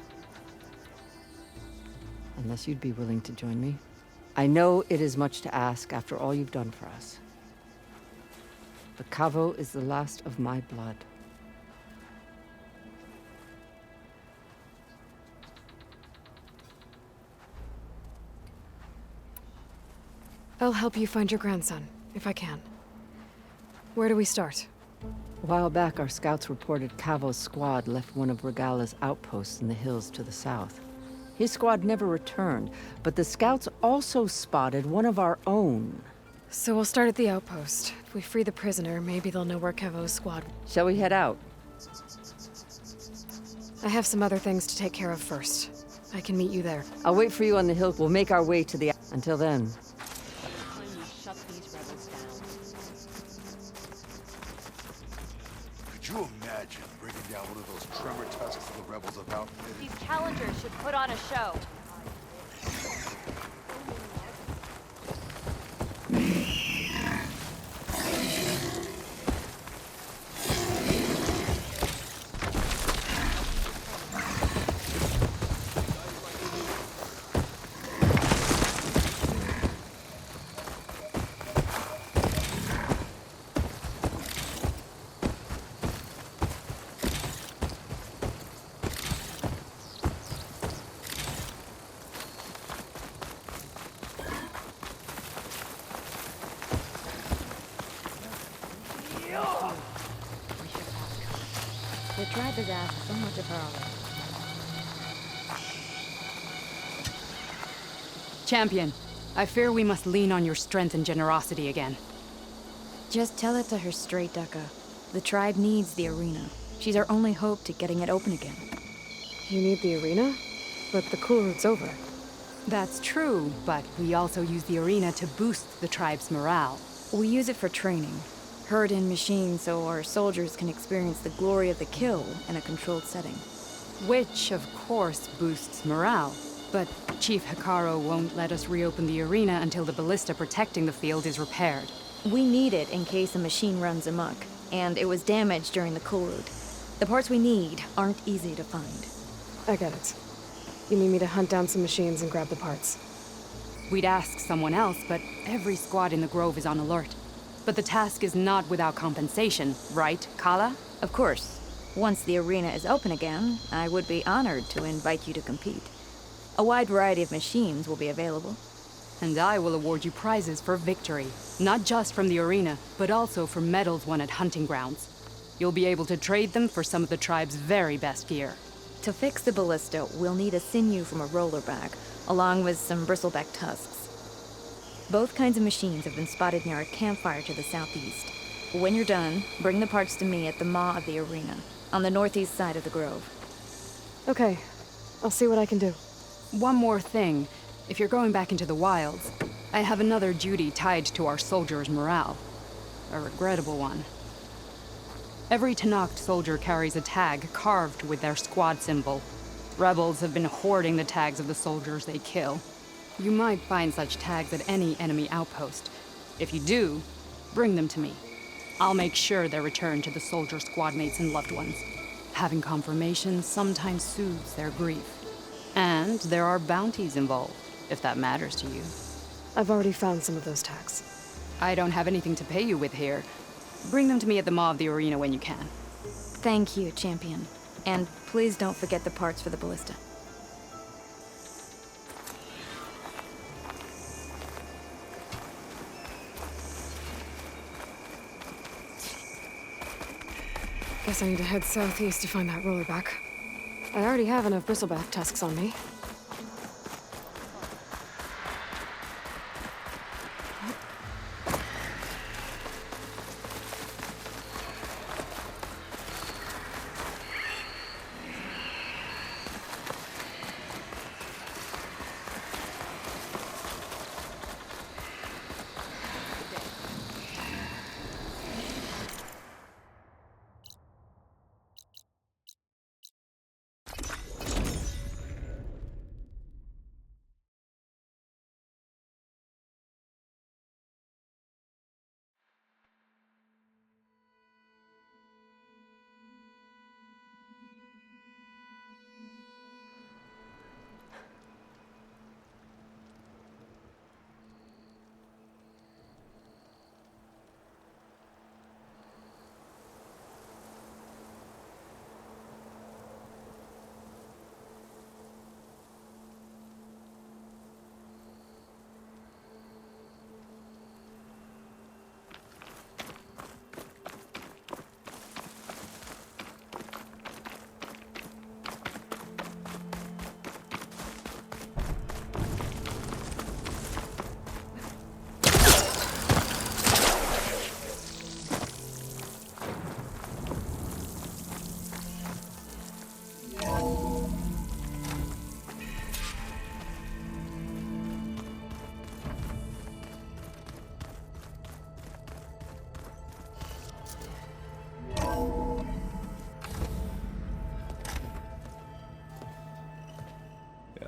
Unless you'd be willing to join me. I know it is much to ask after all you've done for us. But Kavo is the last of my blood. I'll help you find your grandson, if I can. Where do we start? A while back, our scouts reported Kavo's squad left one of Regalla's outposts in the hills to the south. His squad never returned, but the scouts also spotted one of our own. So we'll start at the outpost. If we free the prisoner, maybe they'll know where Kavo's squad... Shall we head out? I have some other things to take care of first. I can meet you there. I'll wait for you on the hill. We'll make our way to the... Until then... Could you imagine bringing down one of those tremor tusks the rebels have outfitted? These challengers should put on a show. The tribe has asked so much of her already. Champion, I fear we must lean on your strength and generosity again. Just tell it to her straight, Ducka. The tribe needs the arena. She's our only hope to getting it open again. You need the arena? But the cool route's over. That's true, but we also use the arena to boost the tribe's morale. We use it for training. Herd in machines so our soldiers can experience the glory of the kill in a controlled setting. Which, of course, boosts morale. But Chief Hekarro won't let us reopen the arena until the ballista protecting the field is repaired. We need it in case a machine runs amok, and it was damaged during the cool route. The parts we need aren't easy to find. I get it. You need me to hunt down some machines and grab the parts. We'd ask someone else, but every squad in the Grove is on alert. But the task is not without compensation, right, Kala? Of course. Once the arena is open again, I would be honored to invite you to compete. A wide variety of machines will be available. And I will award you prizes for victory. Not just from the arena, but also for medals won at hunting grounds. You'll be able to trade them for some of the tribe's very best gear. To fix the ballista, we'll need a sinew from a rollerback, along with some bristleback tusks. Both kinds of machines have been spotted near a campfire to the southeast. When you're done, bring the parts to me at the maw of the arena, on the northeast side of the grove. Okay. I'll see what I can do. One more thing. If you're going back into the wilds, I have another duty tied to our soldiers' morale. A regrettable one. Every Tenakth soldier carries a tag carved with their squad symbol. Rebels have been hoarding the tags of the soldiers they kill. You might find such tags at any enemy outpost. If you do, bring them to me. I'll make sure they're returned to the soldier squadmates and loved ones. Having confirmation sometimes soothes their grief. And there are bounties involved, if that matters to you. I've already found some of those tags. I don't have anything to pay you with here. Bring them to me at the maw of the arena when you can. Thank you, champion. And please don't forget the parts for the ballista. Guess I need to head southeast to find that rollerback. I already have enough bristleback tusks on me.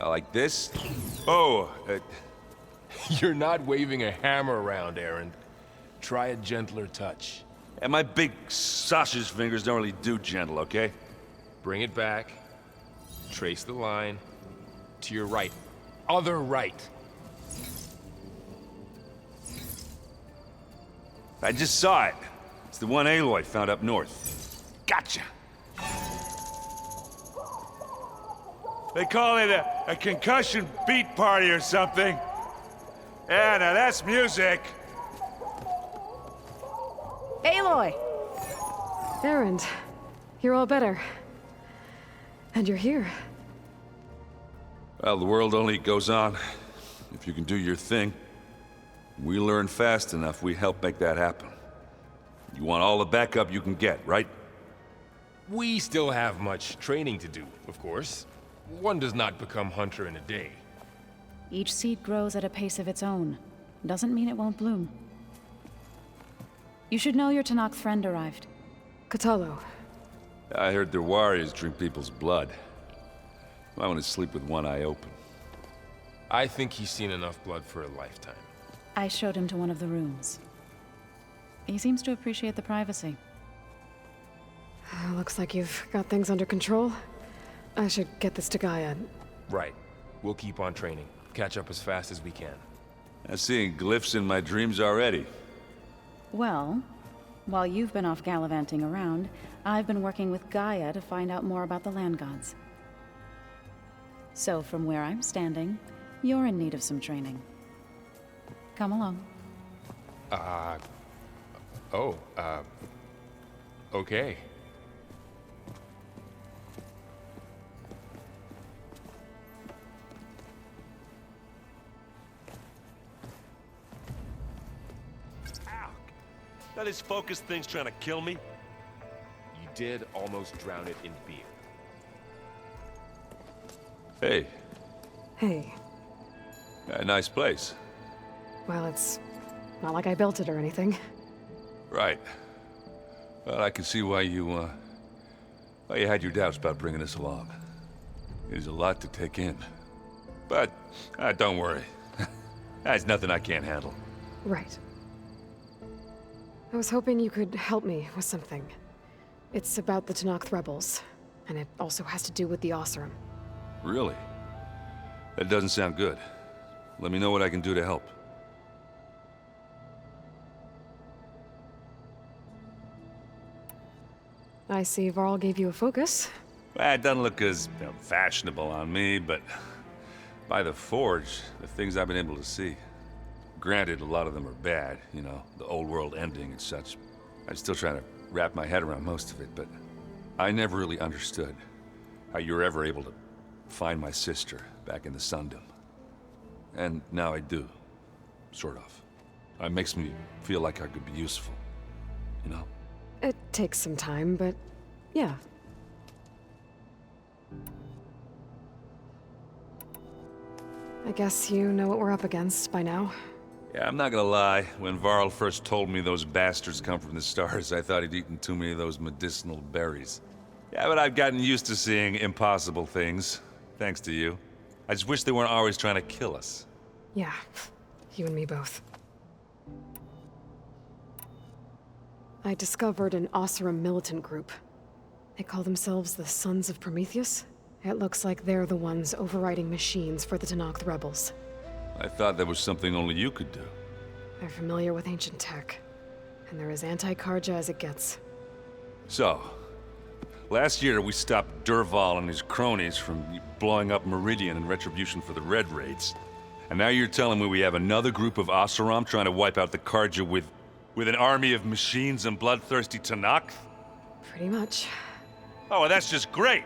Like this? Oh, You're not waving a hammer around, Erend. Try a gentler touch. and my big sausage fingers don't really do gentle, okay? Bring it back. Trace the line. To your right. Other right. I just saw it. It's the one Aloy found up north. Gotcha! They call it a concussion beat party or something. Yeah, now that's music. Aloy! Erend, you're all better. And you're here. Well, the world only goes on if you can do your thing. We learn fast enough, we help make that happen. You want all the backup you can get, right? We still have much training to do, of course. One does not become hunter in a day. Each seed grows at a pace of its own. Doesn't mean it won't bloom. You should know your Tenakth friend arrived. Kotallo. I heard their warriors drink people's blood. I want to sleep with one eye open. I think he's seen enough blood for a lifetime. I showed him to one of the rooms. He seems to appreciate the privacy. Looks like you've got things under control. I should get this to GAIA. Right. We'll keep on training. Catch up as fast as we can. I'm seeing glyphs in my dreams already. Well, while you've been off gallivanting around, I've been working with GAIA to find out more about the land gods. So from where I'm standing, you're in need of some training. Come along. Okay. That this focus thing's trying to kill me? You did almost drown it in beer. Hey. Hey. A nice place. Well, it's not like I built it or anything. Right. Well, I can see why you had your doubts about bringing us along. There's a lot to take in. But, don't worry. There's nothing I can't handle. Right. I was hoping you could help me with something. It's about the Tenakth rebels, and it also has to do with the Oseram. Really? That doesn't sound good. Let me know what I can do to help. I see Varl gave you a focus. Well, it doesn't look as fashionable on me, but by the Forge, the things I've been able to see. Granted, a lot of them are bad, you know, the old world ending and such. I'm still trying to wrap my head around most of it, but I never really understood how you were ever able to find my sister back in the Sundom. And now I do. Sort of. It makes me feel like I could be useful. You know? It takes some time, but yeah. I guess you know what we're up against by now. Yeah, I'm not gonna lie. When Varl first told me those bastards come from the stars, I thought he'd eaten too many of those medicinal berries. Yeah, but I've gotten used to seeing impossible things. Thanks to you. I just wish they weren't always trying to kill us. Yeah, you and me both. I discovered an Oseram militant group. They call themselves the Sons of Prometheus. It looks like they're the ones overriding machines for the Tenakth rebels. I thought that was something only you could do. They're familiar with ancient tech, and they're as anti-Carja as it gets. So, last year we stopped Dervahl and his cronies from blowing up Meridian in retribution for the Red Raids. And now you're telling me we have another group of Oseram trying to wipe out the Carja with an army of machines and bloodthirsty Tenakth? Pretty much. Oh, well, that's just great!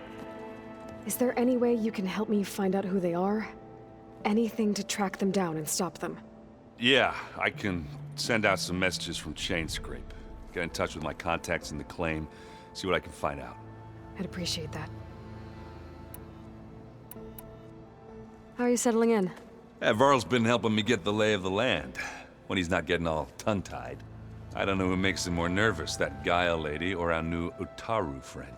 Is there any way you can help me find out who they are? Anything to track them down and stop them? Yeah, I can send out some messages from Chainscrape. Get in touch with my contacts in the claim, see what I can find out. I'd appreciate that. How are you settling in? Varl's been helping me get the lay of the land, when he's not getting all tongue-tied. I don't know who makes him more nervous, that GAIA lady or our new Utaru friend.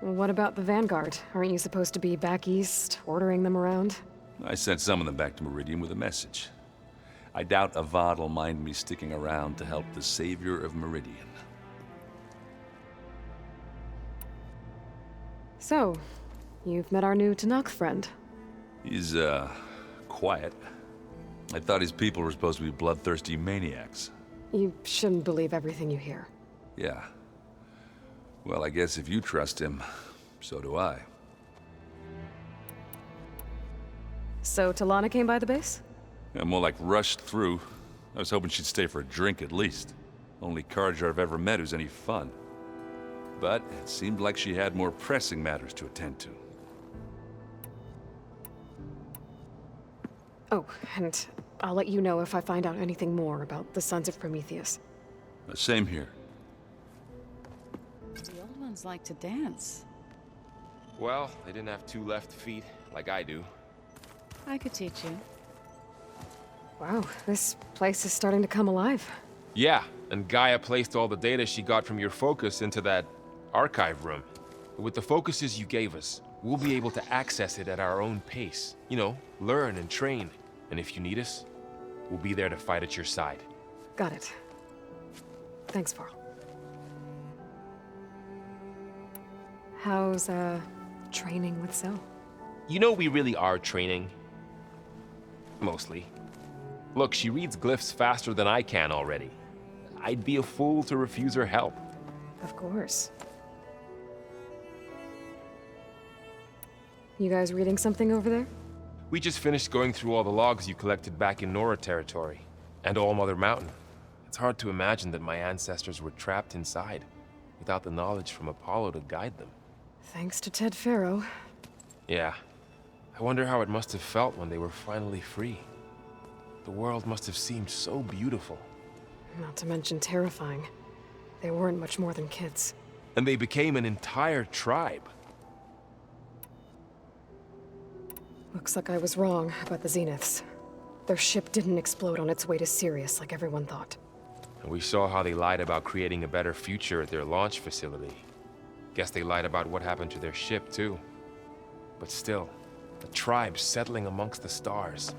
What about the Vanguard? Aren't you supposed to be back east, ordering them around? I sent some of them back to Meridian with a message. I doubt Avad will mind me sticking around to help the savior of Meridian. So, you've met our new Talanah friend. He's, quiet. I thought his people were supposed to be bloodthirsty maniacs. You shouldn't believe everything you hear. Yeah. Well, I guess if you trust him, so do I. So Talanah came by the base? Yeah, more like rushed through. I was hoping she'd stay for a drink at least. Only Carja I've ever met who's any fun. But it seemed like she had more pressing matters to attend to. Oh, and I'll let you know if I find out anything more about the Sons of Prometheus. Same here. The old ones like to dance. Well, they didn't have 2 left feet, like I do. I could teach you. Wow, this place is starting to come alive. Yeah, and GAIA placed all the data she got from your focus into that archive room. With the focuses you gave us, we'll be able to access it at our own pace. You know, learn and train. And if you need us, we'll be there to fight at your side. Got it. Thanks, Varl. How's, training with Syl? You know we really are training. Mostly. Look, she reads glyphs faster than I can already. I'd be a fool to refuse her help. Of course. You guys reading something over there? We just finished going through all the logs you collected back in Nora territory, and All Mother Mountain. It's hard to imagine that my ancestors were trapped inside, without the knowledge from Apollo to guide them. Thanks to Ted Faro. Yeah. I wonder how it must have felt when they were finally free. The world must have seemed so beautiful. Not to mention terrifying. They weren't much more than kids. And they became an entire tribe. Looks like I was wrong about the Zeniths. Their ship didn't explode on its way to Sirius like everyone thought. And we saw how they lied about creating a better future at their launch facility. Guess they lied about what happened to their ship, too. But still, the tribe settling amongst the stars.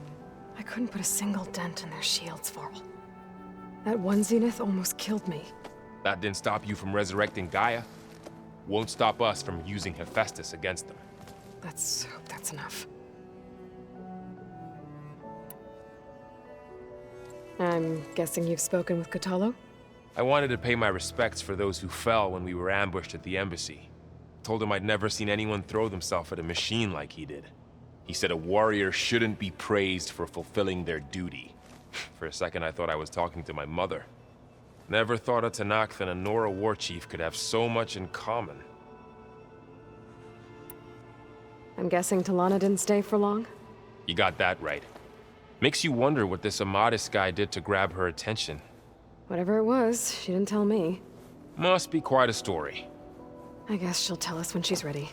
I couldn't put a single dent in their shields, Varl. That one Zenith almost killed me. That didn't stop you from resurrecting GAIA. Won't stop us from using Hephaestus against them. Let's hope that's enough. I'm guessing you've spoken with Kotallo? I wanted to pay my respects for those who fell when we were ambushed at the embassy. Told him I'd never seen anyone throw themselves at a machine like he did. He said a warrior shouldn't be praised for fulfilling their duty. For a second I thought I was talking to my mother. Never thought a Talanah and a Nora war chief could have so much in common. I'm guessing Talanah didn't stay for long? You got that right. Makes you wonder what this Amadis guy did to grab her attention. Whatever it was, she didn't tell me. Must be quite a story. I guess she'll tell us when she's ready.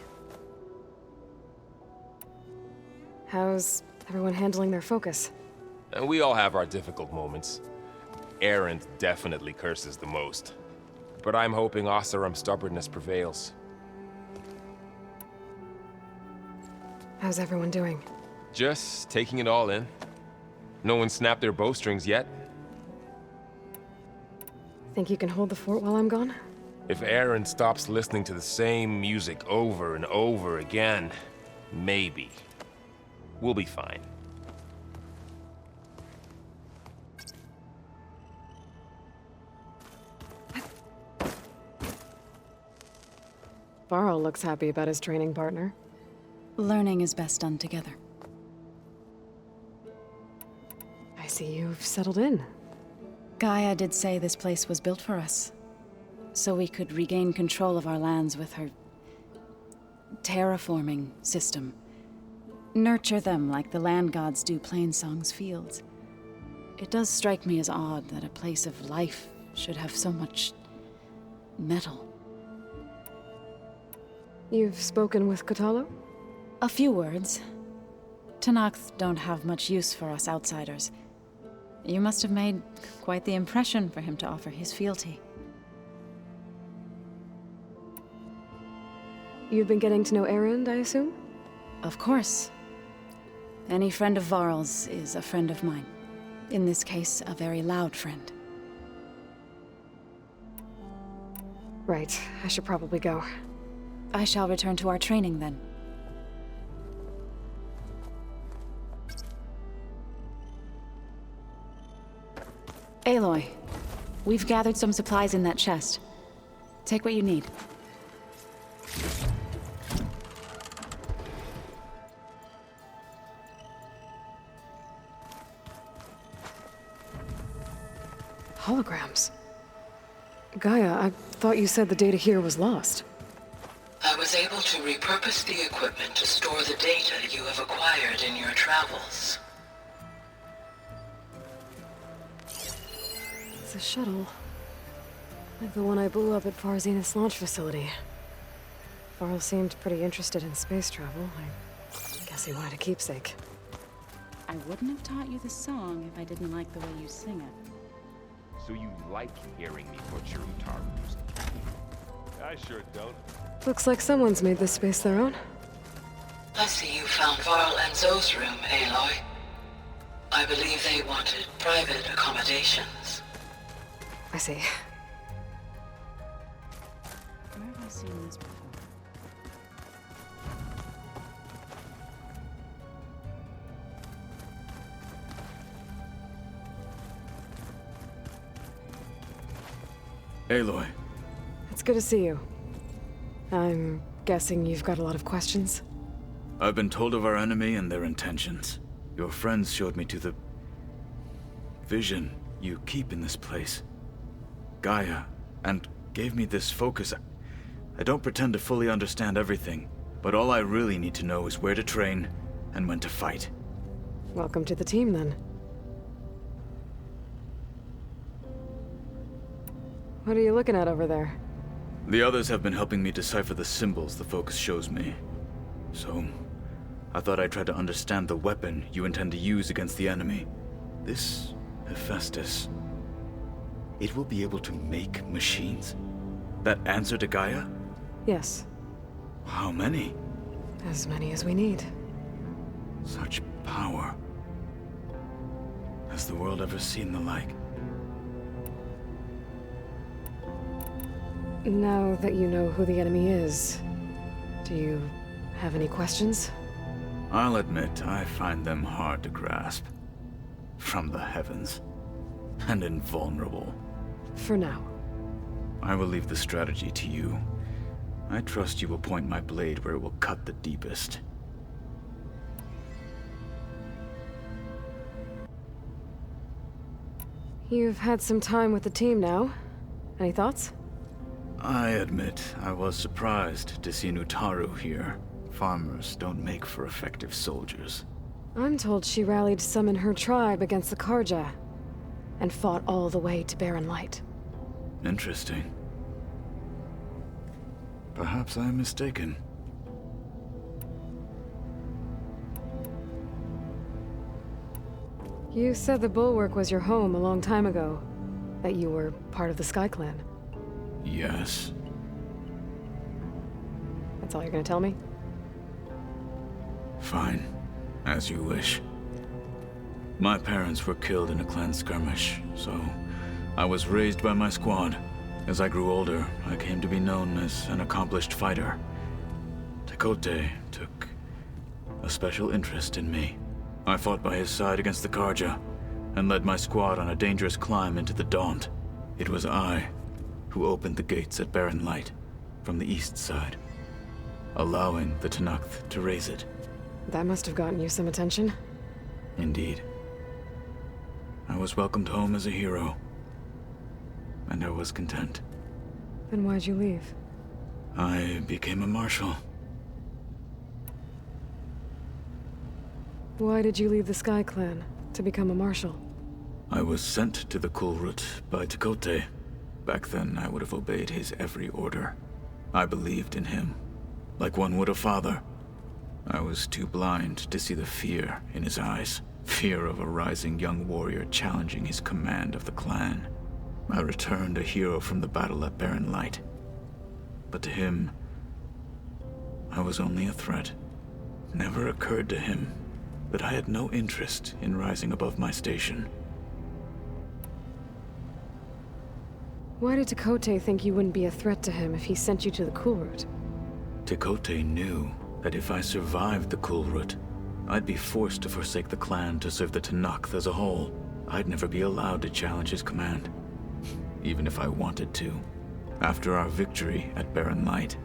How's everyone handling their focus? And we all have our difficult moments. Erend definitely curses the most. But I'm hoping Oseram's stubbornness prevails. How's everyone doing? Just taking it all in. No one snapped their bowstrings yet. Think you can hold the fort while I'm gone? If Erend stops listening to the same music over and over again, maybe. We'll be fine. Varl looks happy about his training partner. Learning is best done together. I see you've settled in. GAIA did say this place was built for us, so we could regain control of our lands with her terraforming system. Nurture them like the land gods do Plainsong's fields. It does strike me as odd that a place of life should have so much metal. You've spoken with Kotallo? A few words. Talanah don't have much use for us outsiders. You must have made quite the impression for him to offer his fealty. You've been getting to know Erend, I assume? Of course. Any friend of Varl's is a friend of mine. In this case, a very loud friend. Right. I should probably go. I shall return to our training then. Aloy, we've gathered some supplies in that chest. Take what you need. Holograms. GAIA, I thought you said the data here was lost. I was able to repurpose the equipment to store the data you have acquired in your travels. It's a shuttle. Like the one I blew up at Zenith's launch facility. Varl seemed pretty interested in space travel. I guess he wanted a keepsake. I wouldn't have taught you the song if I didn't like the way you sing it. So you like hearing me butcher Utaru's? I sure don't. Looks like someone's made this space their own. I see you found Varl and Zoe's room, Aloy. I believe they wanted private accommodations. I see. Where have I seen this before? Aloy. It's good to see you. I'm guessing you've got a lot of questions? I've been told of our enemy and their intentions. Your friends showed me to the vision you keep in this place. GAIA, and gave me this focus. I don't pretend to fully understand everything, but all I really need to know is where to train and when to fight. Welcome to the team, then. What are you looking at over there? The others have been helping me decipher the symbols the focus shows me. So, I thought I'd try to understand the weapon you intend to use against the enemy. This Hephaestus. It will be able to make machines? That answer to GAIA? Yes. How many? As many as we need. Such power. Has the world ever seen the like? Now that you know who the enemy is, do you have any questions? I'll admit, I find them hard to grasp. From the heavens. And invulnerable. For now. I will leave the strategy to you. I trust you will point my blade where it will cut the deepest. You've had some time with the team now. Any thoughts? I admit, I was surprised to see Utaru here. Farmers don't make for effective soldiers. I'm told she rallied some in her tribe against the Karja, and fought all the way to Barren Light. Interesting. Perhaps I am mistaken. You said the Bulwark was your home a long time ago. That you were part of the Sky Clan. Yes. That's all you're gonna tell me? Fine. As you wish. My parents were killed in a clan skirmish, so I was raised by my squad. As I grew older, I came to be known as an accomplished fighter. Tekote took a special interest in me. I fought by his side against the Karja, and led my squad on a dangerous climb into the Daunt. It was I who opened the gates at Barren Light, from the east side, allowing the Tenakth to raise it. That must have gotten you some attention. Indeed. I was welcomed home as a hero, and I was content. Then why'd you leave? I became a marshal. Why did you leave the Sky Clan to become a marshal? I was sent to the Kulrut by Tekote. Back then, I would have obeyed his every order. I believed in him, like one would a father. I was too blind to see the fear in his eyes. Fear of a rising young warrior challenging his command of the clan. I returned a hero from the battle at Barren Light. But to him, I was only a threat. Never occurred to him that I had no interest in rising above my station. Why did Tekote think you wouldn't be a threat to him if he sent you to the Cool Route? Tekote knew that if I survived the Cool Route, I'd be forced to forsake the clan to serve the Tenakth as a whole. I'd never be allowed to challenge his command, even if I wanted to. After our victory at Barren Light,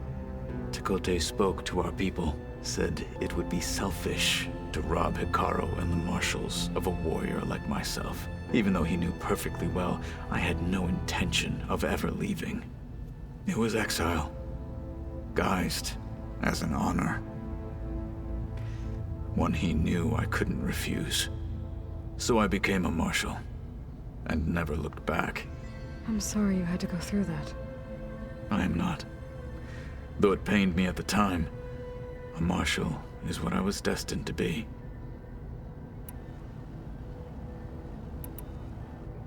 Tekote spoke to our people, said it would be selfish to rob Hekarro and the marshals of a warrior like myself, even though he knew perfectly well I had no intention of ever leaving. It was exile, guised as an honor. One he knew I couldn't refuse. So I became a marshal, and never looked back. I'm sorry you had to go through that. I am not. Though it pained me at the time, a marshal is what I was destined to be.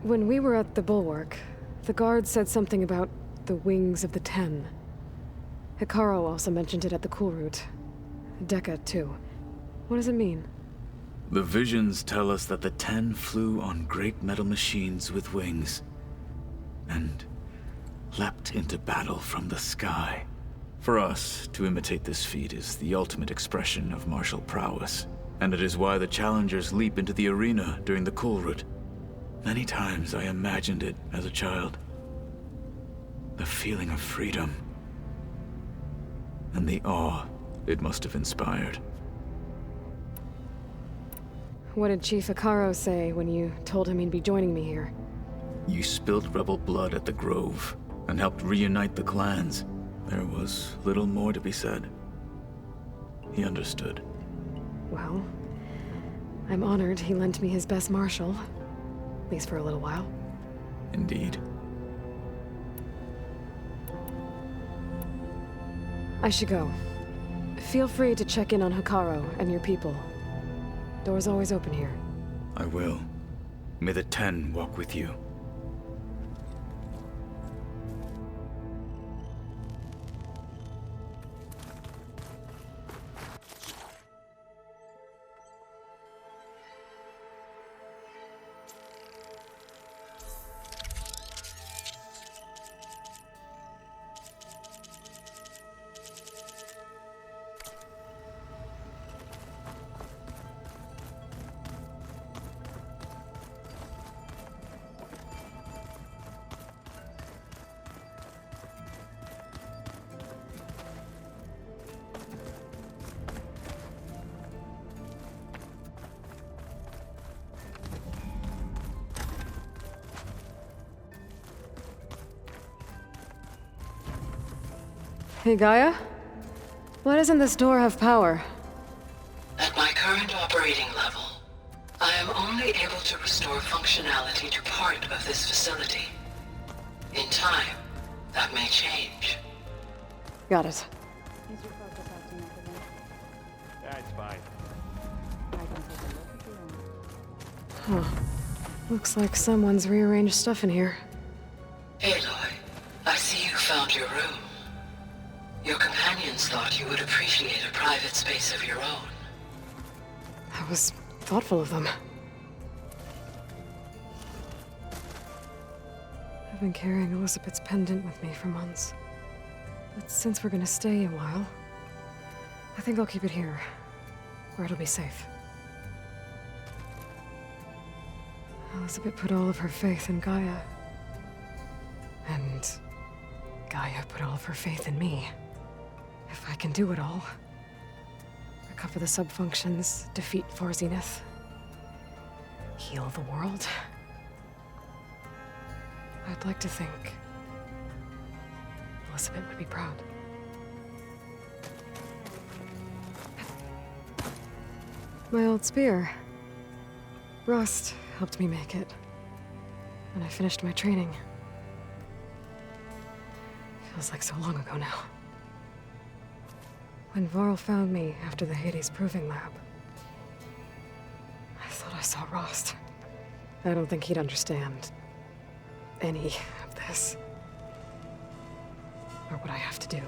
When we were at the Bulwark, the guard said something about the Wings of the Ten. Hekarro also mentioned it at the Cool Route. Dekka, too. What does it mean? The visions tell us that the Ten flew on great metal machines with wings, and leapt into battle from the sky. For us, to imitate this feat is the ultimate expression of martial prowess, and it is why the challengers leap into the arena during the Cool Route. Many times I imagined it as a child. The feeling of freedom, and the awe it must have inspired. What did Chief Hekarro say when you told him he'd be joining me here? You spilled rebel blood at the Grove, and helped reunite the clans. There was little more to be said. He understood. Well, I'm honored he lent me his best marshal. At least for a little while. Indeed. I should go. Feel free to check in on Hekarro and your people. Door's always open here. I will. May the Ten walk with you. Hey, GAIA? Why doesn't this door have power? At my current operating level, I am only able to restore functionality to part of this facility. In time, that may change. Got it. That's fine. Huh. Looks like someone's rearranged stuff in here. Aloy, I see you found your room. Your companions thought you would appreciate a private space of your own. That was thoughtful of them. I've been carrying Elizabeth's pendant with me for months. But since we're gonna stay a while, I think I'll keep it here, where it'll be safe. Elizabeth put all of her faith in GAIA. And GAIA put all of her faith in me. If I can do it all. Recover the subfunctions, defeat Zenith, heal the world. I'd like to think Elizabeth would be proud. My old spear. Rust helped me make it. And I finished my training. Feels like so long ago now. When Varl found me after the Hades Proving Lab, I thought I saw Rust. I don't think he'd understand any of this. Or what I have to do.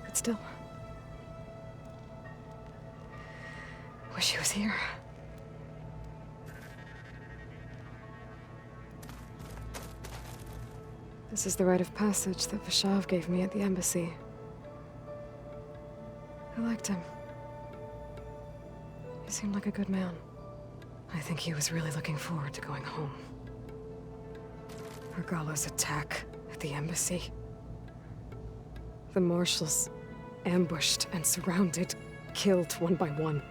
But still. Wish he was here. This is the rite of passage that Vashav gave me at the embassy. I liked him. He seemed like a good man. I think he was really looking forward to going home. Regalla's attack at the embassy. The marshals ambushed and surrounded, killed one by one.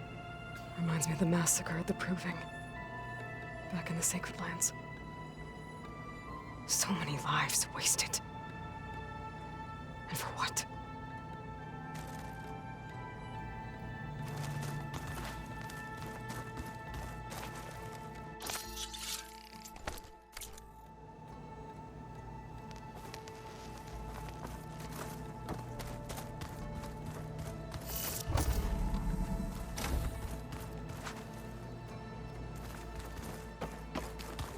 Reminds me of the massacre at the Proving, back in the Sacred Lands. So many lives wasted. And for what?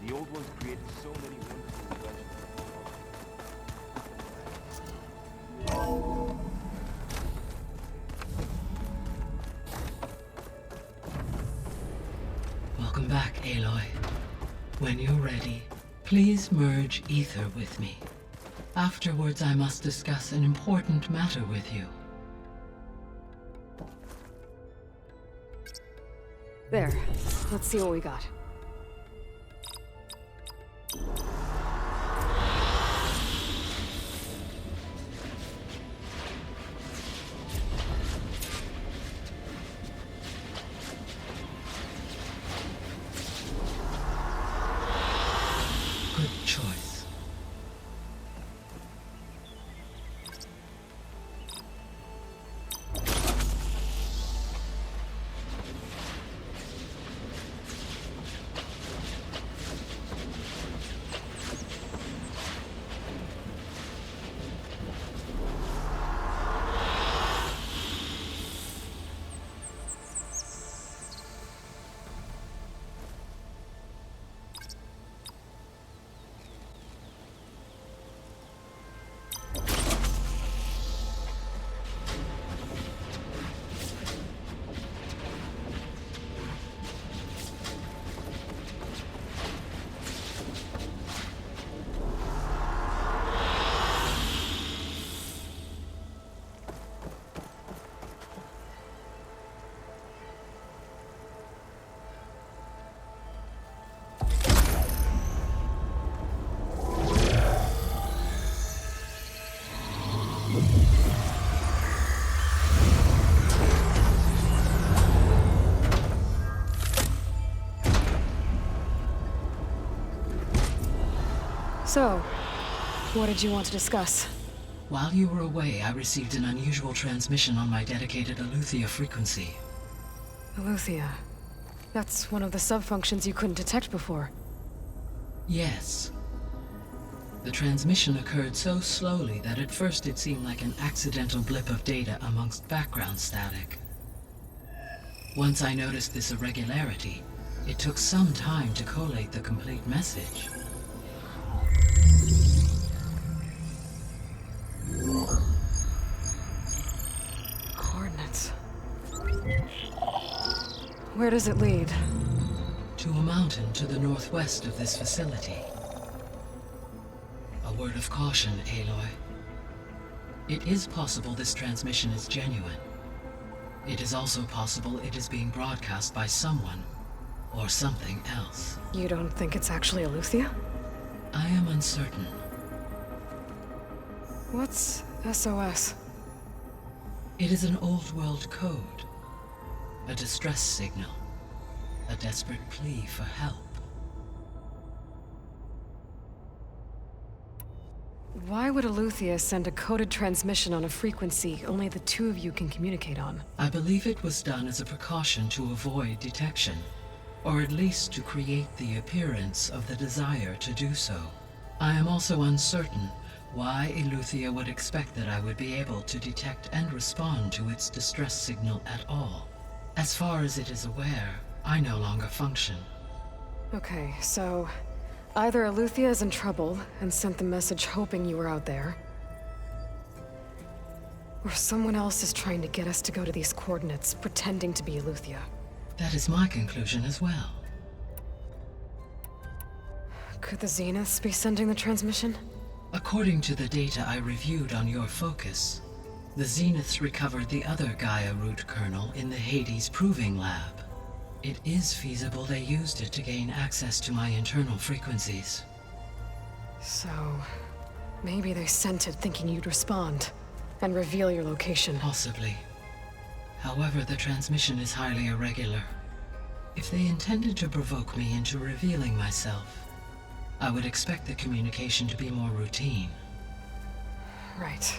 The old ones created so many wonderful inventions. Welcome back, Aloy. When you're ready, please merge ether with me. Afterwards, I must discuss an important matter with you. There. Let's see what we got. Good choice. So, what did you want to discuss? While you were away, I received an unusual transmission on my dedicated Aletheia frequency. Aletheia. That's one of the sub-functions you couldn't detect before. Yes. The transmission occurred so slowly that at first it seemed like an accidental blip of data amongst background static. Once I noticed this irregularity, it took some time to collate the complete message. Coordinates. Where does it lead? To a mountain to the northwest of this facility. A word of caution, Aloy. It is possible this transmission is genuine. It is also possible it is being broadcast by someone or something else. You don't think it's actually Aletheia? I am uncertain. What's SOS? It is an old world code. A distress signal. A desperate plea for help. Why would Aletheia send a coded transmission on a frequency only the two of you can communicate on? I believe it was done as a precaution to avoid detection, or at least to create the appearance of the desire to do so. I am also uncertain why Aletheia would expect that I would be able to detect and respond to its distress signal at all. As far as it is aware, I no longer function. Okay, so either Aletheia is in trouble and sent the message hoping you were out there, Or someone else is trying to get us to go to these coordinates, pretending to be Eleuthia. That is my conclusion as well. Could the Zeniths be sending the transmission? According to the data I reviewed on your focus, the Zeniths recovered the other Gaia root kernel in the Hades Proving Lab. It is feasible they used it to gain access to my internal frequencies. So, maybe they sent it thinking you'd respond and reveal your location. Possibly. However, the transmission is highly irregular. If they intended to provoke me into revealing myself, I would expect the communication to be more routine. Right.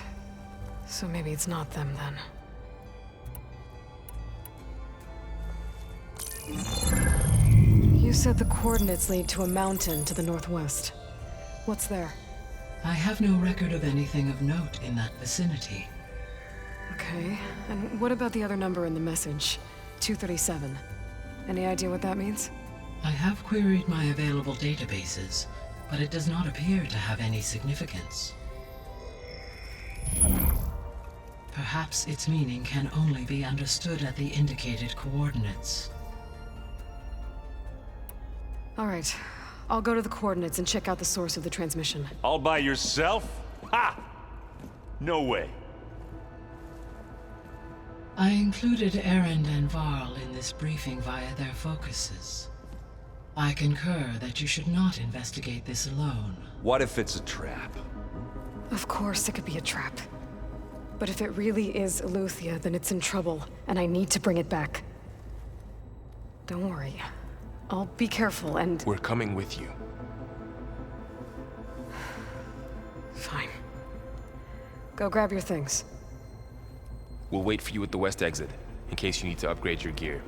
So maybe it's not them then. You said the coordinates lead to a mountain to the northwest. What's there? I have no record of anything of note in that vicinity. Okay, and what about the other number in the message? 237. Any idea what that means? I have queried my available databases, but it does not appear to have any significance. Perhaps its meaning can only be understood at the indicated coordinates. All right. I'll go to the coordinates and check out the source of the transmission. All by yourself? Ha! No way. I included Erend and Varl in this briefing via their focuses. I concur that you should not investigate this alone. What if it's a trap? Of course it could be a trap. But if it really is Eleuthia, then it's in trouble, and I need to bring it back. Don't worry. I'll be careful and... We're coming with you. Fine. Go grab your things. We'll wait for you at the west exit, in case you need to upgrade your gear.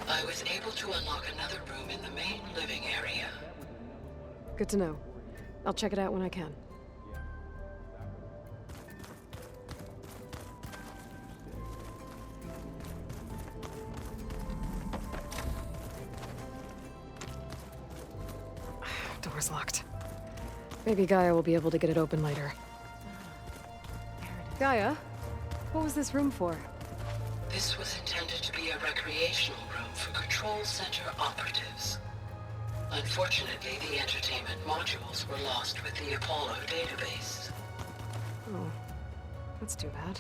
I was able to unlock another room in the main living area. Good to know. I'll check it out when I can. Door's locked. Maybe Gaia will be able to get it open later. Gaia, what was this room for? This was intended to be a recreational room for Control Center operatives. Unfortunately, the entertainment modules were lost with the Apollo database. Oh, that's too bad.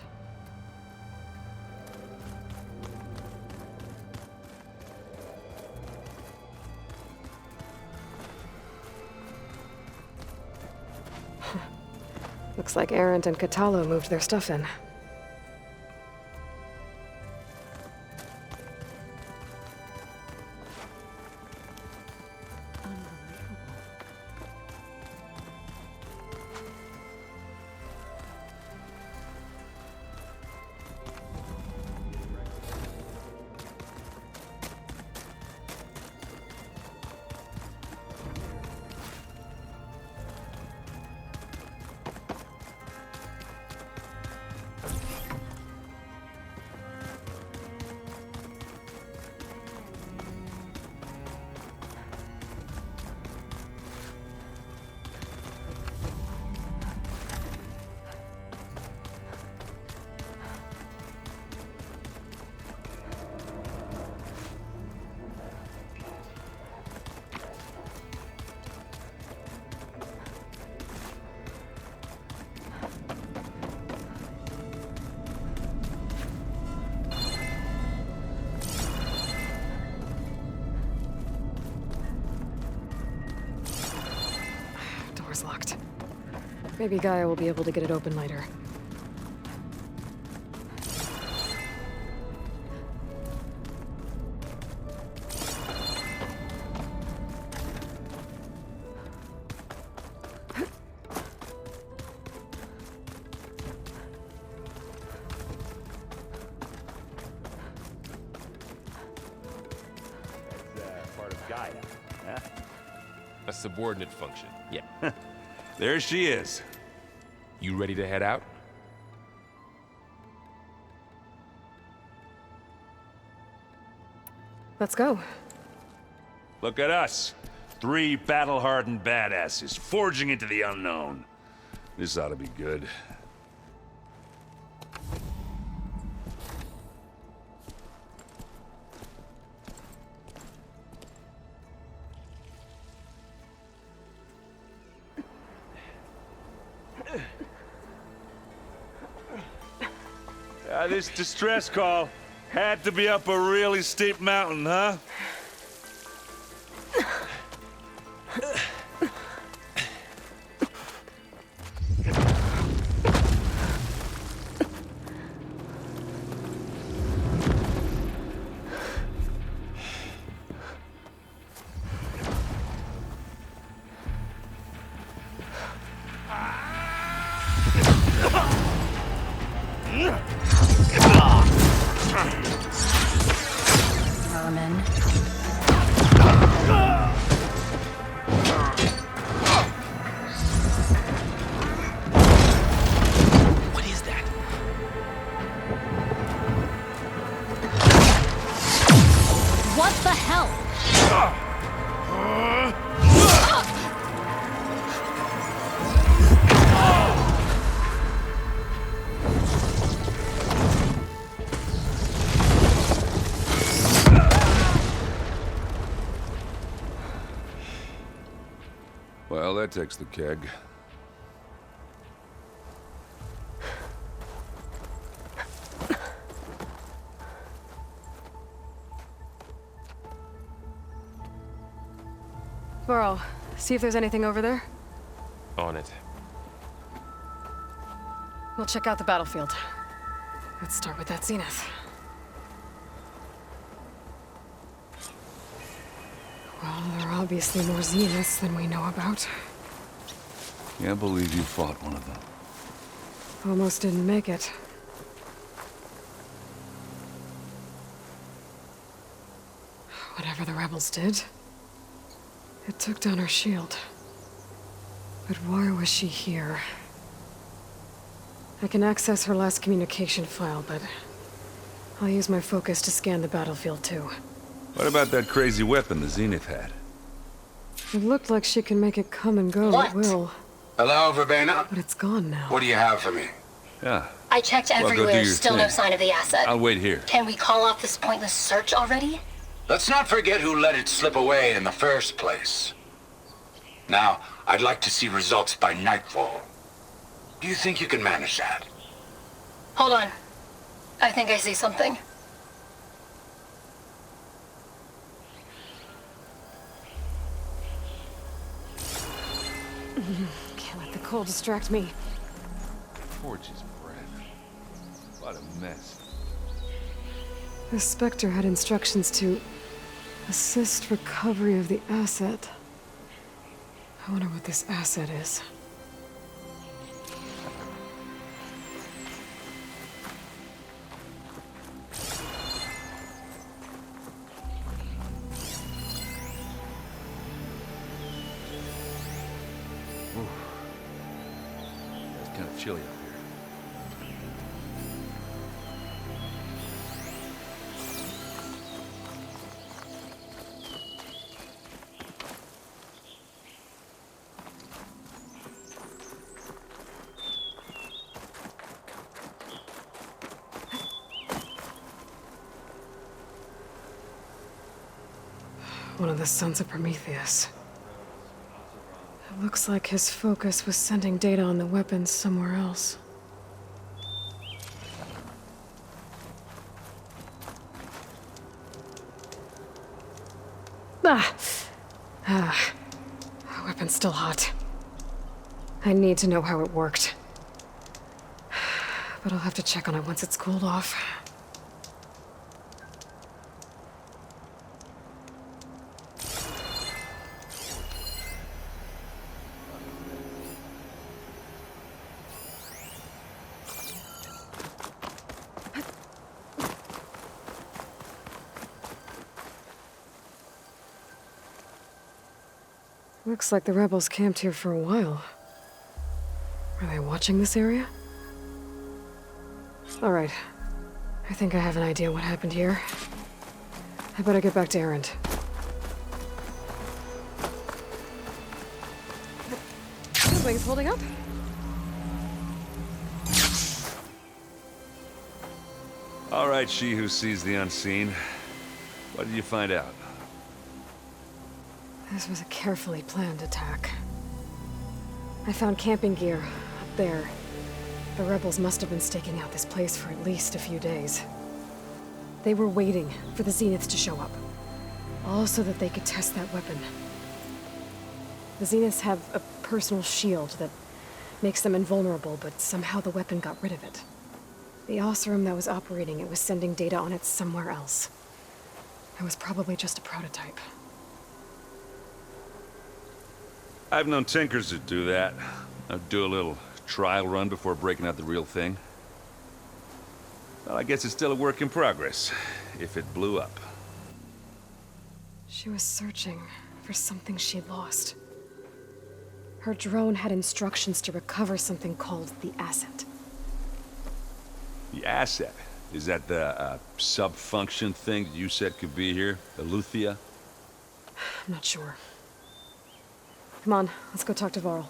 Looks like Erend and Kotallo moved their stuff in. Door's locked. Maybe Gaia will be able to get it open later. GAIA, huh? A subordinate function. Yeah. There she is. You ready to head out? Let's go. Look at us. 3 battle-hardened badasses forging into the unknown. This ought to be good. This distress call had to be up a really steep mountain, huh? Well, that takes the keg. Varl, see if there's anything over there. On it. We'll check out the battlefield. Let's start with that zenith. Well, there are obviously more zeniths than we know about. Can't believe you fought one of them. Almost didn't make it. Whatever the rebels did, it took down her shield. But why was she here? I can access her last communication file, but I'll use my focus to scan the battlefield too. What about that crazy weapon the Zenith had? It looked like she can make it come and go at will. Hello, Verbena? But it's gone now. What do you have for me? Yeah. I checked Well, go do everywhere, your still thing. no sign of the asset. I'll wait here. Can we call off this pointless search already? Let's not forget who let it slip away in the first place. Now, I'd like to see results by nightfall. Do you think you can manage that? Hold on. I think I see something. Can't let the cold distract me. Forge's breath. What a mess. The Spectre had instructions to assist recovery of the asset. I wonder what this asset is. It's kind of chilly out here. One of the sons of Prometheus. It looks like his focus was sending data on the weapons somewhere else. The weapon's still hot. I need to know how it worked. But I'll have to check on it once it's cooled off. Looks like the rebels camped here for a while. Are they watching this area? Alright. I think I have an idea what happened here. I better get back to Erend. The wing's holding up? All right, she who sees the unseen. What did you find out? This was a carefully planned attack. I found camping gear up there. The rebels must have been staking out this place for at least a few days. They were waiting for the Zeniths to show up, all so that they could test that weapon. The Zeniths have a personal shield that makes them invulnerable, but somehow the weapon got rid of it. The Osram that was operating it was sending data on it somewhere else. It was probably just a prototype. I've known tinkers that do that. I'd do a little trial run before breaking out the real thing. Well, I guess it's still a work in progress, if it blew up. She was searching for something she'd lost. Her drone had instructions to recover something called the asset. The asset? Is that the sub-function thing that you said could be here? The Luthia? I'm not sure. Come on, let's go talk to Varl.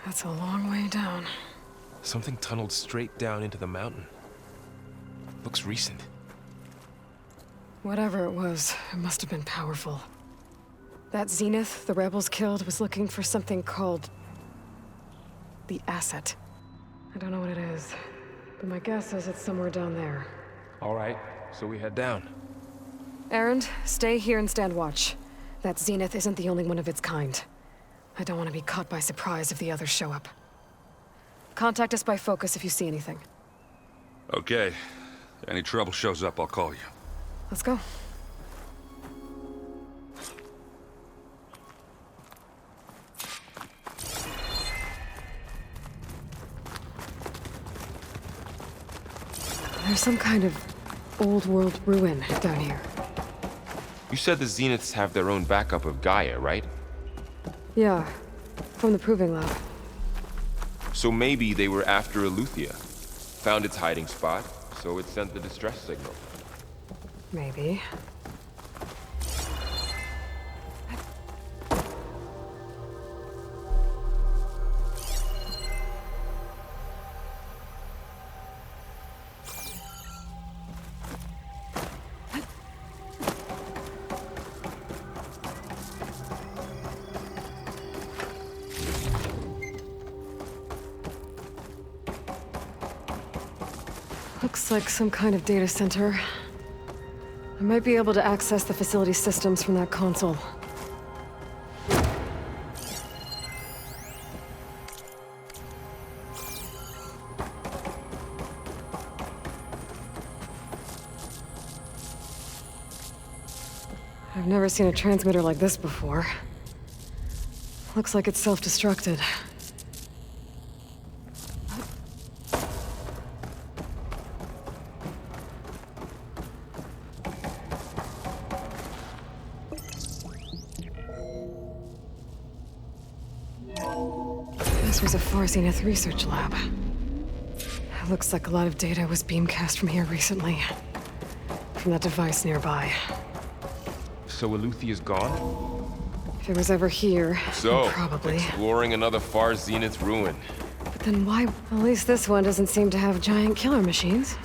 That's a long way down. Something tunneled straight down into the mountain. Looks recent. Whatever it was, it must have been powerful. That Zenith the rebels killed was looking for something called the asset. I don't know what it is, but my guess is it's somewhere down there. All right, so we head down. Erend, stay here and stand watch. That Zenith isn't the only one of its kind. I don't want to be caught by surprise if the others show up. Contact us by focus if you see anything. Okay. Any trouble shows up, I'll call you. Let's go. There's some kind of old world ruin down here. You said the Zeniths have their own backup of GAIA, right? Yeah, from the proving lab. So maybe they were after Eleuthia. Found its hiding spot, so it sent the distress signal. Maybe. Looks like some kind of data center. I might be able to access the facility systems from that console. I've never seen a transmitter like this before. Looks like it's self-destructed. This was a Zenith research lab. It looks like a lot of data was beamcast from here recently. From that device nearby. So Eleuthia's gone? If it was ever here, So, then probably. Exploring another far Zenith ruin. But then why? At least this one doesn't seem to have giant killer machines.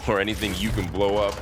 Or anything you can blow up.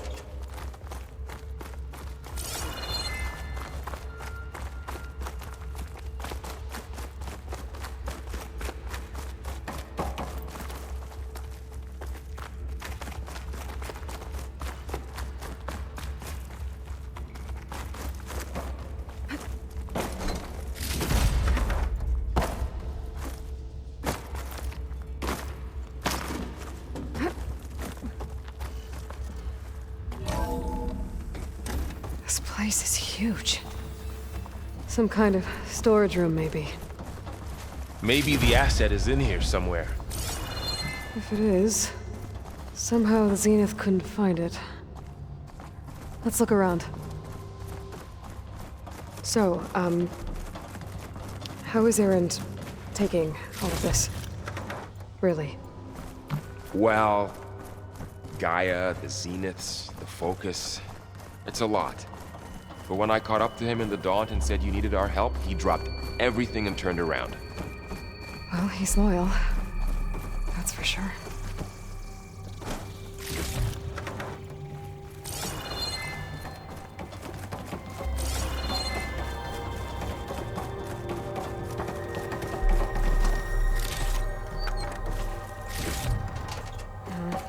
This place is huge. Some kind of storage room, maybe. Maybe the asset is in here somewhere. If it is, somehow the Zenith couldn't find it. Let's look around. So, how is Erend taking all of this? Really? Well, GAIA, the zeniths, the focus. It's a lot. But when I caught up to him in the Daunt and said you needed our help, he dropped everything and turned around. Well, he's loyal. That's for sure.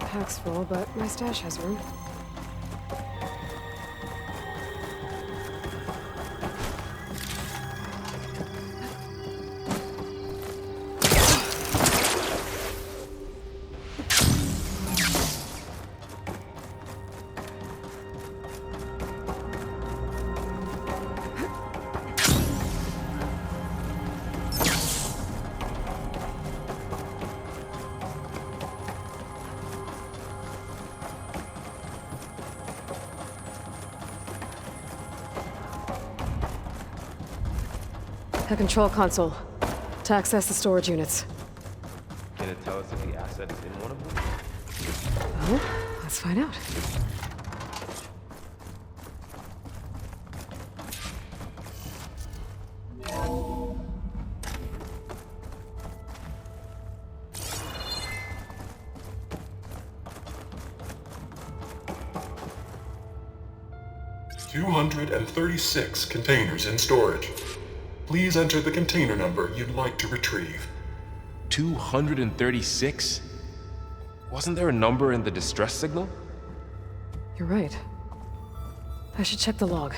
Pack's full, but my stash has room. A control console. To access the storage units. Can it tell us if the asset is in one of them? Well, let's find out. $236 containers in storage. Please enter the container number you'd like to retrieve. 236? Wasn't there a number in the distress signal? You're right. I should check the log.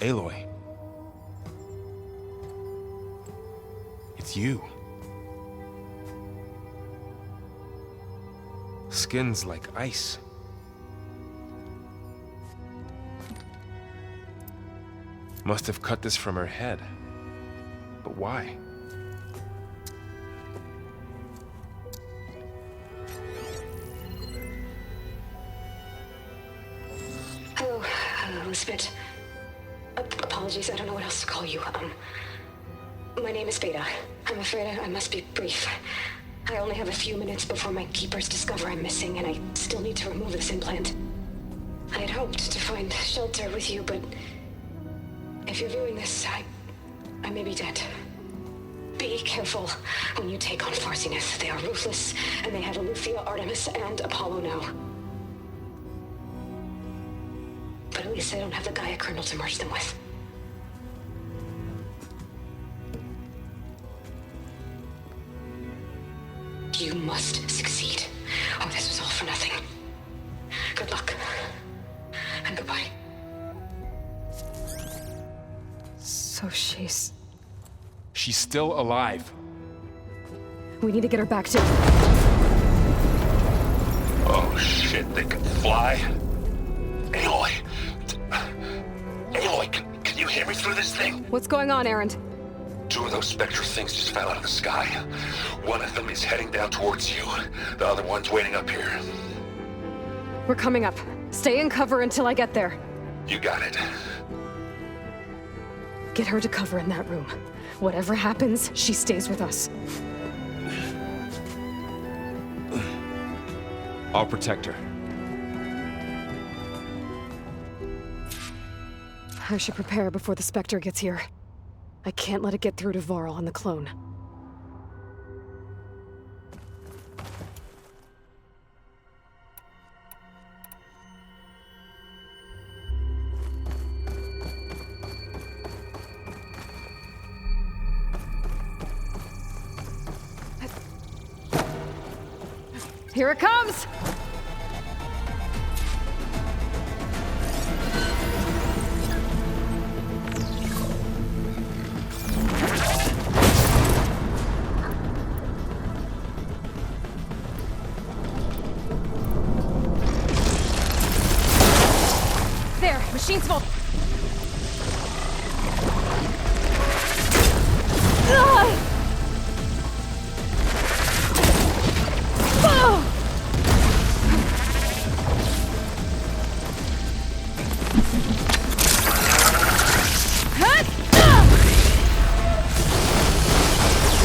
Aloy. It's you. Skin's like ice. Must have cut this from her head. But why? Hello, Elizabeth. Apologies, I don't know what else to call you. My name is Petra. I'm afraid I must be brief. I only have a few minutes before my keepers discover I'm missing, and I still need to remove this implant. I had hoped to find shelter with you, but if you're viewing this, I may be dead. Be careful when you take on Far Zenith. They are ruthless, and they have Aletheia, Artemis, and Apollo now. But at least I don't have the GAIA kernel to merge them with. You must succeed, or this was all for nothing. Good luck, and goodbye. So she's... She's still alive. We need to get her back to... Oh shit, they can fly? Aloy. Aloy, can you hear me through this thing? What's going on, Erend? 2 of those spectral things just fell out of the sky. One of them is heading down towards you. The other one's waiting up here. We're coming up. Stay in cover until I get there. You got it. Get her to cover in that room. Whatever happens, she stays with us. I'll protect her. I should prepare before the Spectre gets here. I can't let it get through to Varl and the clone. Here it comes! There, machine's full.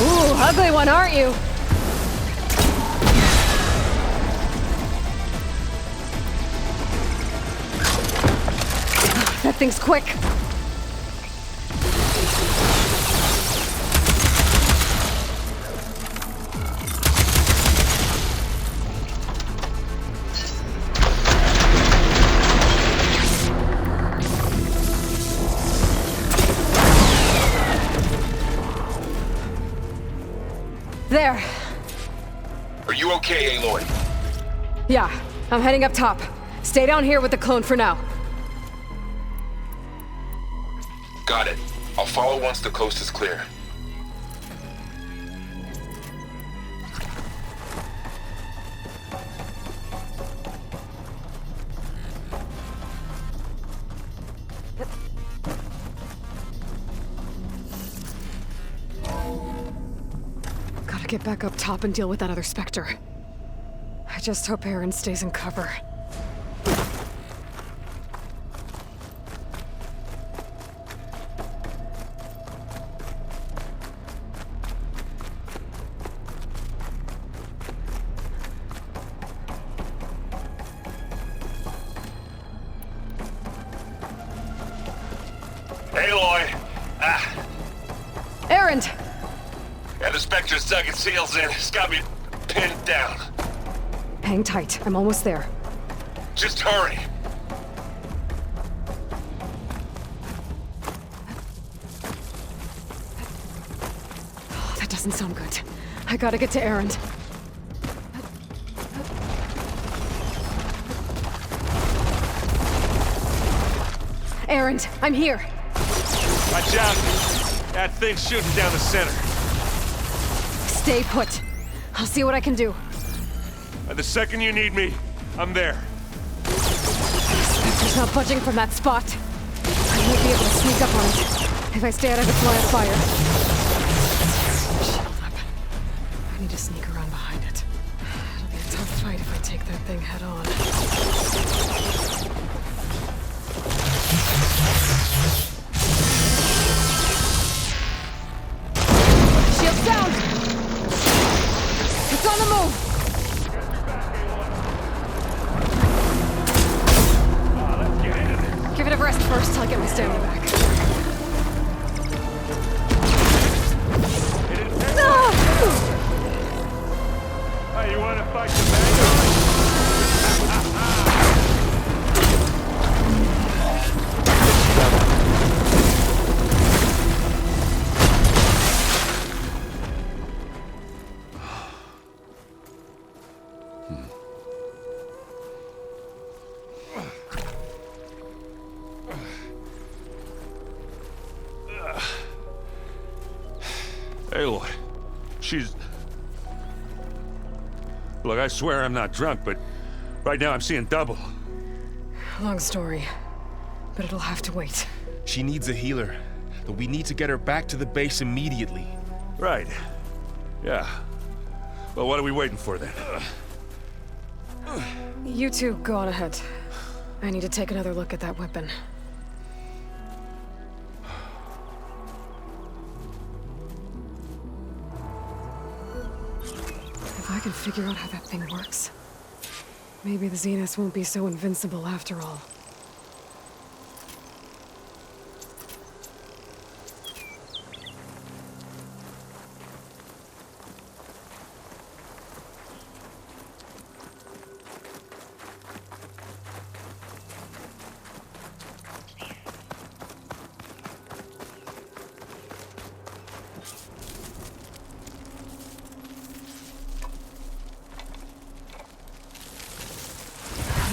Ooh, ugly one, aren't you? That thing's quick. There. Are you okay, Aloy? Yeah, I'm heading up top. Stay down here with the clone for now. Got it. I'll follow once the coast is clear. Gotta get back up top and deal with that other Spectre. I just hope Erend stays in cover. Aloy! Erend! Yeah, the Spectre's dug its heels in. It's got me pinned down. Hang tight. I'm almost there. Just hurry. Oh, that doesn't sound good. I gotta get to Erend. Erend, I'm here. Watch out! That thing's shooting down the center. Stay put. I'll see what I can do. And the second you need me, I'm there. Spectre's not budging from that spot. I might be able to sneak up on it if I stay out of its line of fire. Shield up. I need to sneak around behind it. It'll be a tough fight if I take that thing head on. Shield down! It's on the move! Give it a rest first till I get my stamina back. Hey, you wanna fight the bad she's... Look, I swear I'm not drunk, but right now I'm seeing double. Long story, but it'll have to wait. She needs a healer, but we need to get her back to the base immediately. Right. Yeah. Well, what are we waiting for then? You two go on ahead. I need to take another look at that weapon. If I can figure out how that thing works, maybe the Zeniths won't be so invincible after all.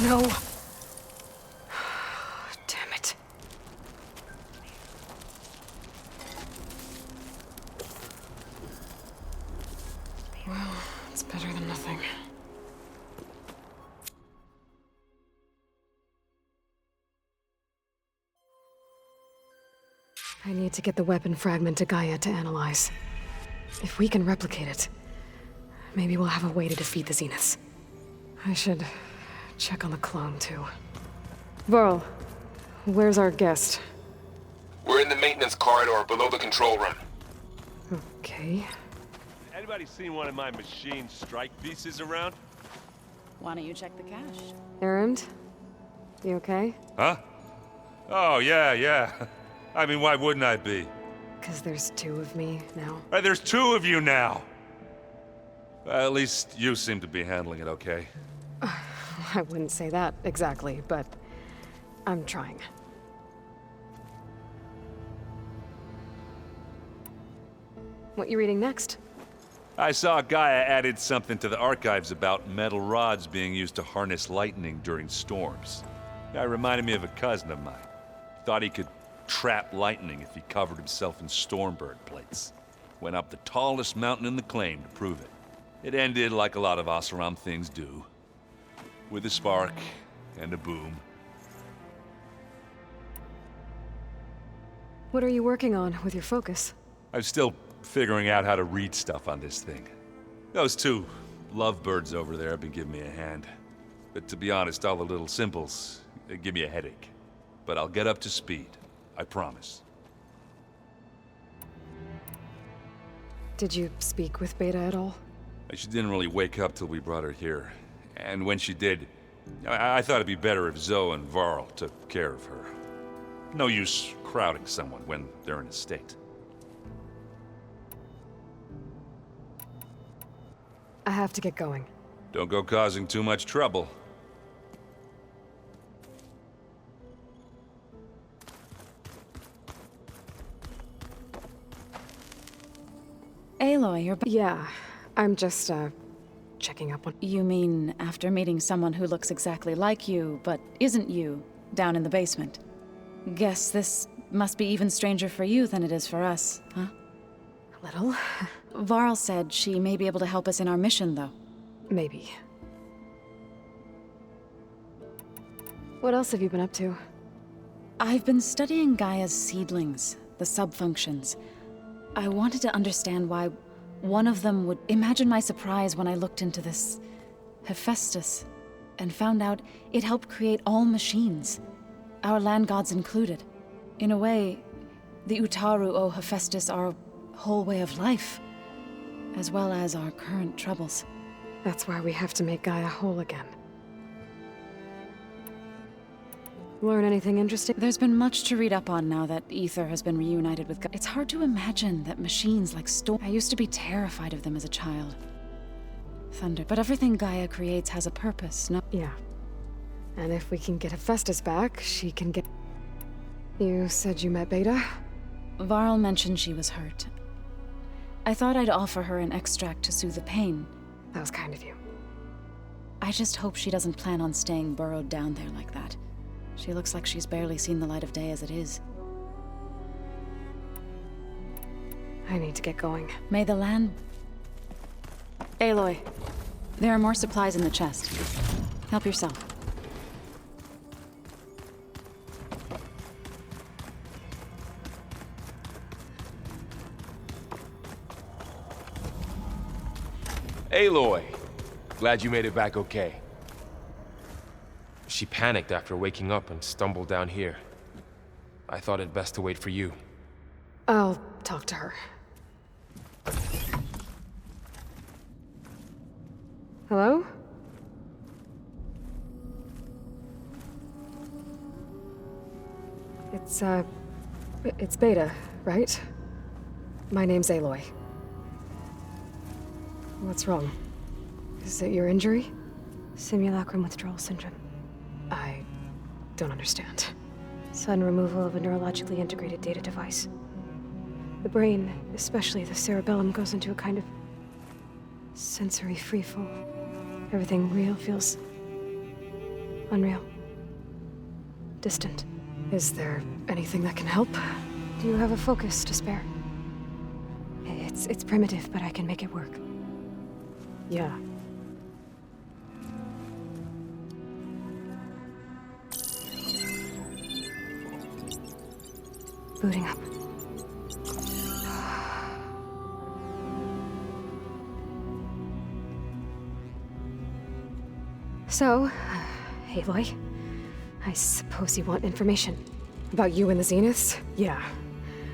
No. Damn it. Well, it's better than nothing. I need to get the weapon fragment to GAIA to analyze. If we can replicate it, maybe we'll have a way to defeat the Zeniths. I should check on the clone, too. Varl, where's our guest? We're in the maintenance corridor below the control room. Okay. Anybody seen one of my machine strike pieces around? Why don't you check the cache? Erend? You okay? Huh? Oh, yeah. I mean, why wouldn't I be? 'Cause there's two of me now. There's two of you now! At least you seem to be handling it okay. I wouldn't say that exactly, but I'm trying. What you reading next? I saw GAIA added something to the archives about metal rods being used to harness lightning during storms. Guy reminded me of a cousin of mine. Thought he could trap lightning if he covered himself in Stormbird plates. Went up the tallest mountain in the claim to prove it. It ended like a lot of Oseram things do. With a spark and a boom. What are you working on with your focus? I'm still figuring out how to read stuff on this thing. Those two lovebirds over there have been giving me a hand. But to be honest, all the little symbols, they give me a headache. But I'll get up to speed. I promise. Did you speak with Beta at all? She didn't really wake up till we brought her here. And when she did, I thought it'd be better if Zoe and Varl took care of her. No use crowding someone when they're in a state. I have to get going. Don't go causing too much trouble. Aloy, you're Yeah, I'm just, checking up on... You mean after meeting someone who looks exactly like you, but isn't you, down in the basement? Guess this must be even stranger for you than it is for us, huh? A little. Varl said she may be able to help us in our mission, though. Maybe. What else have you been up to? I've been studying GAIA's seedlings, the subfunctions. I wanted to understand why one of them would... Imagine my surprise when I looked into this Hephaestus and found out it helped create all machines, our land gods included. In a way, the Utaru owe Hephaestus our whole way of life, as well as our current troubles. That's why we have to make GAIA whole again. Learn anything interesting? There's been much to read up on now that Ether has been reunited with GAIA. It's hard to imagine that machines like I used to be terrified of them as a child. Thunder. But everything GAIA creates has a purpose, no? Yeah. And if we can get Hephaestus back, she can get... You said you met Beta? Varl mentioned she was hurt. I thought I'd offer her an extract to soothe the pain. That was kind of you. I just hope she doesn't plan on staying burrowed down there like that. She looks like she's barely seen the light of day as it is. I need to get going. May the land Aloy, there are more supplies in the chest. Help yourself. Aloy! Glad you made it back okay. She panicked after waking up and stumbled down here. I thought it best to wait for you. I'll talk to her. Hello? It's Beta, right? My name's Aloy. What's wrong? Is it your injury? Simulacrum withdrawal syndrome. I don't understand. Sudden removal of a neurologically integrated data device. The brain, especially the cerebellum, goes into a kind of sensory freefall. Everything real feels unreal. Distant. Is there anything that can help? Do you have a focus to spare? It's primitive, but I can make it work. Yeah. Booting up. So, Aloy, I suppose you want information. About you and the Zeniths? Yeah.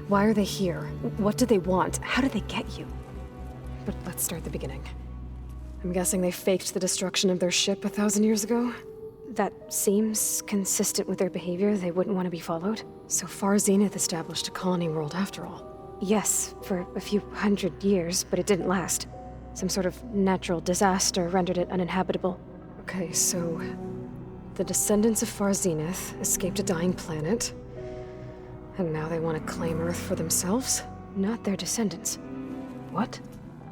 Why are they here? What do they want? How did they get you? But let's start at the beginning. I'm guessing they faked the destruction of their ship 1,000 years ago? That seems consistent with their behavior. They wouldn't want to be followed. So far, Zenith established a colony world after all. Yes, for a few hundred years, but it didn't last. Some sort of natural disaster rendered it uninhabitable. Okay, so the descendants of Far Zenith escaped a dying planet, and now they want to claim Earth for themselves? Not their descendants. What?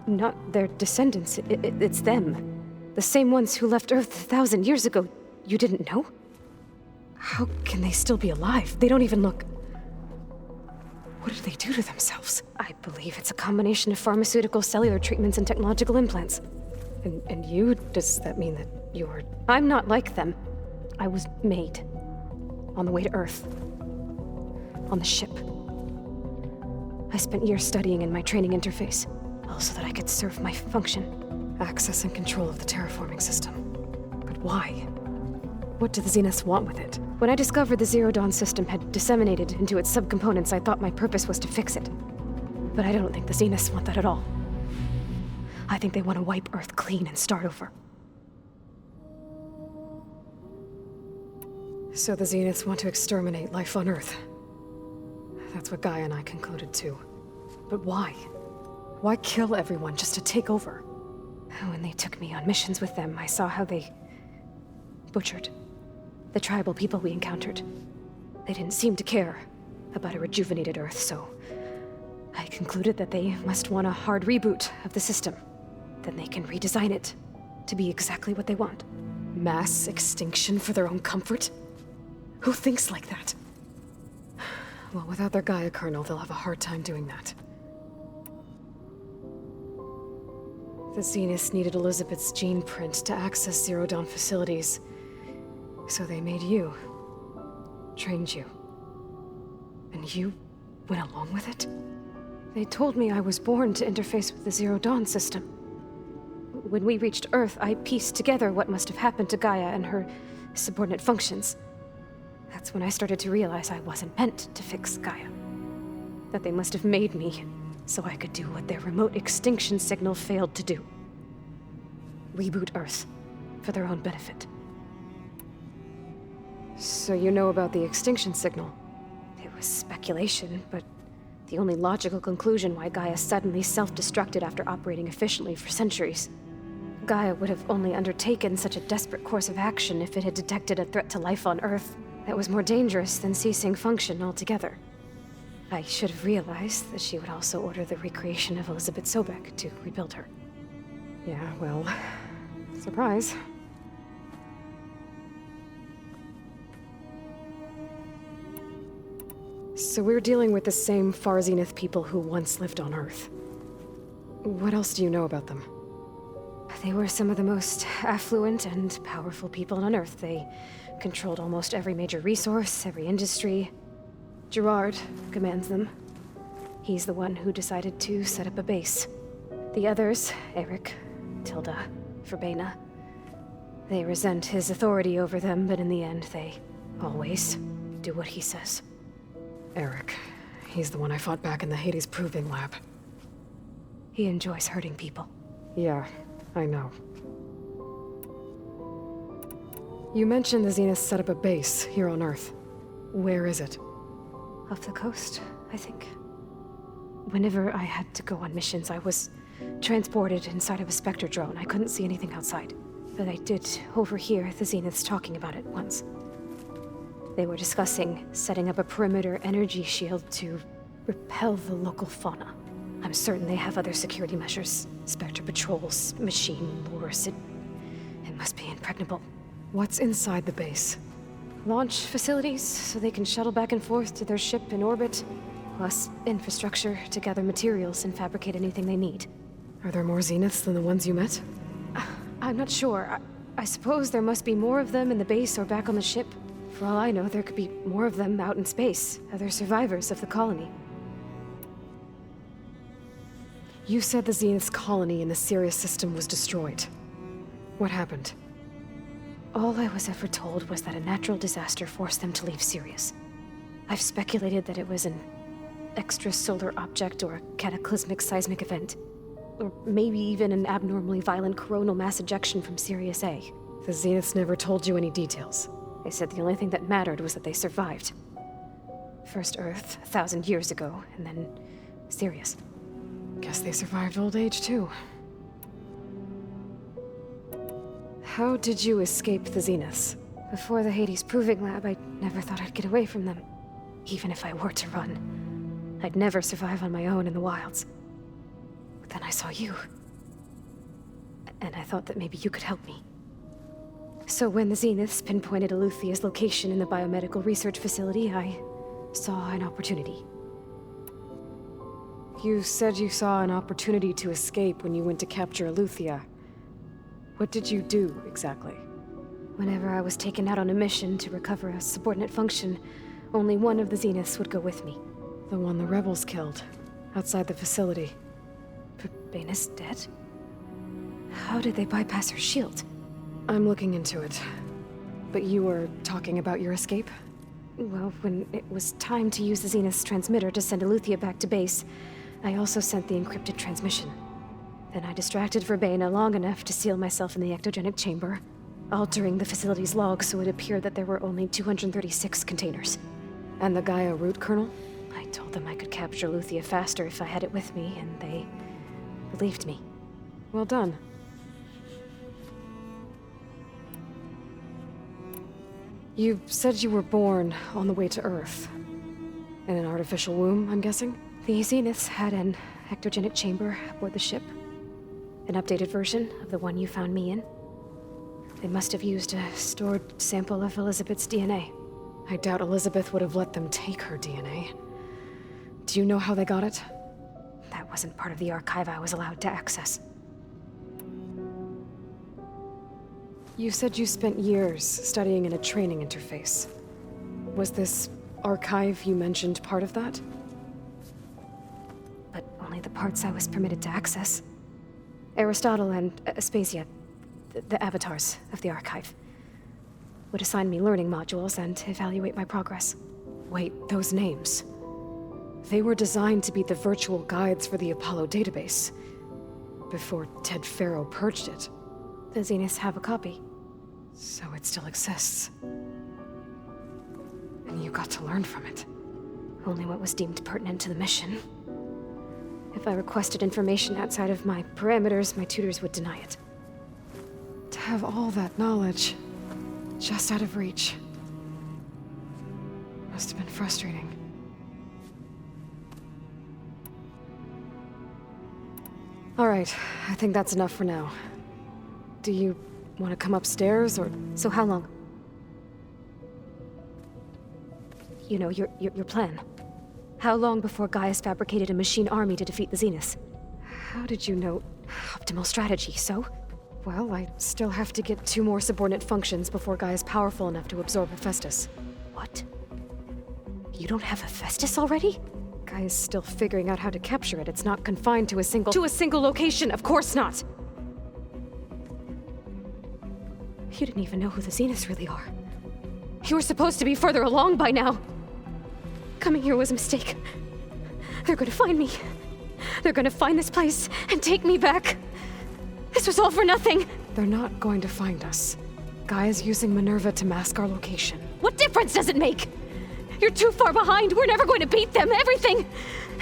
Not their descendants. It's them. The same ones who left Earth 1,000 years ago. You didn't know? How can they still be alive? They don't even look... What did they do to themselves? I believe it's a combination of pharmaceutical, cellular treatments, and technological implants. And you? Does that mean that you're... I'm not like them. I was made. On the way to Earth. On the ship. I spent years studying in my training interface, all so that I could serve my function. Access and control of the terraforming system. But why? What do the Zeniths want with it? When I discovered the Zero Dawn system had disseminated into its subcomponents, I thought my purpose was to fix it. But I don't think the Zeniths want that at all. I think they want to wipe Earth clean and start over. So the Zeniths want to exterminate life on Earth. That's what GAIA and I concluded too. But why? Why kill everyone just to take over? When they took me on missions with them, I saw how they butchered the tribal people we encountered. They didn't seem to care about a rejuvenated Earth, so I concluded that they must want a hard reboot of the system. Then they can redesign it to be exactly what they want. Mass extinction for their own comfort? Who thinks like that? Well, without their GAIA kernel, they'll have a hard time doing that. The Zeniths needed Elizabeth's gene print to access Zero Dawn facilities. So they made you. Trained you. And you went along with it? They told me I was born to interface with the Zero Dawn system. When we reached Earth, I pieced together what must have happened to GAIA and her subordinate functions. That's when I started to realize I wasn't meant to fix GAIA. That they must have made me so I could do what their remote extinction signal failed to do. Reboot Earth for their own benefit. So you know about the extinction signal? It was speculation, but the only logical conclusion why GAIA suddenly self-destructed after operating efficiently for centuries. GAIA would have only undertaken such a desperate course of action if it had detected a threat to life on Earth that was more dangerous than ceasing function altogether. I should have realized that she would also order the recreation of Elizabeth Sobek to rebuild her. Yeah, well, surprise. So we're dealing with the same Far Zenith people who once lived on Earth. What else do you know about them? They were some of the most affluent and powerful people on Earth. They controlled almost every major resource, every industry. Gerard commands them. He's the one who decided to set up a base. The others, Eric, Tilda, Verbena, they resent his authority over them, but in the end, they always do what he says. Eric. He's the one I fought back in the Hades Proving Lab. He enjoys hurting people. Yeah, I know. You mentioned the Zenith set up a base here on Earth. Where is it? Off the coast, I think. Whenever I had to go on missions, I was transported inside of a Spectre drone. I couldn't see anything outside. But I did overhear the Zeniths talking about it once. They were discussing setting up a perimeter energy shield to repel the local fauna. I'm certain they have other security measures. Spectre patrols, machine lures. It must be impregnable. What's inside the base? Launch facilities, so they can shuttle back and forth to their ship in orbit. Plus infrastructure to gather materials and fabricate anything they need. Are there more Zeniths than the ones you met? I'm not sure. I suppose there must be more of them in the base or back on the ship. For all I know, there could be more of them out in space, other survivors of the colony. You said the Zenith's colony in the Sirius system was destroyed. What happened? All I was ever told was that a natural disaster forced them to leave Sirius. I've speculated that it was an extrasolar object or a cataclysmic seismic event. Or maybe even an abnormally violent coronal mass ejection from Sirius A. The Zeniths never told you any details. They said the only thing that mattered was that they survived. First Earth, 1,000 years ago, and then Sirius. Guess they survived old age, too. How did you escape the Zeniths? Before the Hades Proving Lab, I never thought I'd get away from them. Even if I were to run. I'd never survive on my own in the wilds. But then I saw you. And I thought that maybe you could help me. So when the Zeniths pinpointed Eluthia's location in the biomedical research facility, I saw an opportunity. You said you saw an opportunity to escape when you went to capture Eluthia. What did you do, exactly? Whenever I was taken out on a mission to recover a subordinate function, only one of the Zeniths would go with me. The one the rebels killed, outside the facility. Baina's dead? How did they bypass her shield? I'm looking into it. But you were talking about your escape? Well, when it was time to use the Zenith's transmitter to send Eluthia back to base, I also sent the encrypted transmission. Then I distracted Verbena long enough to seal myself in the ectogenic chamber, altering the facility's log so it appeared that there were only 236 containers. And the GAIA root kernel? I told them I could capture Eluthia faster if I had it with me, and they believed me. Well done. You said you were born on the way to Earth. In an artificial womb, I'm guessing? The Zeniths had an ectogenic chamber aboard the ship. An updated version of the one you found me in. They must have used a stored sample of Elizabeth's DNA. I doubt Elizabeth would have let them take her DNA. Do you know how they got it? That wasn't part of the archive I was allowed to access. You said you spent years studying in a training interface. Was this archive you mentioned part of that? But only the parts I was permitted to access. Aristotle and Aspasia, the avatars of the archive, would assign me learning modules and evaluate my progress. Wait, those names. They were designed to be the virtual guides for the Apollo database, before Ted Faro purged it. The Zeniths have a copy. So it still exists. And you got to learn from it. Only what was deemed pertinent to the mission. If I requested information outside of my parameters, my tutors would deny it. To have all that knowledge, just out of reach. Must have been frustrating. All right, I think that's enough for now. Do you want to come upstairs, or...? So how long? You know, your plan. How long before Gaia's fabricated a machine army to defeat the Zeniths? How did you know? Optimal strategy, so? Well, I still have to get 2 more subordinate functions before GAIA's powerful enough to absorb Hephaestus. What? You don't have Hephaestus already? GAIA's still figuring out how to capture it. It's not confined to a single location, of course not! You didn't even know who the Zeniths really are. You were supposed to be further along by now. Coming here was a mistake. They're gonna find me. They're gonna find this place and take me back. This was all for nothing. They're not going to find us. GAIA's using Minerva to mask our location. What difference does it make? You're too far behind. We're never going to beat them. Everything.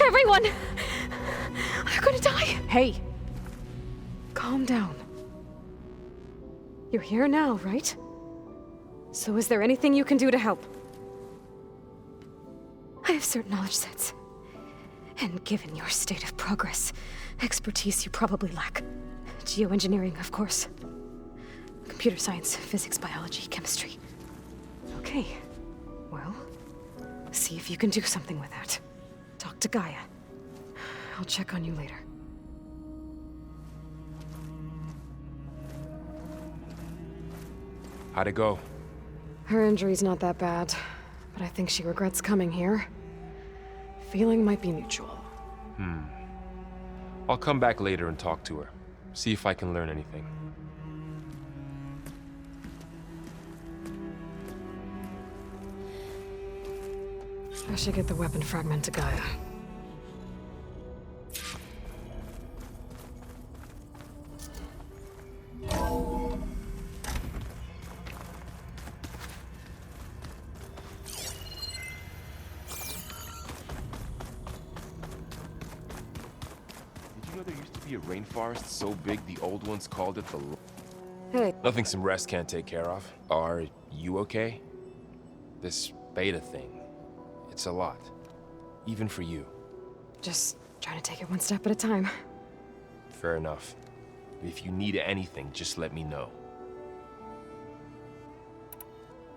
Everyone. They're gonna die. Hey. Calm down. You're here now, right? So is there anything you can do to help? I have certain knowledge sets. And given your state of progress, expertise you probably lack. Geoengineering, of course. Computer science, physics, biology, chemistry. Okay. Well, see if you can do something with that. Talk to GAIA. I'll check on you later. How'd it go? Her injury's not that bad, but I think she regrets coming here. Feeling might be mutual. I'll come back later and talk to her. See if I can learn anything. I should get the weapon fragment to GAIA. A rainforest so big the old ones called it the... Hey. Nothing some rest can't take care of. Are you okay? This beta thing, it's a lot. Even for you. Just trying to take it one step at a time. Fair enough. If you need anything, just let me know.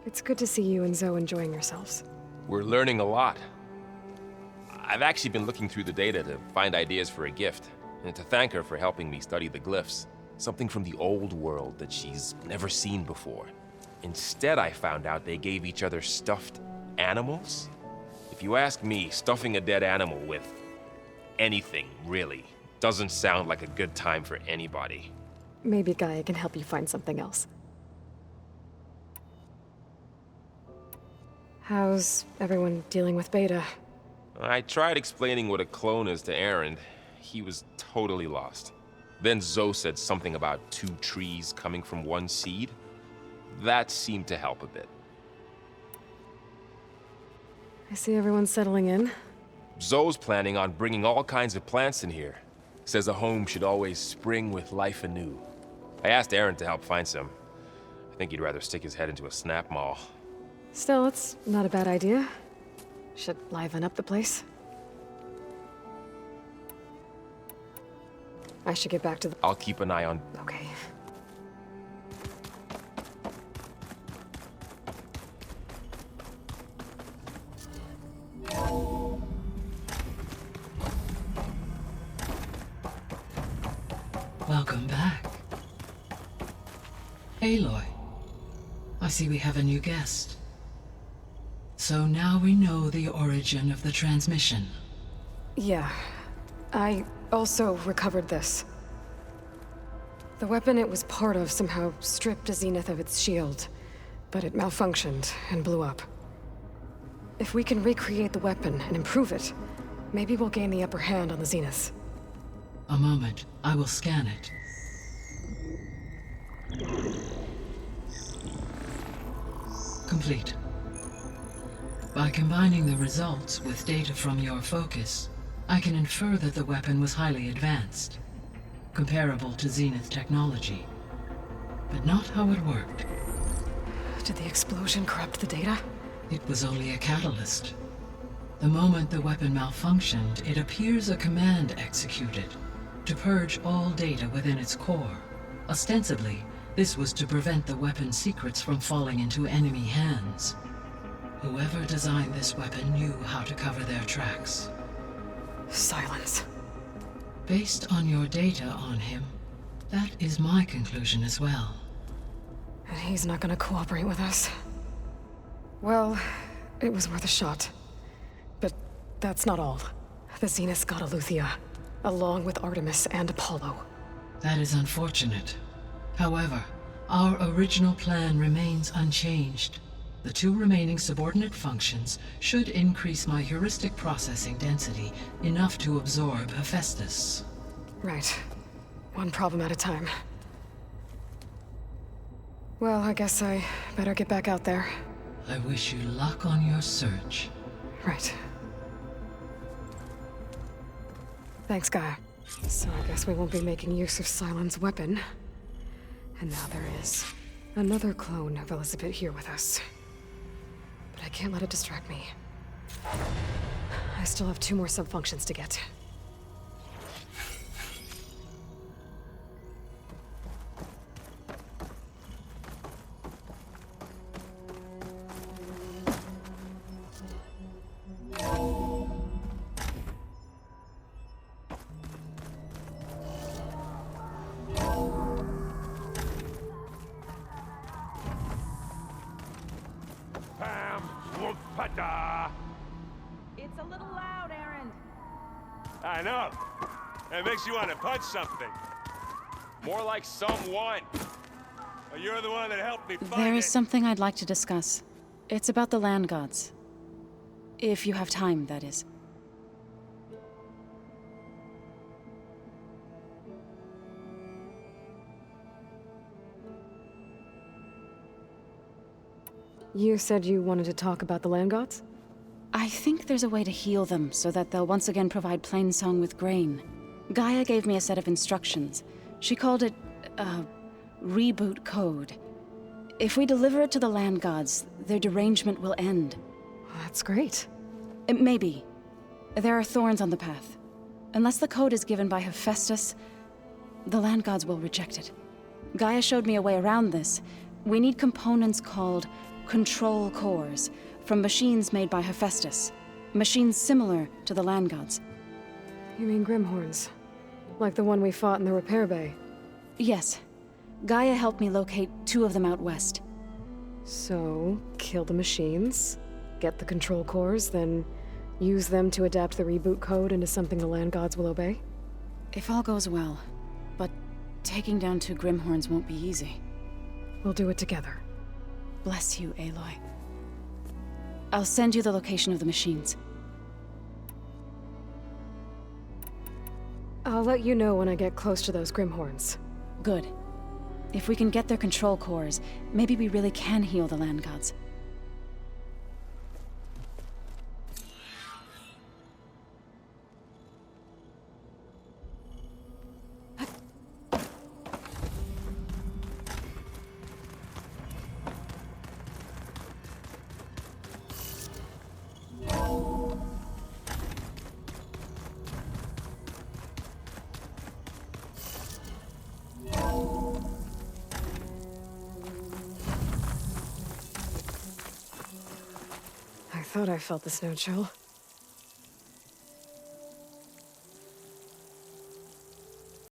It's good to see you and Zoe enjoying yourselves. We're learning a lot. I've actually been looking through the data to find ideas for a gift. And to thank her for helping me study the glyphs. Something from the old world that she's never seen before. Instead, I found out they gave each other stuffed animals. If you ask me, stuffing a dead animal with anything, really, doesn't sound like a good time for anybody. Maybe GAIA can help you find something else. How's everyone dealing with beta? I tried explaining what a clone is to Erend. He was totally lost. Then Zoe said something about 2 trees coming from 1 seed. That seemed to help a bit. I see everyone's settling in. Zoe's planning on bringing all kinds of plants in here. Says a home should always spring with life anew. I asked Erend to help find some. I think he'd rather stick his head into a snap mall. Still, it's not a bad idea. Should liven up the place. I should get back to the... I'll keep an eye on... Okay. Welcome back. Aloy, I see we have a new guest. So now we know the origin of the transmission. Yeah. I also recovered this. The weapon it was part of somehow stripped a Zenith of its shield, but it malfunctioned and blew up. If we can recreate the weapon and improve it, maybe we'll gain the upper hand on the Zeniths. A moment, I will scan it. Complete. By combining the results with data from your focus, I can infer that the weapon was highly advanced, comparable to Zenith technology, but not how it worked. Did the explosion corrupt the data? It was only a catalyst. The moment the weapon malfunctioned, it appears a command executed to purge all data within its core. Ostensibly, this was to prevent the weapon's secrets from falling into enemy hands. Whoever designed this weapon knew how to cover their tracks. Sylens. Based on your data on him, That is my conclusion as well. And he's not gonna cooperate with us. Well, it was worth a shot. But that's not all. The Zenith's got Aletheia, along with Artemis and Apollo. That is unfortunate. However, our original plan remains unchanged. The 2 remaining subordinate functions should increase my heuristic processing density enough to absorb Hephaestus. Right. One problem at a time. Well, I guess I better get back out there. I wish you luck on your search. Right. Thanks, Gaia. So I guess we won't be making use of Sylens' weapon. And now there is another clone of Elizabeth here with us. But I can't let it distract me. I still have 2 more sub-functions to get. It's a little loud, Erend. I know. It makes you want to punch something. More like someone. Well, you're the one that helped me find There is it. something I'd like to discuss. It's about the land gods. If you have time, that is. You said you wanted to talk about the land gods? I think there's a way to heal them so that they'll once again provide Plainsong with grain. Gaia gave me a set of instructions. She called it, reboot code. If we deliver it to the land gods, their derangement will end. That's great. Maybe. There are thorns on the path. Unless the code is given by Hephaestus, the land gods will reject it. Gaia showed me a way around this. We need components called control cores, from machines made by Hephaestus. Machines similar to the land gods. You mean Grimhorns? Like the one we fought in the repair bay? Yes. Gaia helped me locate 2 of them out west. So, kill the machines, get the control cores, then use them to adapt the reboot code into something the land gods will obey? If all goes well. But taking down 2 Grimhorns won't be easy. We'll do it together. Bless you, Aloy. I'll send you the location of the machines. I'll let you know when I get close to those Grimhorns. Good. If we can get their control cores, maybe we really can heal the land gods. I thought I felt the snow chill.